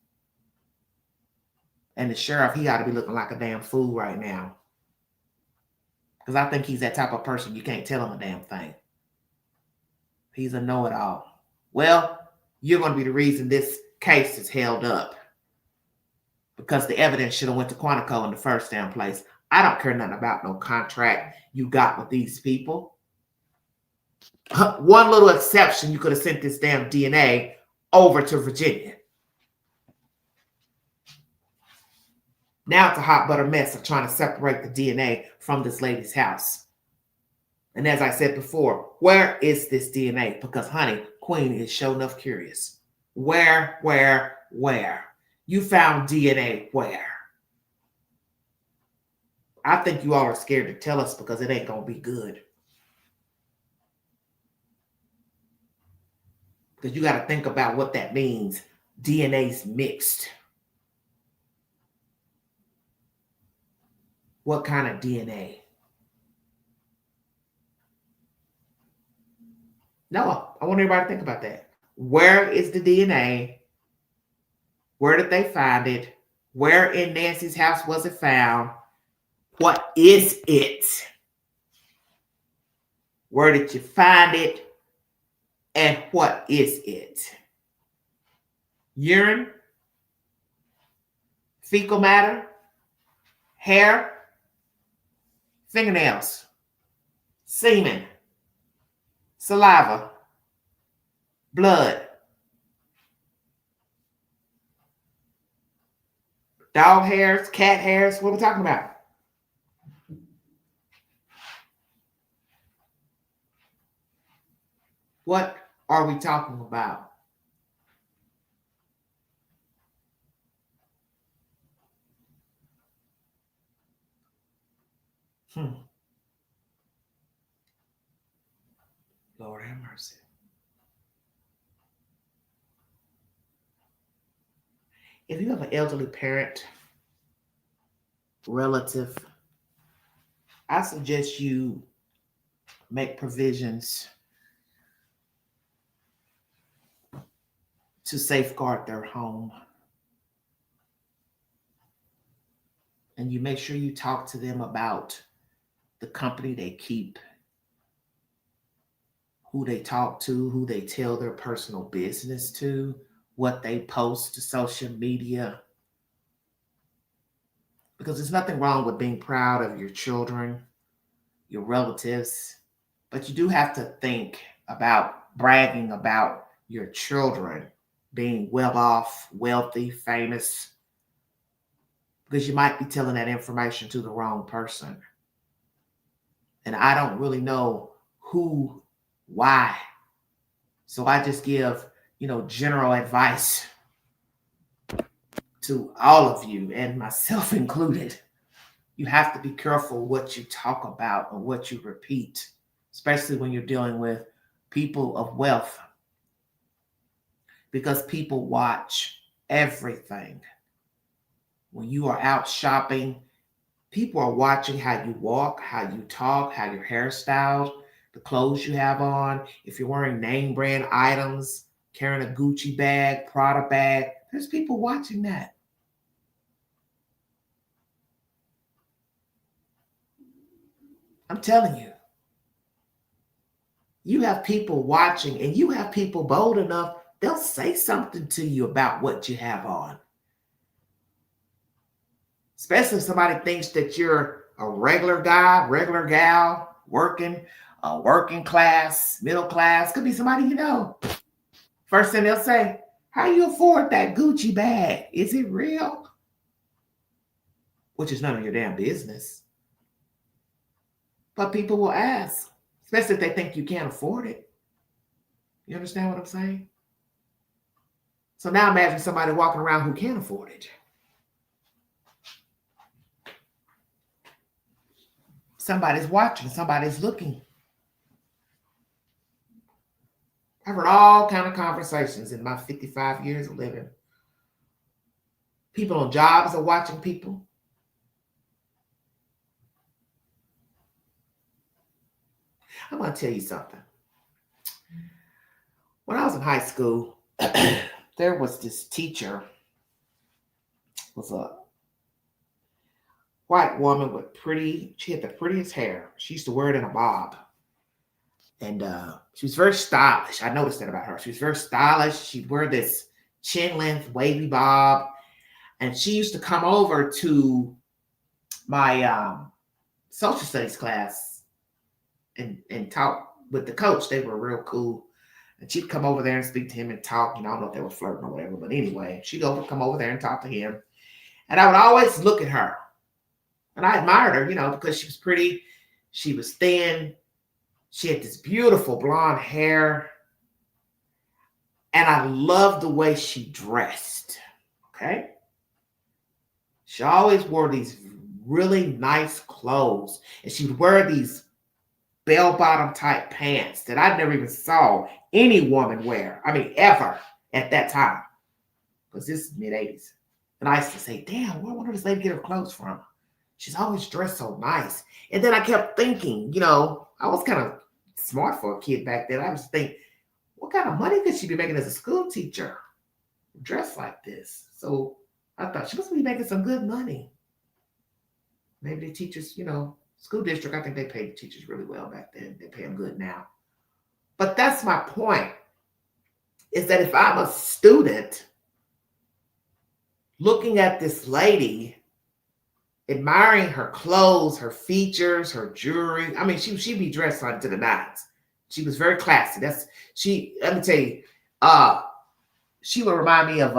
And the sheriff, he ought to be looking like a damn fool right now. Because I think he's that type of person you can't tell him a damn thing. He's a know-it-all. Well, you're going to be the reason this case is held up. Because the evidence should have went to Quantico in the first damn place. I don't care nothing about no contract you got with these people. One little exception, you could have sent this damn DNA over to Virginia. Now it's a hot butter mess of trying to separate the DNA from this lady's house. And as I said before, where is this DNA? Because, honey, Queen is sure enough curious. Where? You found DNA where? I think you all are scared to tell us because it ain't going to be good. Because you got to think about what that means. DNA's mixed. What kind of DNA? No, I want everybody to think about that. Where is the DNA? Where did they find it? Where in Nancy's house was it found? What is it? Where did you find it? And what is it? Urine? Fecal matter? Hair? Fingernails? Semen? Saliva? Blood? Dog hairs? Cat hairs? What are we talking about? What are we talking about? Lord have mercy. If you have an elderly parent, relative, I suggest you make provisions to safeguard their home. And you make sure you talk to them about the company they keep, who they talk to, who they tell their personal business to, what they post to social media. Because there's nothing wrong with being proud of your children, your relatives, but you do have to think about bragging about your children being well off, wealthy, famous, because you might be telling that information to the wrong person. And I don't really know who, why. So I just give, general advice to all of you, and myself included. You have to be careful what you talk about or what you repeat, especially when you're dealing with people of wealth, because people watch everything. When you are out shopping, people are watching how you walk, how you talk, how your hairstyle, the clothes you have on. If you're wearing name brand items, carrying a Gucci bag, Prada bag, there's people watching that. I'm telling you. You have people watching, and you have people bold enough, they'll say something to you about what you have on. Especially if somebody thinks that you're a regular guy, regular gal, working class, middle class. Could be somebody you know. First thing they'll say, how you afford that Gucci bag? Is it real? Which is none of your damn business. But people will ask, especially if they think you can't afford it. You understand what I'm saying? So now imagine somebody walking around who can't afford it. Somebody's watching, somebody's looking. I've heard all kind of conversations in my 55 years of living. People on jobs are watching people. I'm going to tell you something. When I was in high school, there was this teacher, was a white woman with she had the prettiest hair. She used to wear it in a bob. And she was very stylish. I noticed that about her. She was very stylish. She'd wear this chin length wavy bob. And she used to come over to my social studies class and talk with the coach. They were real cool. And she'd come over there and speak to him and talk. I don't know if they were flirting or whatever. But anyway, she'd come over there and talk to him. And I would always look at her. And I admired her, because she was pretty. She was thin. She had this beautiful blonde hair. And I loved the way she dressed. Okay? She always wore these really nice clothes. And she would wear these bell-bottom type pants that I never even saw any woman wear. I mean, ever at that time. Because this is mid-'80s. And I used to say, damn, where did this lady get her clothes from? She's always dressed so nice. And then I kept thinking, I was kind of smart for a kid back then. I was thinking, what kind of money could she be making as a school teacher? Dressed like this. So I thought she must be making some good money. Maybe the teachers, school district, I think they paid the teachers really well back then. They pay them good now. But that's my point, is that if I'm a student looking at this lady, admiring her clothes, her features, her jewelry. I mean, she'd be dressed like to the nines. She was very classy. Let me tell you, she would remind me of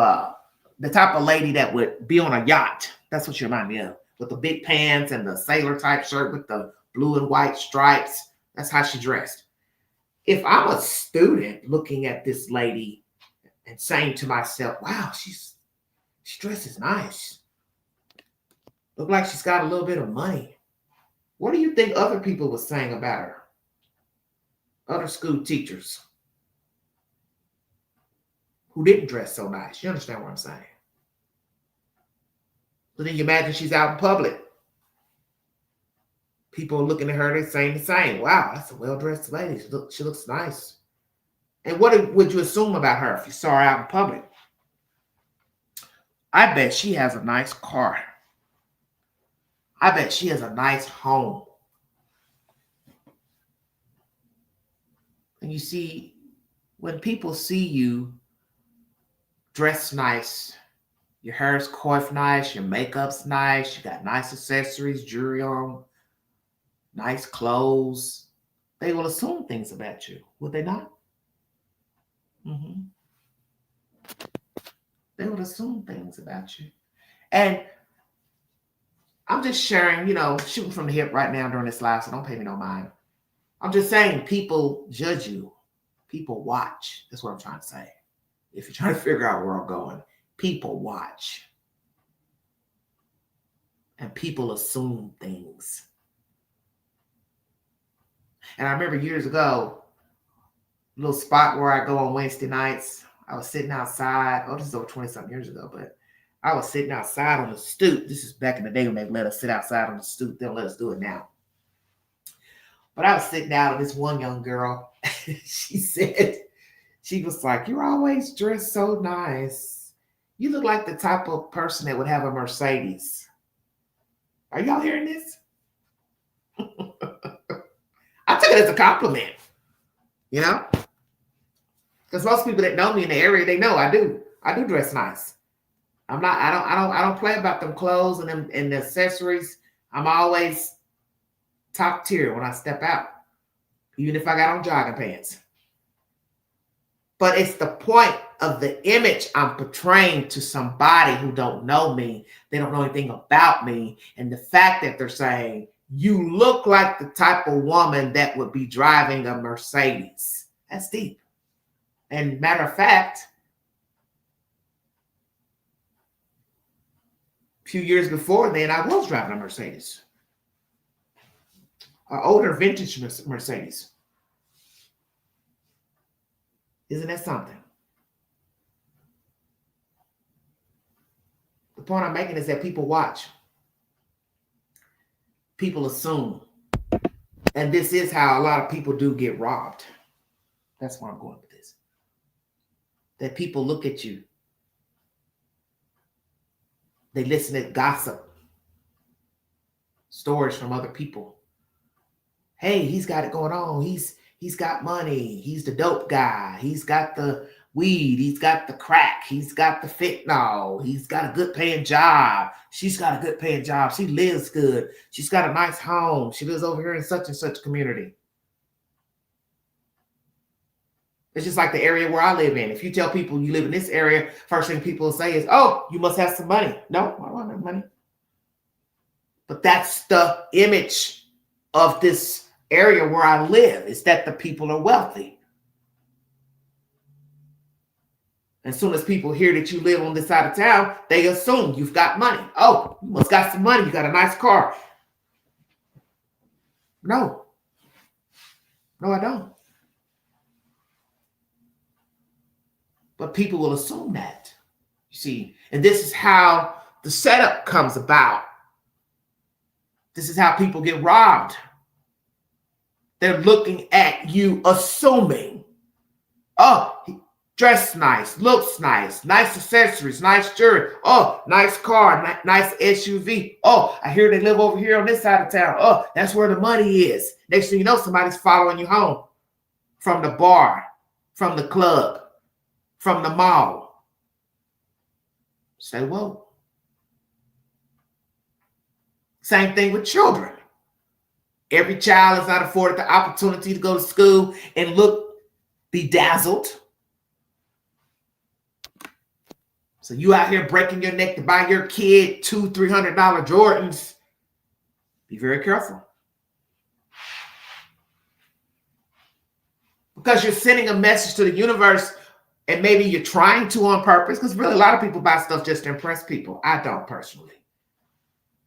the type of lady that would be on a yacht. That's what she reminded me of, with the big pants and the sailor type shirt with the blue and white stripes. That's how she dressed. If I'm a student looking at this lady and saying to myself, wow, she dresses nice. Look like she's got a little bit of money. What do you think other people were saying about her? Other school teachers who didn't dress so nice. You understand what I'm saying? So then you imagine she's out in public. People are looking at her, they're saying the same. Wow, that's a well-dressed lady. She looks nice. And what would you assume about her if you saw her out in public? I bet she has a nice car. I bet she has a nice home. And you see, when people see you dressed nice, your hair's coiffed nice, your makeup's nice, you got nice accessories, jewelry on, nice clothes, they will assume things about you, would they not? Mm-hmm. They would assume things about you. And I'm just sharing, shooting from the hip right now during this live, so don't pay me no mind. I'm just saying people judge you. People watch. That's what I'm trying to say. If you're trying to figure out where I'm going, people watch. And people assume things. And I remember years ago, a little spot where I go on Wednesday nights, I was sitting outside. Oh, this is over 20-something years ago, but I was sitting outside on the stoop. This is back in the day when they let us sit outside on the stoop. They don't let us do it now. But I was sitting down with this one young girl. She was like, "You're always dressed so nice. You look like the type of person that would have a Mercedes." Are y'all hearing this? I took it as a compliment, because most people that know me in the area, they know I do dress nice. I don't play about them clothes and the accessories. I'm always top tier when I step out, even if I got on jogging pants. But it's the point of the image I'm portraying to somebody who don't know me. They don't know anything about me. And the fact that they're saying, you look like the type of woman that would be driving a Mercedes. That's deep. And matter of fact, a few years before then, I was driving a Mercedes. An older vintage Mercedes. Isn't that something? The point I'm making is that people watch. People assume. And this is how a lot of people do get robbed. That's where I'm going with this. That people look at you. They listen to gossip. Stories from other people. Hey, he's got it going on. He's got money. He's the dope guy. He's got the weed. He's got the crack. He's got the fentanyl. He's got a good paying job. She's got a good paying job. She lives good. She's got a nice home. She lives over here in such and such community. It's just like the area where I live in. If you tell people you live in this area, first thing people will say is, "Oh, you must have some money." No, I don't have money. But that's the image of this area where I live, is that the people are wealthy. As soon as people hear that you live on this side of town, they assume you've got money. Oh, you must got some money. You got a nice car. No, I don't. But people will assume that, you see. And this is how the setup comes about. This is how people get robbed. They're looking at you assuming, oh, he dressed nice, looks nice accessories, nice jewelry. Oh, nice car, nice SUV. Oh, I hear they live over here on this side of town. Oh, that's where the money is. Next thing you know, somebody's following you home from the bar, from the club, from the mall. Say, whoa. Same thing with children. Every child is not afforded the opportunity to go to school and look bedazzled. So you out here breaking your neck to buy your kid $200-$300 Jordans. Be very careful. Because you're sending a message to the universe, and maybe you're trying to on purpose, because really a lot of people buy stuff just to impress people. I don't personally.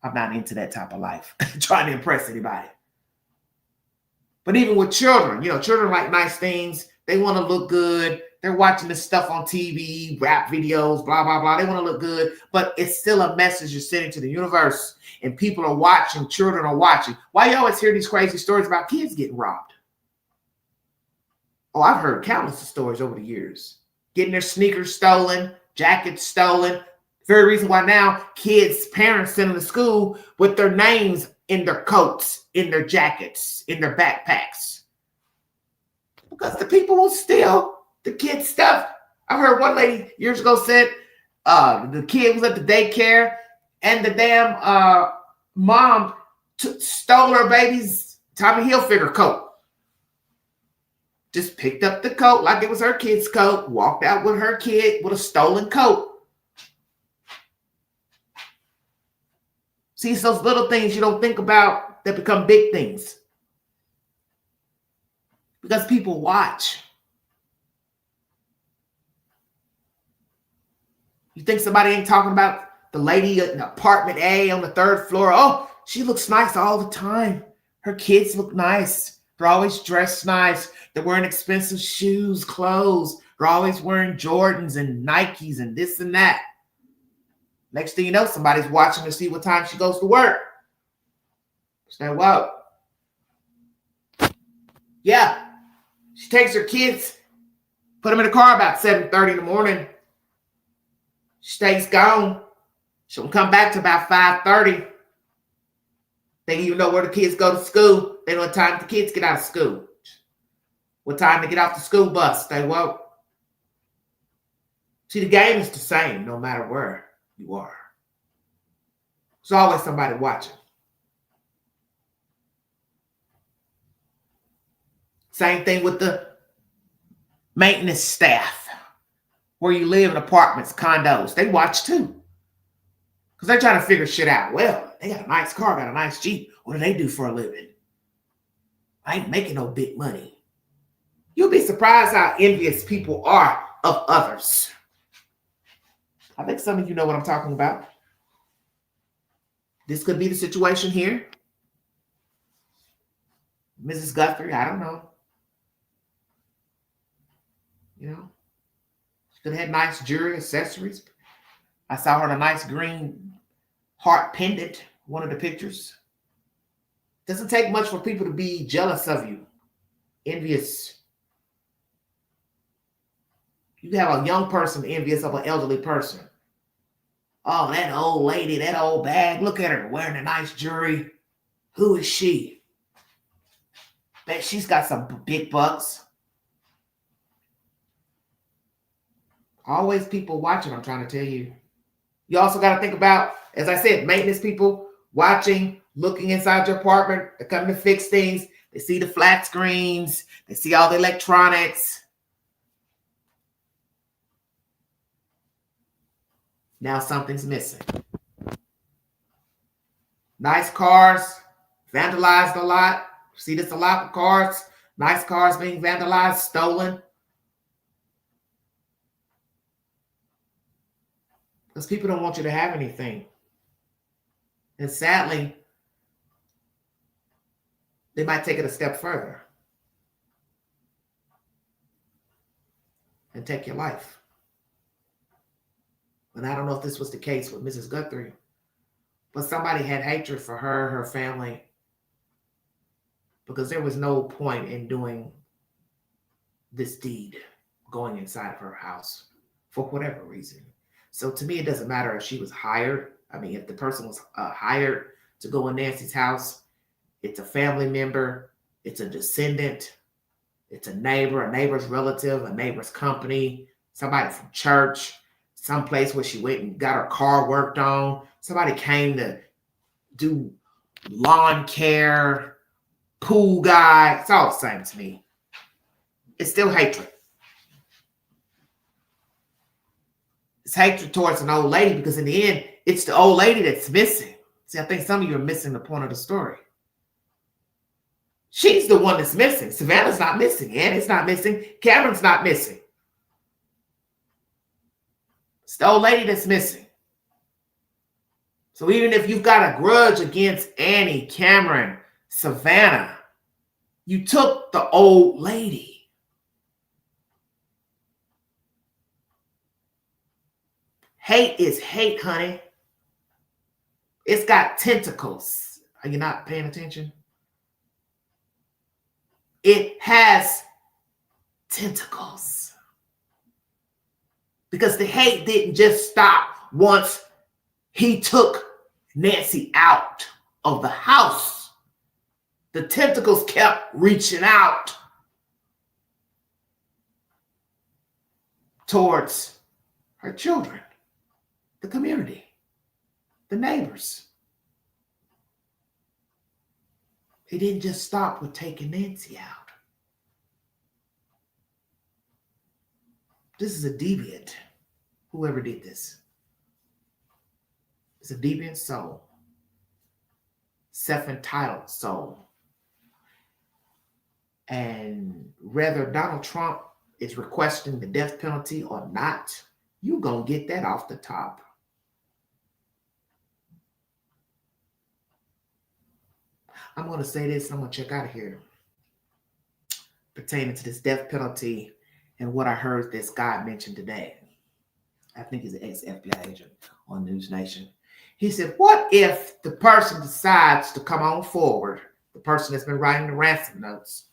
I'm not into that type of life, trying to impress anybody. But even with children, children like nice things. They want to look good. They're watching this stuff on TV, rap videos, blah, blah, blah. They want to look good, but it's still a message you're sending to the universe, and people are watching. Children are watching. Why you always hear these crazy stories about kids getting robbed? Oh, I've heard countless of stories over the years. Getting their sneakers stolen, jackets stolen. Very reason why now kids' parents send them to school with their names in their coats, in their jackets, in their backpacks. Because the people will steal the kids' stuff. I heard one lady years ago said the kid was at the daycare and the damn mom stole her baby's Tommy Hilfiger coat. just picked up the coat like it was her kid's coat, walked out with her kid with a stolen coat. See, it's those little things you don't think about that become big things. Because people watch. You think somebody ain't talking about the lady in apartment A on the 3rd floor? Oh, she looks nice all the time. Her kids look nice. They're always dressed nice. They're wearing expensive shoes, clothes. They're always wearing Jordans and Nikes and this and that. Next thing you know, somebody's watching to see what time she goes to work. Say, whoa. Yeah. She takes her kids, put them in the car about 7:30 in the morning. She stays gone. She'll come back to about 5:30. They don't even know where the kids go to school. They know what time the kids get out of school. What time to get off the school bus. They won't. See, the game is the same no matter where you are. There's always somebody watching. Same thing with the maintenance staff. Where you live in apartments, condos, they watch too. Because they're trying to figure shit out. Well, they got a nice car, got a nice Jeep. What do they do for a living? I ain't making no big money. You'll be surprised how envious people are of others. I think some of you know what I'm talking about. This could be the situation here. Mrs. Guthrie, I don't know. You know, she could have had nice jewelry, accessories. I saw her in a nice green heart pendant, one of the pictures. Doesn't take much for people to be jealous of you, envious. You have a young person envious of an elderly person. Oh, that old lady, that old bag, look at her wearing a nice jewelry. Who is she? Bet she's got some big bucks. Always people watching, I'm trying to tell you. You also got to think about, as I said, maintenance people watching, looking inside your apartment. They're coming to fix things. They see the flat screens. They see all the electronics. Now something's missing. Nice cars, vandalized a lot. See this a lot with cars. Nice cars being vandalized, stolen. Because people don't want you to have anything. And sadly, they might take it a step further and take your life. And I don't know if this was the case with Mrs. Guthrie, but somebody had hatred for her, her family, because there was no point in doing this deed, going inside of her house for whatever reason. So to me, it doesn't matter if she was hired. I mean, if the person was hired to go in Nancy's house, it's a family member, it's a descendant, it's a neighbor's relative, a neighbor's company, somebody from church, someplace where she went and got her car worked on. Somebody came to do lawn care, pool guy. It's all the same to me. It's still hatred. It's hatred towards an old lady because in the end, it's the old lady that's missing. See, I think some of you are missing the point of the story. She's the one that's missing. Savannah's not missing. Annie's not missing. Cameron's not missing. It's the old lady that's missing. So even if you've got a grudge against Annie, Cameron, Savannah, you took the old lady. Hate is hate, honey. It's got tentacles. Are you not paying attention? It has tentacles. Because the hate didn't just stop once he took Nancy out of the house. The tentacles kept reaching out towards her children, the community, the neighbors. He didn't just stop with taking Nancy out. This is a deviant. Whoever did this. It's a deviant soul. Self-entitled soul. And whether Donald Trump is requesting the death penalty or not, you're going to get that off the top. I'm going to say this, and I'm going to check out of here. Pertaining to this death penalty and what I heard this guy mention today. I think he's an ex-FBI agent on News Nation. He said, what if the person decides to come on forward, the person that's been writing the ransom notes,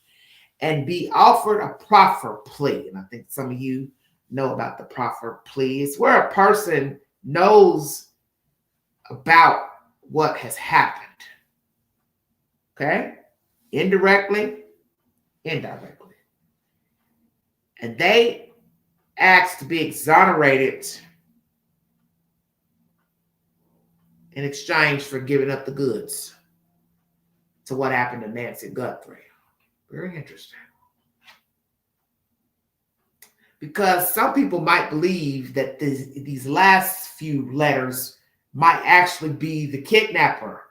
and be offered a proffer plea? And I think some of you know about the proffer plea. It's where a person knows about what has happened. Okay? Indirectly, indirectly. And they asked to be exonerated in exchange for giving up the goods to what happened to Nancy Guthrie. Very interesting. Because some people might believe that these last few letters might actually be the kidnapper,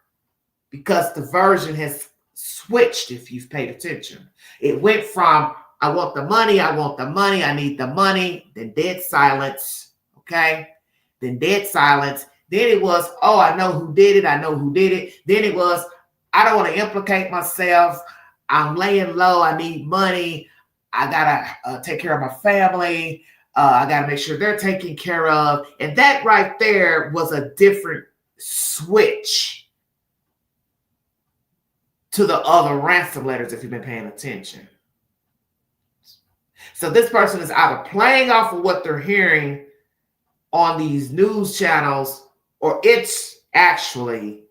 because the version has switched if you've paid attention. It went from, I want the money, I want the money, I need the money, then dead silence, okay? Then dead silence. Then it was, oh, I know who did it, I know who did it. Then it was, I don't want to implicate myself, I'm laying low, I need money, I gotta take care of my family, I gotta make sure they're taken care of. And that right there was a different switch to the other ransom letters if you've been paying attention. So this person is either playing off of what they're hearing on these news channels, or it's actually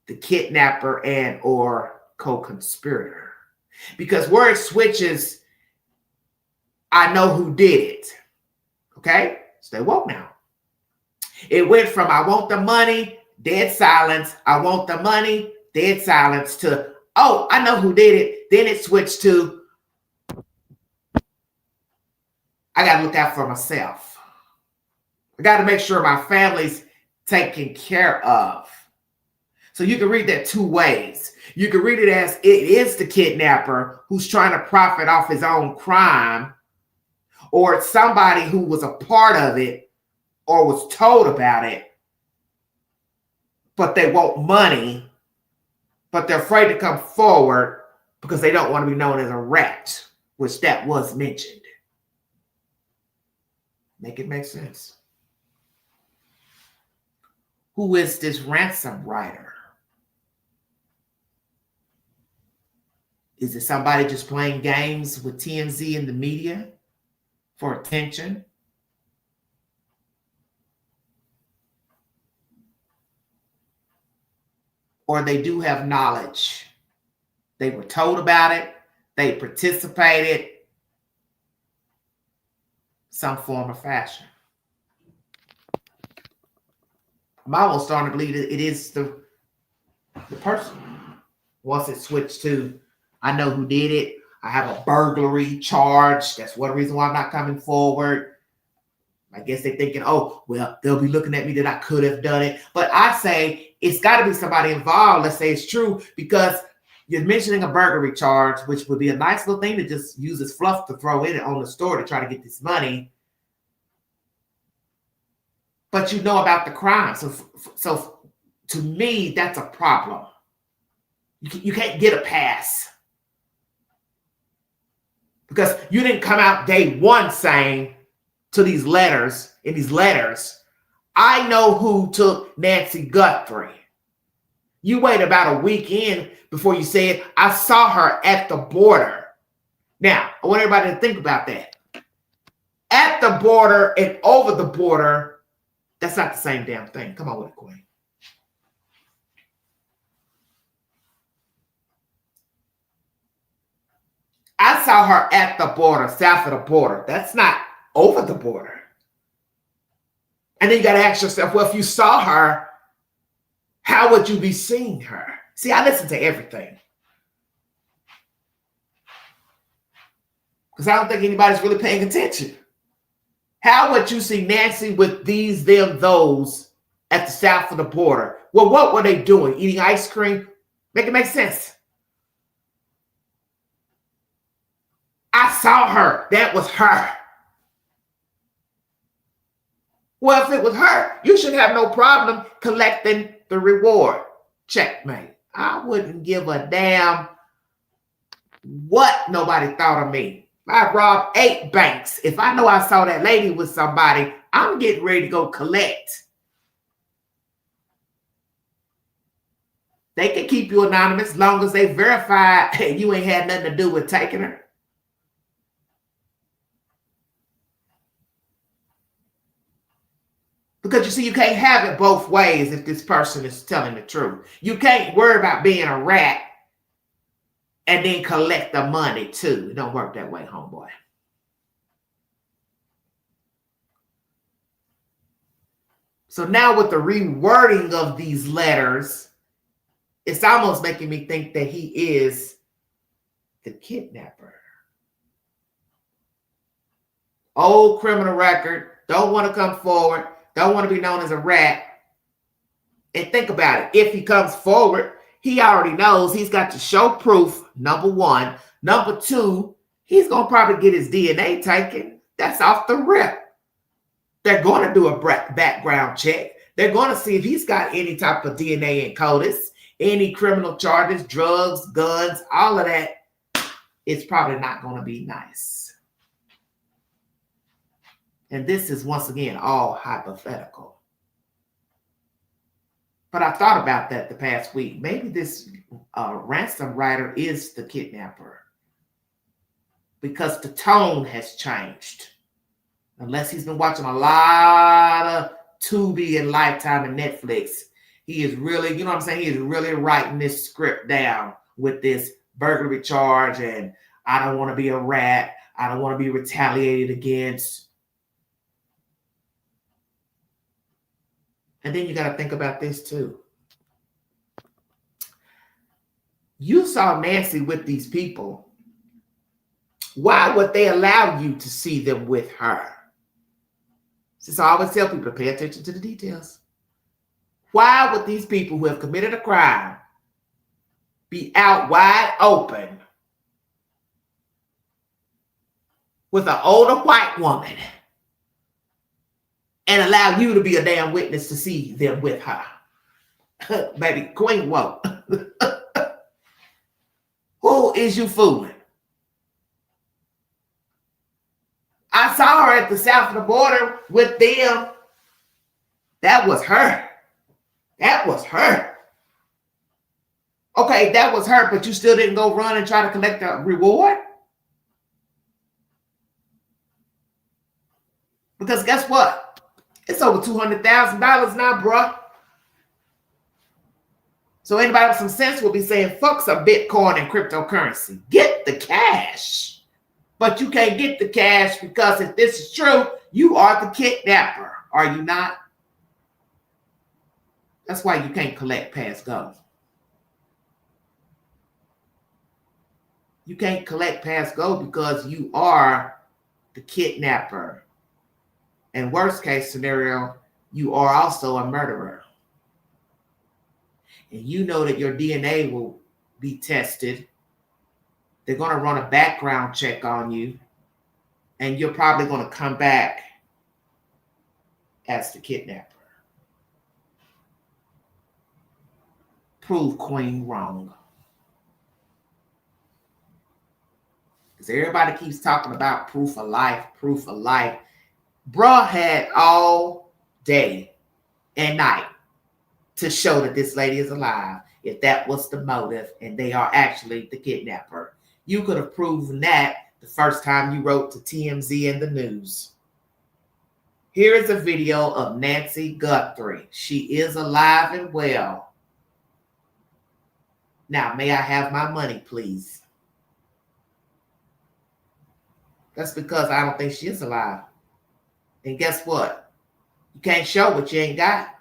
the kidnapper and or co-conspirator. Because where it switches, I know who did it. Okay? Stay woke now. It went from I want the money, dead silence, I want the money, dead silence, to, oh, I know who did it. Then it switched to, I got to look out for myself. I got to make sure my family's taken care of. So you can read that two ways. You can read it as it is the kidnapper who's trying to profit off his own crime, or it's somebody who was a part of it or was told about it, but they want money, but they're afraid to come forward because they don't want to be known as a rat, which that was mentioned. Make it make sense. Who is this ransom writer? Is it somebody just playing games with TMZ and the media for attention? Or they do have knowledge. They were told about it. They participated. Some form or fashion. I'm almost starting to believe that it is the person. Once it switched to, I know who did it, I have a burglary charge, that's one reason why I'm not coming forward. I guess they're thinking, oh, well, they'll be looking at me that I could have done it. But I say it's got to be somebody involved. Let's say it's true, because you're mentioning a burglary charge, which would be a nice little thing to just use as fluff to throw in it on the store to try to get this money. But you know about the crime. So to me, that's a problem. You can't get a pass. Because you didn't come out day one saying to these letters, in these letters, I know who took Nancy Guthrie. You wait about a week in before you said, I saw her at the border. Now, I want everybody to think about that. At the border and over the border, that's not the same damn thing. Come on with it, Queen. I saw her at the border, south of the border. That's not over the border. And then you got to ask yourself, well, if you saw her, how would you be seeing her? See, I listen to everything. Because I don't think anybody's really paying attention. How would you see Nancy with these, them, those at the south of the border? Well, what were they doing? Eating ice cream? Make it make sense. I saw her. That was her. Well, if it was her, you should have no problem collecting the reward. Checkmate. I wouldn't give a damn what nobody thought of me. If I robbed 8 banks, if I know I saw that lady with somebody, I'm getting ready to go collect. They can keep you anonymous as long as they verify you ain't had nothing to do with taking her. Because you see, you can't have it both ways if this person is telling the truth. You can't worry about being a rat and then collect the money too. It don't work that way, homeboy. So now with the rewording of these letters, it's almost making me think that he is the kidnapper. Old criminal record, don't want to come forward, don't want to be known as a rat. And think about it. If he comes forward, he already knows he's got to show proof, number one. Number two, he's going to probably get his DNA taken. That's off the rip. They're going to do a background check. They're going to see if he's got any type of DNA in CODIS, any criminal charges, drugs, guns, all of that. It's probably not going to be nice. And this is, once again, all hypothetical. But I thought about that the past week. Maybe this ransom writer is the kidnapper because the tone has changed. Unless he's been watching a lot of Tubi and Lifetime and Netflix. He is really, you know what I'm saying? He is really writing this script down with this burglary charge and I don't want to be a rat. I don't want to be retaliated against. And then you got to think about this too. You saw Nancy with these people. Why would they allow you to see them with her? Since I always tell people to pay attention to the details. Why would these people who have committed a crime be out wide open with an older white woman and allow you to be a damn witness to see them with her? Baby, Queen, whoa. Who is you fooling? I saw her at the south of the border with them. That was her. That was her. Okay, that was her, but you still didn't go run and try to collect a reward? Because guess what? It's over $200,000 now, bruh. So anybody with some sense will be saying, fuck some Bitcoin and cryptocurrency. Get the cash. But you can't get the cash because if this is true, you are the kidnapper. Are you not? That's why you can't collect past go. You can't collect past go because you are the kidnapper. And worst case scenario, you are also a murderer. And you know that your DNA will be tested. They're going to run a background check on you. And you're probably going to come back as the kidnapper. Prove Queen wrong. Because everybody keeps talking about proof of life, proof of life. Bruh had all day and night to show that this lady is alive, if that was the motive, and they are actually the kidnapper. You could have proven that the first time you wrote to TMZ and the news. Here is a video of Nancy Guthrie. She is alive and well. Now, may I have my money, please? That's because I don't think she is alive. And guess what? You can't show what you ain't got.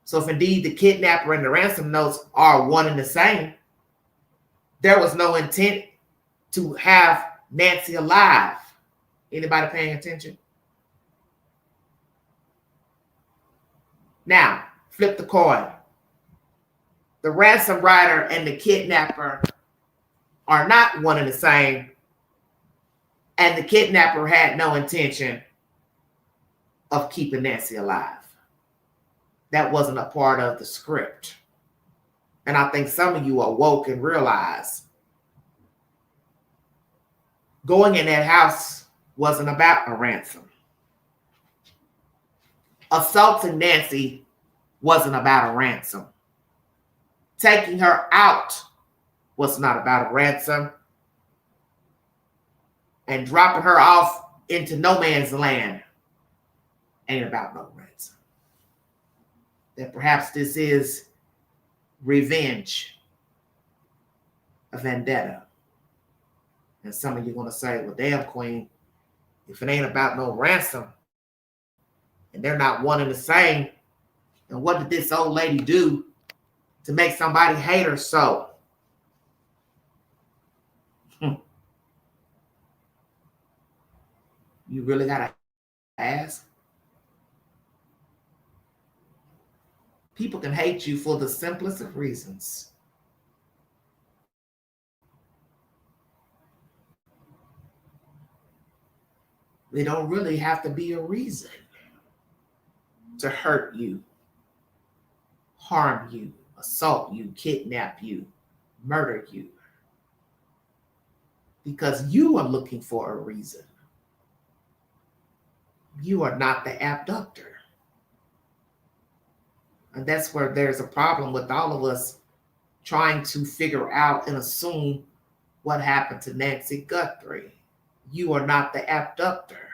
So if indeed the kidnapper and the ransom notes are one and the same, there was no intent to have Nancy alive. Anybody paying attention? Now, flip the coin. The ransom writer and the kidnapper are not one and the same, and the kidnapper had no intention of keeping Nancy alive. That wasn't a part of the script. And I think some of you are woke and realize going in that house wasn't about a ransom. Assaulting Nancy wasn't about a ransom. Taking her out was not about a ransom. And dropping her off into no man's land ain't about no ransom. That perhaps this is revenge, a vendetta. And some of you want to say, well, damn, Queen, if it ain't about no ransom and they're not one and the same, then what did this old lady do to make somebody hate her so? You really got to ask? People can hate you for the simplest of reasons. They don't really have to be a reason to hurt you, harm you, assault you, kidnap you, murder you. Because you are looking for a reason. You are not the abductor. And that's where there's a problem with all of us trying to figure out and assume what happened to Nancy Guthrie. You are not the abductor.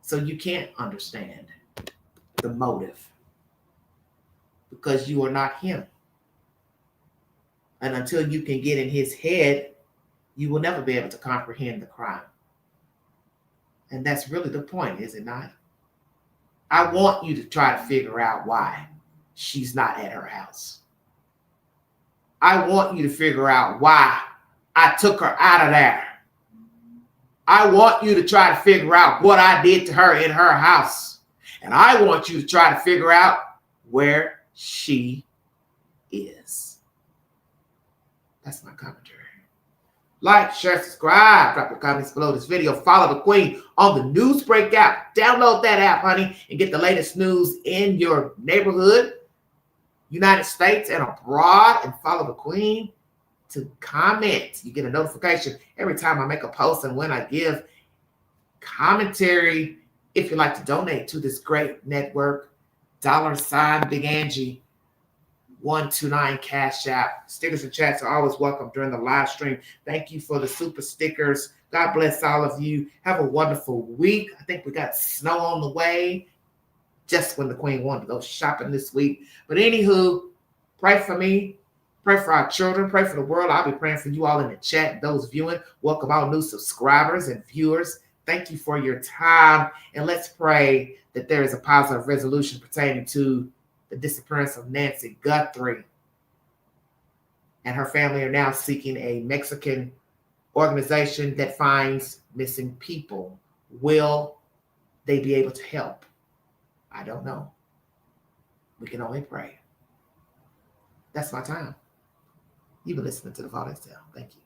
So you can't understand the motive because you are not him. And until you can get in his head, you will never be able to comprehend the crime. And that's really the point, is it not? I want you to try to figure out why she's not at her house. I want you to figure out why I took her out of there. I want you to try to figure out what I did to her in her house. And I want you to try to figure out where she is. That's my commentary. Like, share, subscribe, drop your comments below this video. Follow the Queen on the Newsbreak app. Download that app, honey, and get the latest news in your neighborhood, United States, and abroad. And follow the Queen to comment. You get a notification every time I make a post and when I give commentary. If you'd like to donate to this great network, $ Big Angie 129 Cash App. Stickers and chats are always welcome during the live stream. Thank you for the super stickers. God bless all of you. Have a wonderful week. I think we got snow on the way just when the Queen wanted to go shopping this week. But anywho, pray for me. Pray for our children. Pray for the world. I'll be praying for you all in the chat. Those viewing, welcome all new subscribers and viewers. Thank you for your time. And let's pray that there is a positive resolution pertaining to the disappearance of Nancy Guthrie. And her family are now seeking a Mexican organization that finds missing people. Will they be able to help? I don't know. We can only pray. That's my time. You've been listening to The Father's Tale. Thank you.